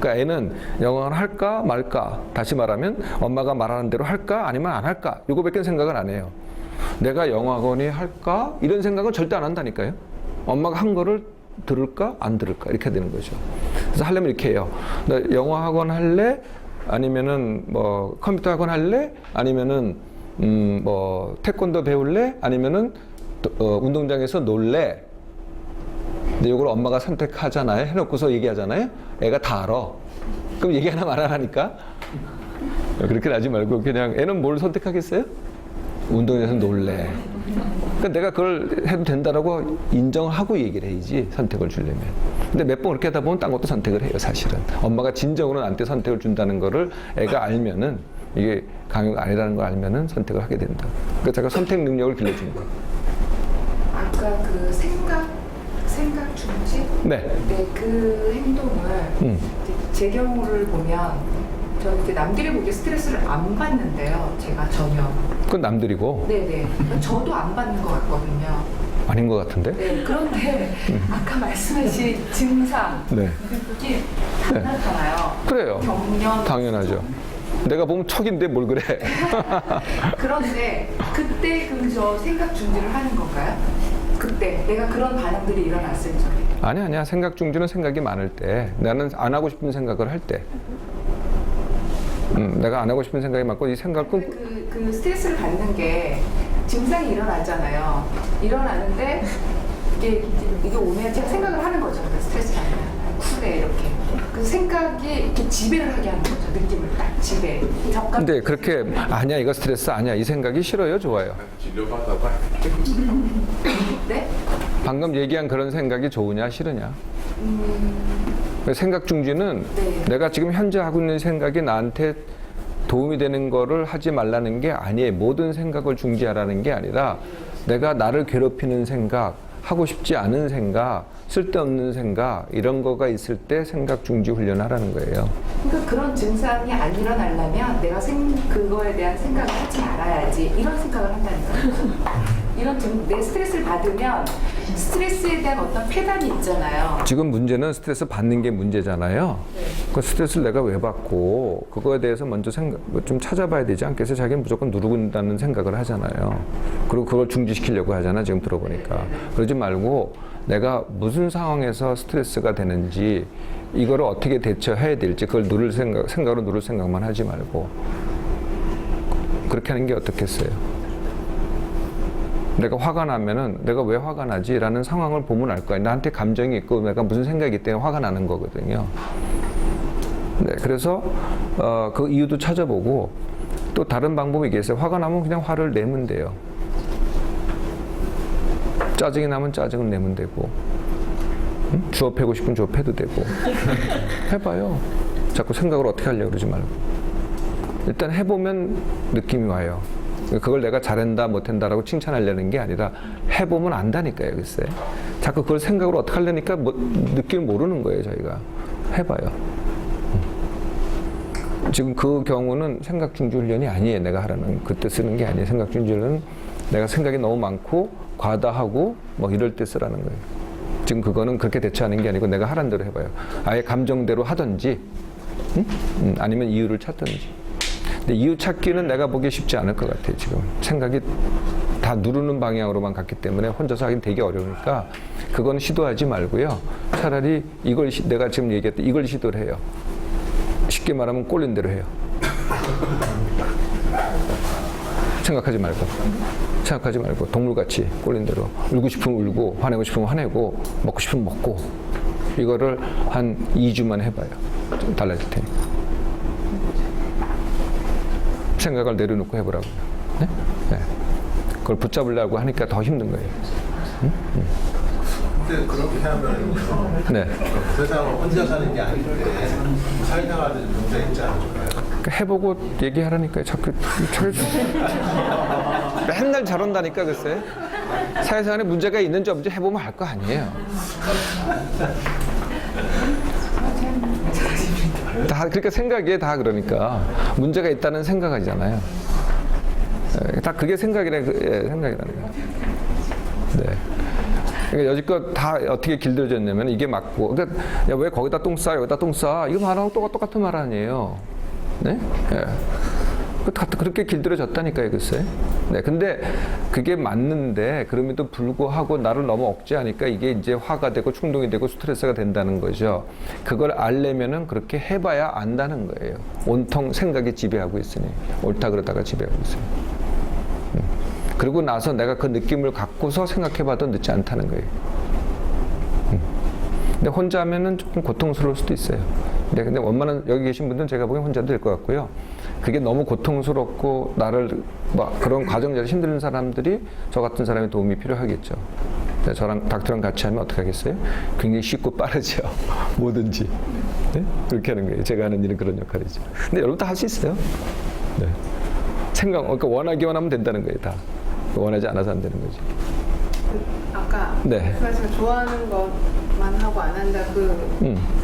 그러니까 애는 영어를 할까 말까. 다시 말하면 엄마가 말하는 대로 할까 아니면 안 할까. 이거밖에 생각을 안 해요. 내가 영어 학원이 할까? 이런 생각은 절대 안 한다니까요. 엄마가 한 거를 들을까? 안 들을까? 이렇게 되는 거죠. 그래서 하려면 이렇게 해요. 너 영어 학원 할래? 아니면은 뭐 컴퓨터 학원 할래? 아니면은 뭐 태권도 배울래? 아니면은 운동장에서 놀래? 근데 이걸 엄마가 선택하잖아요. 해놓고서 얘기하잖아요. 애가 다 알아. 그럼 얘기 하나 말 안 하니까 그렇게 하지 말고 그냥 애는 뭘 선택하겠어요? 운동장에서 놀래. 그러니까 내가 그걸 해도 된다라고 인정하고 얘기를 해야지 선택을 주려면. 근데 몇 번 그렇게 하다 보면 딴 것도 선택을 해요 사실은. 엄마가 진정으로 나한테 선택을 준다는 거를 애가 알면은 이게 강요가 아니라는 걸 알면은 선택을 하게 된다. 그러니까 제가 선택 능력을 길러주는 거예요. 아까 그 생각 중지? 네. 네, 그 행동을 제 경우를 보면 저는 이제 남들이 보기에 스트레스를 안 받는데요. 제가 전혀. 그건 남들이고. 네네. 저도 안 받는 것 같거든요. 아닌 것 같은데? 네. 그런데 아까 말씀하신 증상 네. 그게 다 나타나요. 그래요. 경련. 당연하죠. 내가 보면 척인데 뭘 그래. 그런데 그때 그럼 저 생각 중지를 하는 건가요? 그때 내가 그런 반응들이 일어났을 적에. 아니야. 생각 중지는 생각이 많을 때. 나는 안 하고 싶은 생각을 할 때. 내가 안 하고 싶은 생각이 많고 이 생각을 그 스트레스를 받는 게 증상이 일어나잖아요. 일어나는데 이게 오면 제가 생각을 하는 거죠. 그 스트레스 받는. 스트레스래 이렇게. 그 생각이 이렇게 지배를 하게 하는 거죠. 느낌을 딱 지배. 근데 그렇게 아니야 이거 스트레스 아니야 이 생각이 싫어요 좋아요? 진료받아봐. 네? 방금 얘기한 그런 생각이 좋으냐 싫으냐? 생각 중지는 네. 내가 지금 현재 하고 있는 생각이 나한테 도움이 되는 거를 하지 말라는 게 아니에요. 모든 생각을 중지하라는 게 아니라 내가 나를 괴롭히는 생각, 하고 싶지 않은 생각, 쓸데없는 생각 이런 거가 있을 때 생각 중지 훈련하라는 거예요. 그러니까 그런 증상이 안 일어나려면 내가 그거에 대한 생각을 하지 말아야지 이런 생각을 한다는 거예요. 내 스트레스를 받으면 스트레스에 대한 어떤 폐단이 있잖아요. 지금 문제는 스트레스 받는 게 문제잖아요. 네. 그 스트레스를 내가 왜 받고 그거에 대해서 먼저 좀 찾아봐야 되지 않겠어요? 자기는 무조건 누르고 있다는 생각을 하잖아요. 그리고 그걸 중지시키려고 하잖아 지금 들어보니까. 그러지 말고 내가 무슨 상황에서 스트레스가 되는지 이거를 어떻게 대처해야 될지 그걸 생각으로 누를 생각만 하지 말고 그렇게 하는 게 어떻겠어요? 내가 화가 나면은 내가 왜 화가 나지? 라는 상황을 보면 알 거야. 나한테 감정이 있고 내가 무슨 생각이 있기 때문에 화가 나는 거거든요. 네, 그래서 그 이유도 찾아보고 또 다른 방법이 있겠어요. 화가 나면 그냥 화를 내면 돼요. 짜증이 나면 짜증을 내면 되고 주워 패고 싶으면 주워 패도 되고 해봐요. 자꾸 생각을 어떻게 하려고 그러지 말고 일단 해보면 느낌이 와요. 그걸 내가 잘한다 못한다라고 칭찬하려는 게 아니라 해보면 안다니까요. 글쎄 자꾸 그걸 생각으로 어떻게 하려니까 느낌을 모르는 거예요. 저희가 해봐요. 지금 그 경우는 생각 중지 훈련이 아니에요. 내가 하라는 그때 쓰는 게 아니에요. 생각 중지 훈련은 내가 생각이 너무 많고 과다하고 뭐 이럴 때 쓰라는 거예요. 지금 그거는 그렇게 대처하는 게 아니고 내가 하라는 대로 해봐요. 아예 감정대로 하든지 아니면 이유를 찾든지. 근데 이유 찾기는 내가 보기에 쉽지 않을 것 같아요. 지금 생각이 다 누르는 방향으로만 갔기 때문에 혼자서 하긴 되게 어려우니까 그건 시도하지 말고요. 차라리 이걸 내가 지금 얘기했던 이걸 시도를 해요. 쉽게 말하면 꼴린 대로 해요. 생각하지 말고 동물같이 꼴린 대로 울고 싶으면 울고 화내고 싶으면 화내고 먹고 싶으면 먹고 이거를 한 2주만 해봐요. 좀 달라질 테니까. 생각을 내려놓고 해보라고요. 네? 네. 그걸 붙잡으려고 하니까 더 힘든 거예요. 근데 그렇게 하면 네. 세상을 혼자 사는 게 아닌데 사회생활도 좀 문제 있지 않을까요? 그러니까 해보고 얘기하라니까요. 자꾸 맨날 저런다니까 글쎄. 사회생활에 문제가 있는지 없는지 해보면 알 거 아니에요. 다 그러니까 생각이 다 그러니까 문제가 있다는 생각이잖아요. 다 그게 생각이라는 거예요. 네. 그러니까 여지껏 다 어떻게 길들여졌냐면 이게 맞고, 그러니까 야, 왜 거기다 똥 싸, 여기다 똥 싸, 이거 말하고 똑같은 말 아니에요. 네? 예. 그렇게 길들여졌다니까요, 글쎄. 네, 근데 그게 맞는데 그럼에도 불구하고 나를 너무 억제하니까 이게 이제 화가 되고 충동이 되고 스트레스가 된다는 거죠. 그걸 알려면은 그렇게 해봐야 안다는 거예요. 온통 생각이 지배하고 있으니 옳다 그러다가 지배하고 있으니. 그러고 나서 내가 그 느낌을 갖고서 생각해봐도 늦지 않다는 거예요. 근데 혼자 하면은 조금 고통스러울 수도 있어요. 네, 근데 원만한 여기 계신 분들은 제가 보기엔 혼자도 될 것 같고요. 그게 너무 고통스럽고 나를 막 그런 과정에서 힘든 사람들이 저 같은 사람의 도움이 필요하겠죠. 네, 저랑 닥터랑 같이 하면 어떻게 하겠어요? 굉장히 쉽고 빠르죠. 뭐든지. 네? 그렇게 하는 거예요. 제가 하는 일은 그런 역할이죠. 근데 여러분 다 할 수 있어요. 네. 그러니까 원하기만 하면 된다는 거예요. 다. 원하지 않아서 안 되는 거지. 아까 네. 말씀 좋아하는 것만 하고 안 한다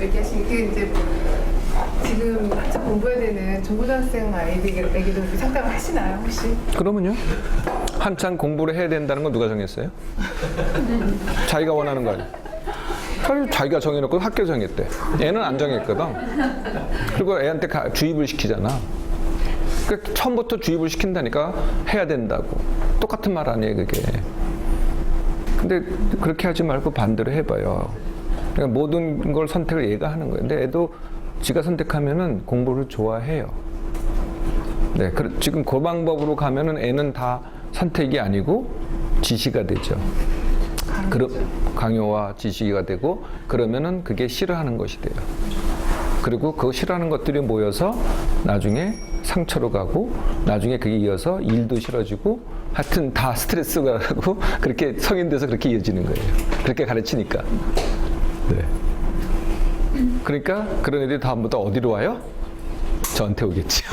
얘기하신 게 이제 지금 한참 공부해야 되는 중고등학생 아이들에게도 상담을 하시나요 혹시? 그러면요. 한창 공부를 해야 된다는 건 누가 정했어요? 자기가 원하는 거 아니에요. 자기가 정해놓고 학교 정했대. 애는 안 정했거든. 그리고 애한테 주입을 시키잖아. 그러니까 처음부터 주입을 시킨다니까 해야 된다고. 똑같은 말 아니에요, 그게. 근데 그렇게 하지 말고 반대로 해봐요. 그러니까 모든 걸 선택을 얘가 하는 거예요. 근데 애도 지가 선택하면은 공부를 좋아해요. 네, 지금 그 방법으로 가면은 애는 다 선택이 아니고 지시가 되죠. 그럼 강요와 지시가 되고 그러면은 그게 싫어하는 것이 돼요. 그리고 그 싫어하는 것들이 모여서 나중에 상처로 가고 나중에 그게 이어서 일도 싫어지고 하여튼 다 스트레스가 가고 그렇게 성인 돼서 그렇게 이어지는 거예요. 그렇게 가르치니까. 네. 그러니까 그런 애들이 다음부터 어디로 와요? 저한테 오겠죠.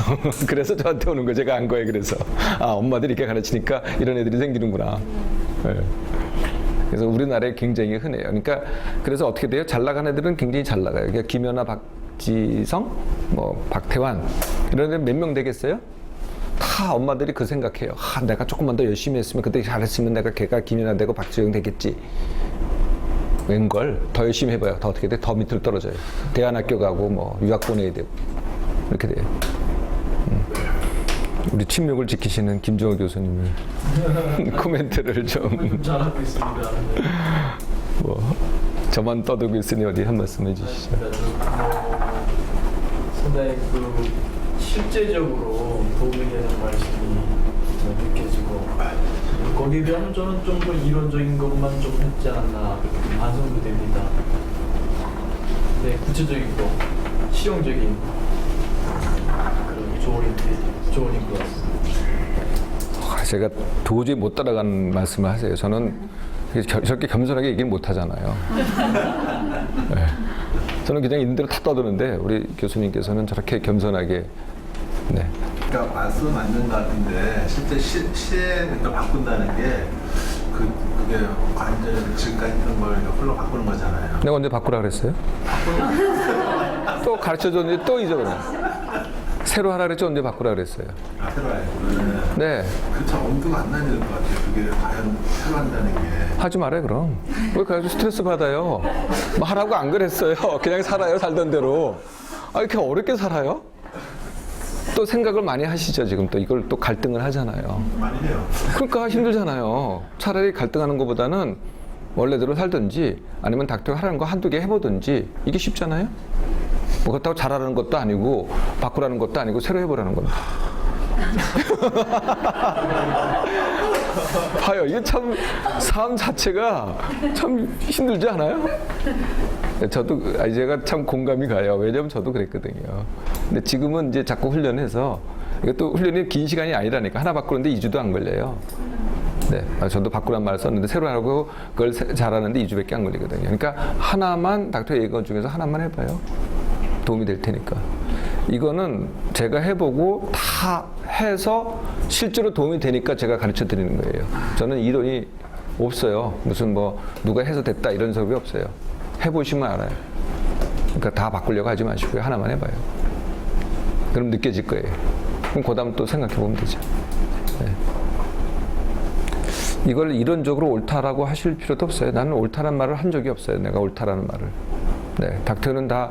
그래서 저한테 오는 거 제가 안 거예요. 그래서 아 엄마들이 이렇게 가르치니까 이런 애들이 생기는구나. 네. 그래서 우리나라에 굉장히 흔해요. 그러니까 그래서 어떻게 돼요? 잘 나간 애들은 굉장히 잘 나가요. 그러니까 김연아, 박지성, 뭐 박태환 이런 애들 몇 명 되겠어요? 다 엄마들이 그 생각해요. 아, 내가 조금만 더 열심히 했으면 그때 잘했으면 내가 걔가 김연아 되고 박지성 되겠지. 웬걸 더 열심히 해봐요. 더 어떻게 돼? 더 밑으로 떨어져요. 대안학교 가고 뭐 유학 보내야 되고 이렇게 돼요. 우리 친목을 지키시는 김정호 교수님을 코멘트를 좀 잘하고 있습니다. 뭐 저만 떠들고 있으니 어디 한 말씀 해주시죠. 상당히 그 실제적으로 도움이 되는 말씀이 느껴지고 거기에 비하면 저는 좀 더 이론적인 것만 좀 했지 않나 반성도 됩니다. 네, 구체적이고 실용적인 그런 조언인 것 같습니다. 제가 도저히 못 따라가는 말씀을 하세요. 저는 저렇게 겸손하게 얘기를 못 하잖아요. 네. 저는 그냥 있는 대로 다 떠드는데 우리 교수님께서는 저렇게 겸손하게 네. 그러니까 말씀 맞는 것 같은데 실제 시행을 바꾼다는 게 그게 완전 지금까지 했던 걸 홀로 바꾸는 거잖아요. 내가 언제 바꾸라 그랬어요? 또 가르쳐줬는데 또 잊어버려. 새로 하라 그랬죠? 언제 바꾸라 그랬어요? 아, 새로 해요. 네. 그참 엄두가 안 나는 것 같아요. 그게 과연 새로 한다는 게. 하지 말아요 그럼. 왜 그래가지고 스트레스 받아요? 뭐 하라고 안 그랬어요. 그냥 살아요 살던 대로. 아 이렇게 어렵게 살아요? 또 생각을 많이 하시죠 지금 또 이걸 또 갈등을 하잖아요. 많이 해요. 그러니까 힘들잖아요. 차라리 갈등하는 것보다는 원래대로 살든지 아니면 닥터 하라는 거 한두 개 해보든지 이게 쉽잖아요. 뭐 그렇다고 잘하라는 것도 아니고 바꾸라는 것도 아니고 새로 해보라는 겁니다. 봐요. 이게 참 삶 자체가 참 힘들지 않아요? 저도 제가 참 공감이 가요. 왜냐면 저도 그랬거든요. 근데 지금은 이제 자꾸 훈련해서 이것도 훈련이 긴 시간이 아니라니까 하나 바꾸는데 2주도 안 걸려요. 네, 저도 바꾸란 말을 썼는데 새로 하라고 그걸 잘하는데 2주밖에 안 걸리거든요. 그러니까 하나만 닥터 얘기한 중에서 하나만 해봐요. 도움이 될 테니까. 이거는 제가 해보고 다 해서 실제로 도움이 되니까 제가 가르쳐 드리는 거예요. 저는 이론이 없어요. 무슨 뭐 누가 해서 됐다 이런 소리 없어요. 해보시면 알아요. 그러니까 다 바꾸려고 하지 마시고요. 하나만 해봐요. 그럼 느껴질 거예요. 그럼 그 다음 또 생각해 보면 되죠. 네. 이걸 이론적으로 옳다라고 하실 필요도 없어요. 나는 옳다는 말을 한 적이 없어요. 내가 옳다라는 말을. 네, 닥터는 다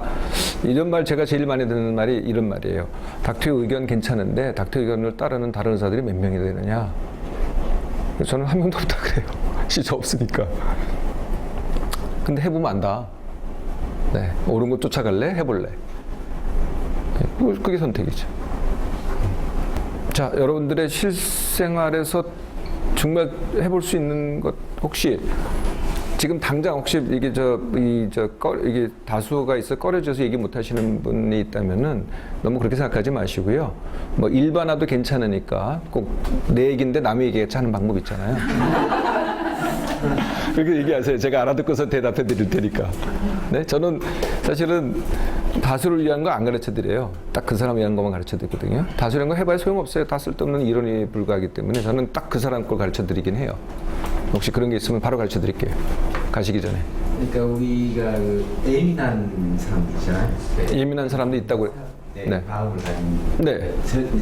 이런 말 제가 제일 많이 듣는 말이 이런 말이에요. 닥터의 의견 괜찮은데 닥터 의견을 따르는 다른 의사들이 몇 명이 되느냐? 저는 한 명도 없다 그래요. 실수 없으니까. 근데 해보면 안다. 네, 옳은 거 쫓아갈래? 해볼래? 네, 그게 선택이죠. 자, 여러분들의 실생활에서 정말 해볼 수 있는 것 혹시 지금 당장 혹시 이게 이게 다수가 있어 꺼려져서 얘기 못 하시는 분이 있다면은 너무 그렇게 생각하지 마시고요. 뭐 일반화도 괜찮으니까 꼭 내 얘기인데 남의 얘기같이 하는 방법 있잖아요. 그렇게 얘기하세요. 제가 알아듣고서 대답해 드릴 테니까. 네, 저는 사실은 다수를 위한 거 안 가르쳐 드려요. 딱 그 사람 위한 것만 가르쳐 드리거든요. 다수란 거 해봐야 소용없어요. 다 쓸데없는 이론에 불과하기 때문에 저는 딱 그 사람 걸 가르쳐 드리긴 해요. 혹시 그런 게 있으면 바로 가르쳐 드릴게요. 가시기 전에. 그러니까 우리가 그 예민한 사람들 있잖아요. 네. 예민한 사람도 있다고. 네. 네. 마음을 가진. 네.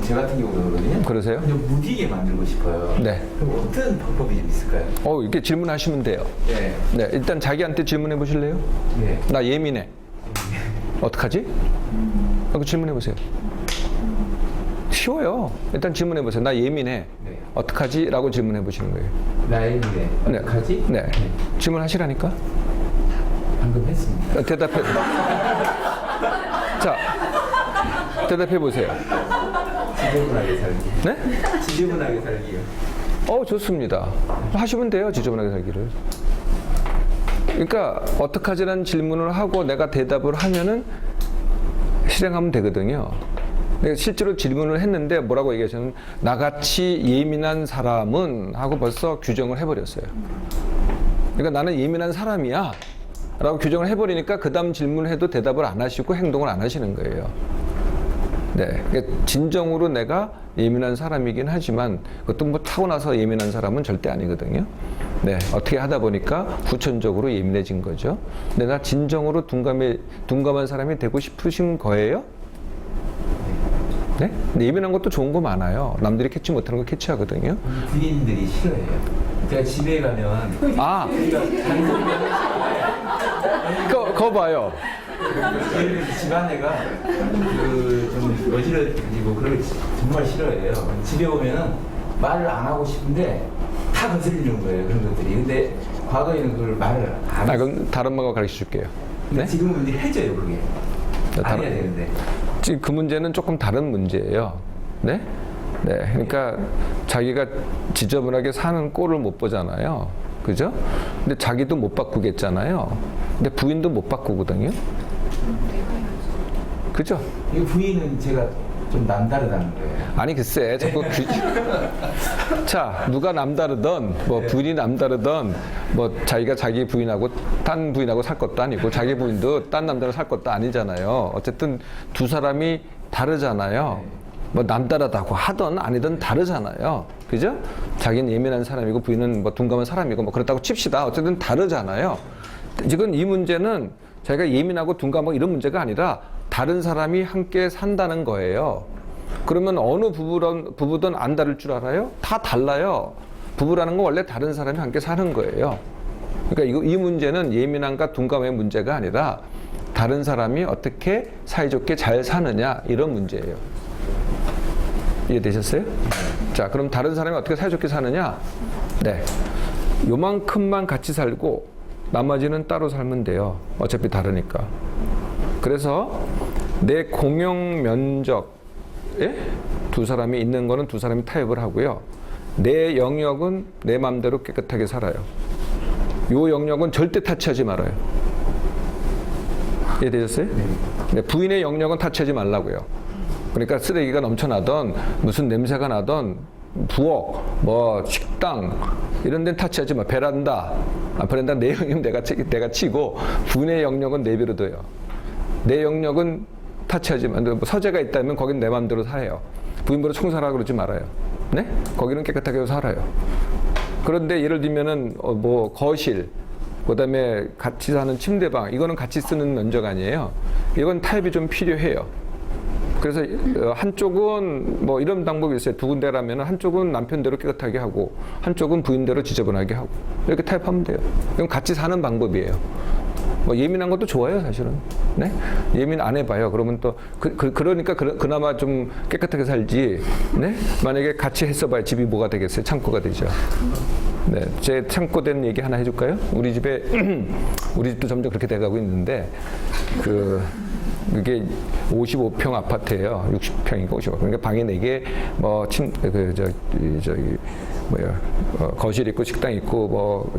저 같은 경우는 그러거든요. 그러세요? 그냥 무디게 만들고 싶어요. 네. 그럼 어떤 방법이 좀 있을까요? 이렇게 질문하시면 돼요. 네. 네. 일단 자기한테 질문해 보실래요? 네. 나 예민해. 어떡하지? 하고 질문해 보세요. 쉬워요. 일단 질문해 보세요. 나 예민해. 네. 어떡하지? 라고 질문해 보시는 거예요. 나인데 어떡하지? 네. 질문하시라니까. 방금 했습니다. 대답해. 자, 대답해 보세요. 지저분하게 살기. 네? 지저분하게 살기요. 좋습니다. 하시면 돼요. 지저분하게 살기를. 그러니까 어떡하지라는 질문을 하고 내가 대답을 하면은 실행하면 되거든요. 근데 실제로 질문을 했는데 뭐라고 얘기하셨냐면 나같이 예민한 사람은 하고 벌써 규정을 해버렸어요. 그러니까 나는 예민한 사람이야 라고 규정을 해버리니까 그 다음 질문을 해도 대답을 안 하시고 행동을 안 하시는 거예요. 네, 그러니까 진정으로 내가 예민한 사람이긴 하지만 그것도 뭐 타고나서 예민한 사람은 절대 아니거든요. 네, 어떻게 하다 보니까 후천적으로 예민해진 거죠. 근데 나 진정으로 둔감한 사람이 되고 싶으신 거예요? 네? 근데 예민한 것도 좋은 거 많아요. 남들이 캐치 못하는 거 캐치하거든요. 부인들이 싫어해요. 제가 집에 가면 아, 그거 봐요. 예를 들어서 집안애가 좀 어지러지고 그런 걸 정말 싫어해요. 집에 오면은 말을 안 하고 싶은데 다 거슬리는 거예요. 그런 것들이. 근데 과거에는 그걸 말을 안 아, 했어요. 그럼 다른 방법 가르쳐 줄게요. 네? 지금은 이제 해줘요, 그게. 안 해야 되는데. 지금 그 문제는 조금 다른 문제예요. 네? 네. 그러니까 자기가 지저분하게 사는 꼴을 못 보잖아요. 그죠? 근데 자기도 못 바꾸겠잖아요. 근데 부인도 못 바꾸거든요. 그죠? 이 부인은 제가 좀 남다르다는 거예요. 아니 글쎄 자꾸 자 누가 남다르던 뭐 부인이 남다르던 뭐 자기가 자기 부인하고 딴 부인하고 살 것도 아니고 자기 부인도 딴 남자랑 살 것도 아니잖아요. 어쨌든 두 사람이 다르잖아요. 뭐 남다르다고 하던 아니든 다르잖아요. 그죠? 자기는 예민한 사람이고 부인은 뭐 둔감한 사람이고 뭐 그렇다고 칩시다. 어쨌든 다르잖아요. 지금 이 문제는 자기가 예민하고 둔감하고 이런 문제가 아니라 다른 사람이 함께 산다는 거예요. 그러면 어느 부부든 안 다를 줄 알아요? 다 달라요. 부부라는 건 원래 다른 사람이 함께 사는 거예요. 그러니까 이 문제는 예민함과 둔감의 문제가 아니라 다른 사람이 어떻게 사이좋게 잘 사느냐 이런 문제예요. 이해되셨어요? 자, 그럼 다른 사람이 어떻게 사이좋게 사느냐? 네. 요만큼만 같이 살고 나머지는 따로 살면 돼요. 어차피 다르니까. 그래서 내 공용 면적에 두 사람이 있는 거는 두 사람이 타협을 하고요. 내 영역은 내 마음대로 깨끗하게 살아요. 요 영역은 절대 타치하지 말아요. 이해되셨어요? 네, 부인의 영역은 타치하지 말라고요. 그러니까 쓰레기가 넘쳐나던 무슨 냄새가 나던 부엌, 뭐 식당 이런 데는 타치하지 마. 베란다, 베란다 내 영역은 내가 치고 부인의 영역은 내비로 둬요. 내 영역은 타치하지 마. 뭐 서재가 있다면 거긴 내 마음대로 살아요. 부인보다 청소하라고 그러지 말아요. 네? 거기는 깨끗하게 살아요. 그런데 예를 들면은 뭐 거실, 그다음에 같이 사는 침대방 이거는 같이 쓰는 면적 아니에요. 이건 타협이 좀 필요해요. 그래서 한쪽은 뭐 이런 방법이 있어요. 두 군데라면 한쪽은 남편대로 깨끗하게 하고 한쪽은 부인대로 지저분하게 하고 이렇게 타협하면 돼요. 이건 같이 사는 방법이에요. 뭐 예민한 것도 좋아요, 사실은. 네? 예민 안 해봐요. 그러면 또 그러니까 그나마 좀 깨끗하게 살지. 네? 만약에 같이 했어봐야 집이 뭐가 되겠어요? 창고가 되죠. 네, 제 창고된 얘기 하나 해줄까요? 우리 집에 우리 집도 점점 그렇게 돼가고 있는데 이게 55평 아파트예요. 60평이고 55평. 그러니까 방이 4개, 뭐 거실 있고 식당 있고 뭐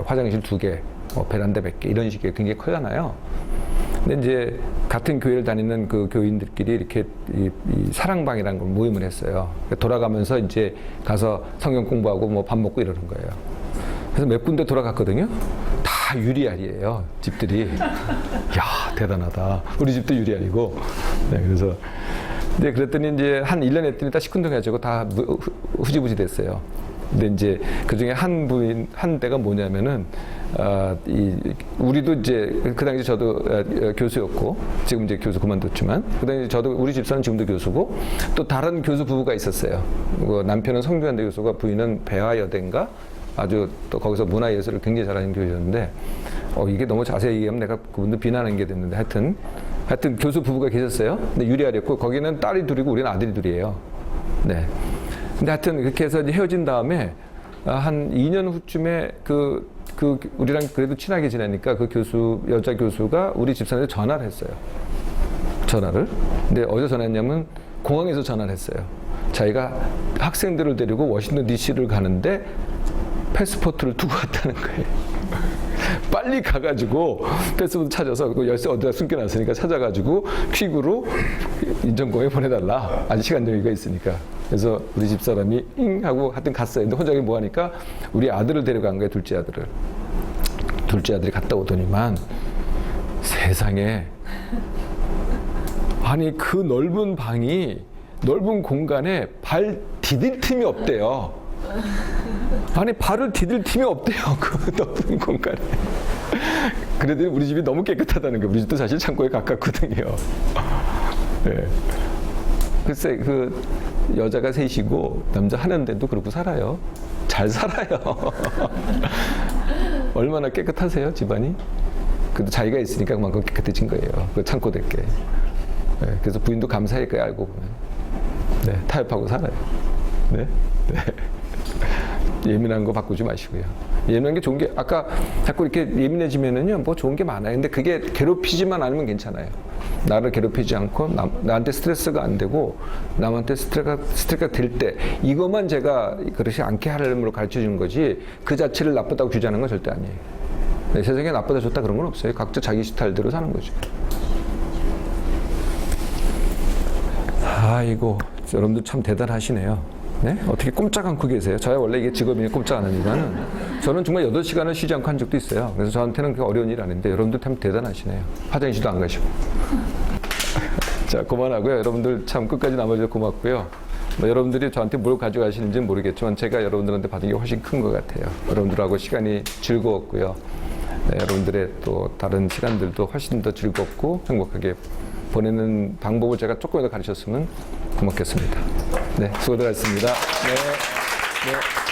화장실 2개, 베란다 몇 개 이런 식의 굉장히 크잖아요. 근데 이제 같은 교회를 다니는 그 교인들끼리 이렇게 이 사랑방이라는 걸 모임을 했어요. 돌아가면서 이제 가서 성경 공부하고 뭐 밥 먹고 이러는 거예요. 그래서 몇 군데 돌아갔거든요. 다 유리알이에요, 집들이. 야, 대단하다. 우리 집도 유리알이고. 네, 그래서 이제 그랬더니 이제 한 1년 했더니 다 시큰둥해가지고 다 후지부지 됐어요. 근데 이제 그 중에 한 대가 뭐냐면은, 우리도 이제, 그 당시 저도 교수였고, 지금 이제 교수 그만뒀지만, 그 당시 저도 우리 집사는 지금도 교수고, 또 다른 교수 부부가 있었어요. 남편은 성균관대 교수가 부인은 배화여대인가? 아주 또 거기서 문화예술을 굉장히 잘하는 교수였는데, 이게 너무 자세히 얘기하면 내가 그분도 비난하는 게 됐는데, 하여튼 교수 부부가 계셨어요. 근데 유리알이었고, 거기는 딸이 둘이고 우리는 아들이 둘이에요. 네. 근데 하여튼 그렇게 해서 이제 헤어진 다음에 한 2년 후쯤에 우리랑 그래도 친하게 지내니까 여자 교수가 우리 집사람한테 전화를 했어요. 전화를. 근데 어디서 전화했냐면 공항에서 전화를 했어요. 자기가 학생들을 데리고 워싱턴 DC를 가는데 패스포트를 두고 갔다는 거예요. 빨리 가가지고 패스트푸드 찾아서 그 열쇠 어디다 숨겨놨으니까 찾아가지고 퀵으로 인천공항에 보내달라. 아직 시간 여유가 있으니까. 그래서 우리 집사람이 잉 하고 하여튼 갔어요. 근데 혼자 뭐 하니까 우리 아들을 데려간 거예요. 둘째 아들을. 둘째 아들이 갔다 오더니만 세상에 아니 그 넓은 방이 넓은 공간에 발 디딜 틈이 없대요. 아니 발을 디딜 틈이 없대요. 그 넓은 공간에. 그래도 우리 집이 너무 깨끗하다는 거예요. 우리 집도 사실 창고에 가깝거든요. 네. 글쎄 그 여자가 셋이고 남자 하나인데도 그러고 살아요. 잘 살아요. 얼마나 깨끗하세요 집안이? 그래도 자기가 있으니까 그만큼 깨끗해진 거예요. 그 창고들께. 네. 그래서 부인도 감사할 거예요 알고 보면. 네, 타협하고 살아요. 네. 네. 예민한 거 바꾸지 마시고요. 예민한 게 좋은 게 아까 자꾸 이렇게 예민해지면은요 뭐 좋은 게 많아요. 근데 그게 괴롭히지만 않으면 괜찮아요. 나를 괴롭히지 않고 나한테 스트레스가 안 되고 남한테 스트레스가 될 때 이것만 제가 그렇지 않게 하려고 가르쳐 주는 거지 그 자체를 나쁘다고 규제하는 건 절대 아니에요. 네, 세상에 나쁘다 좋다 그런 건 없어요. 각자 자기 스타일대로 사는 거죠. 아이고 여러분들 참 대단하시네요. 네? 어떻게 꼼짝 않고 계세요? 저야 원래 이게 직업이니 꼼짝 안 하니까는 저는 정말 8시간을 쉬지 않고 한 적도 있어요. 그래서 저한테는 그게 어려운 일 아닌데 여러분들 참 대단하시네요. 화장실도 안 가시고. 자, 그만하고요. 여러분들 참 끝까지 남아주셔서 고맙고요. 뭐 여러분들이 저한테 뭘 가져가시는지는 모르겠지만 제가 여러분들한테 받은 게 훨씬 큰 것 같아요. 여러분들하고 시간이 즐거웠고요. 네, 여러분들의 또 다른 시간들도 훨씬 더 즐겁고 행복하게 보내는 방법을 제가 조금이라도 가르쳤으면 고맙겠습니다. 네, 수고들 하셨습니다. 네. 네.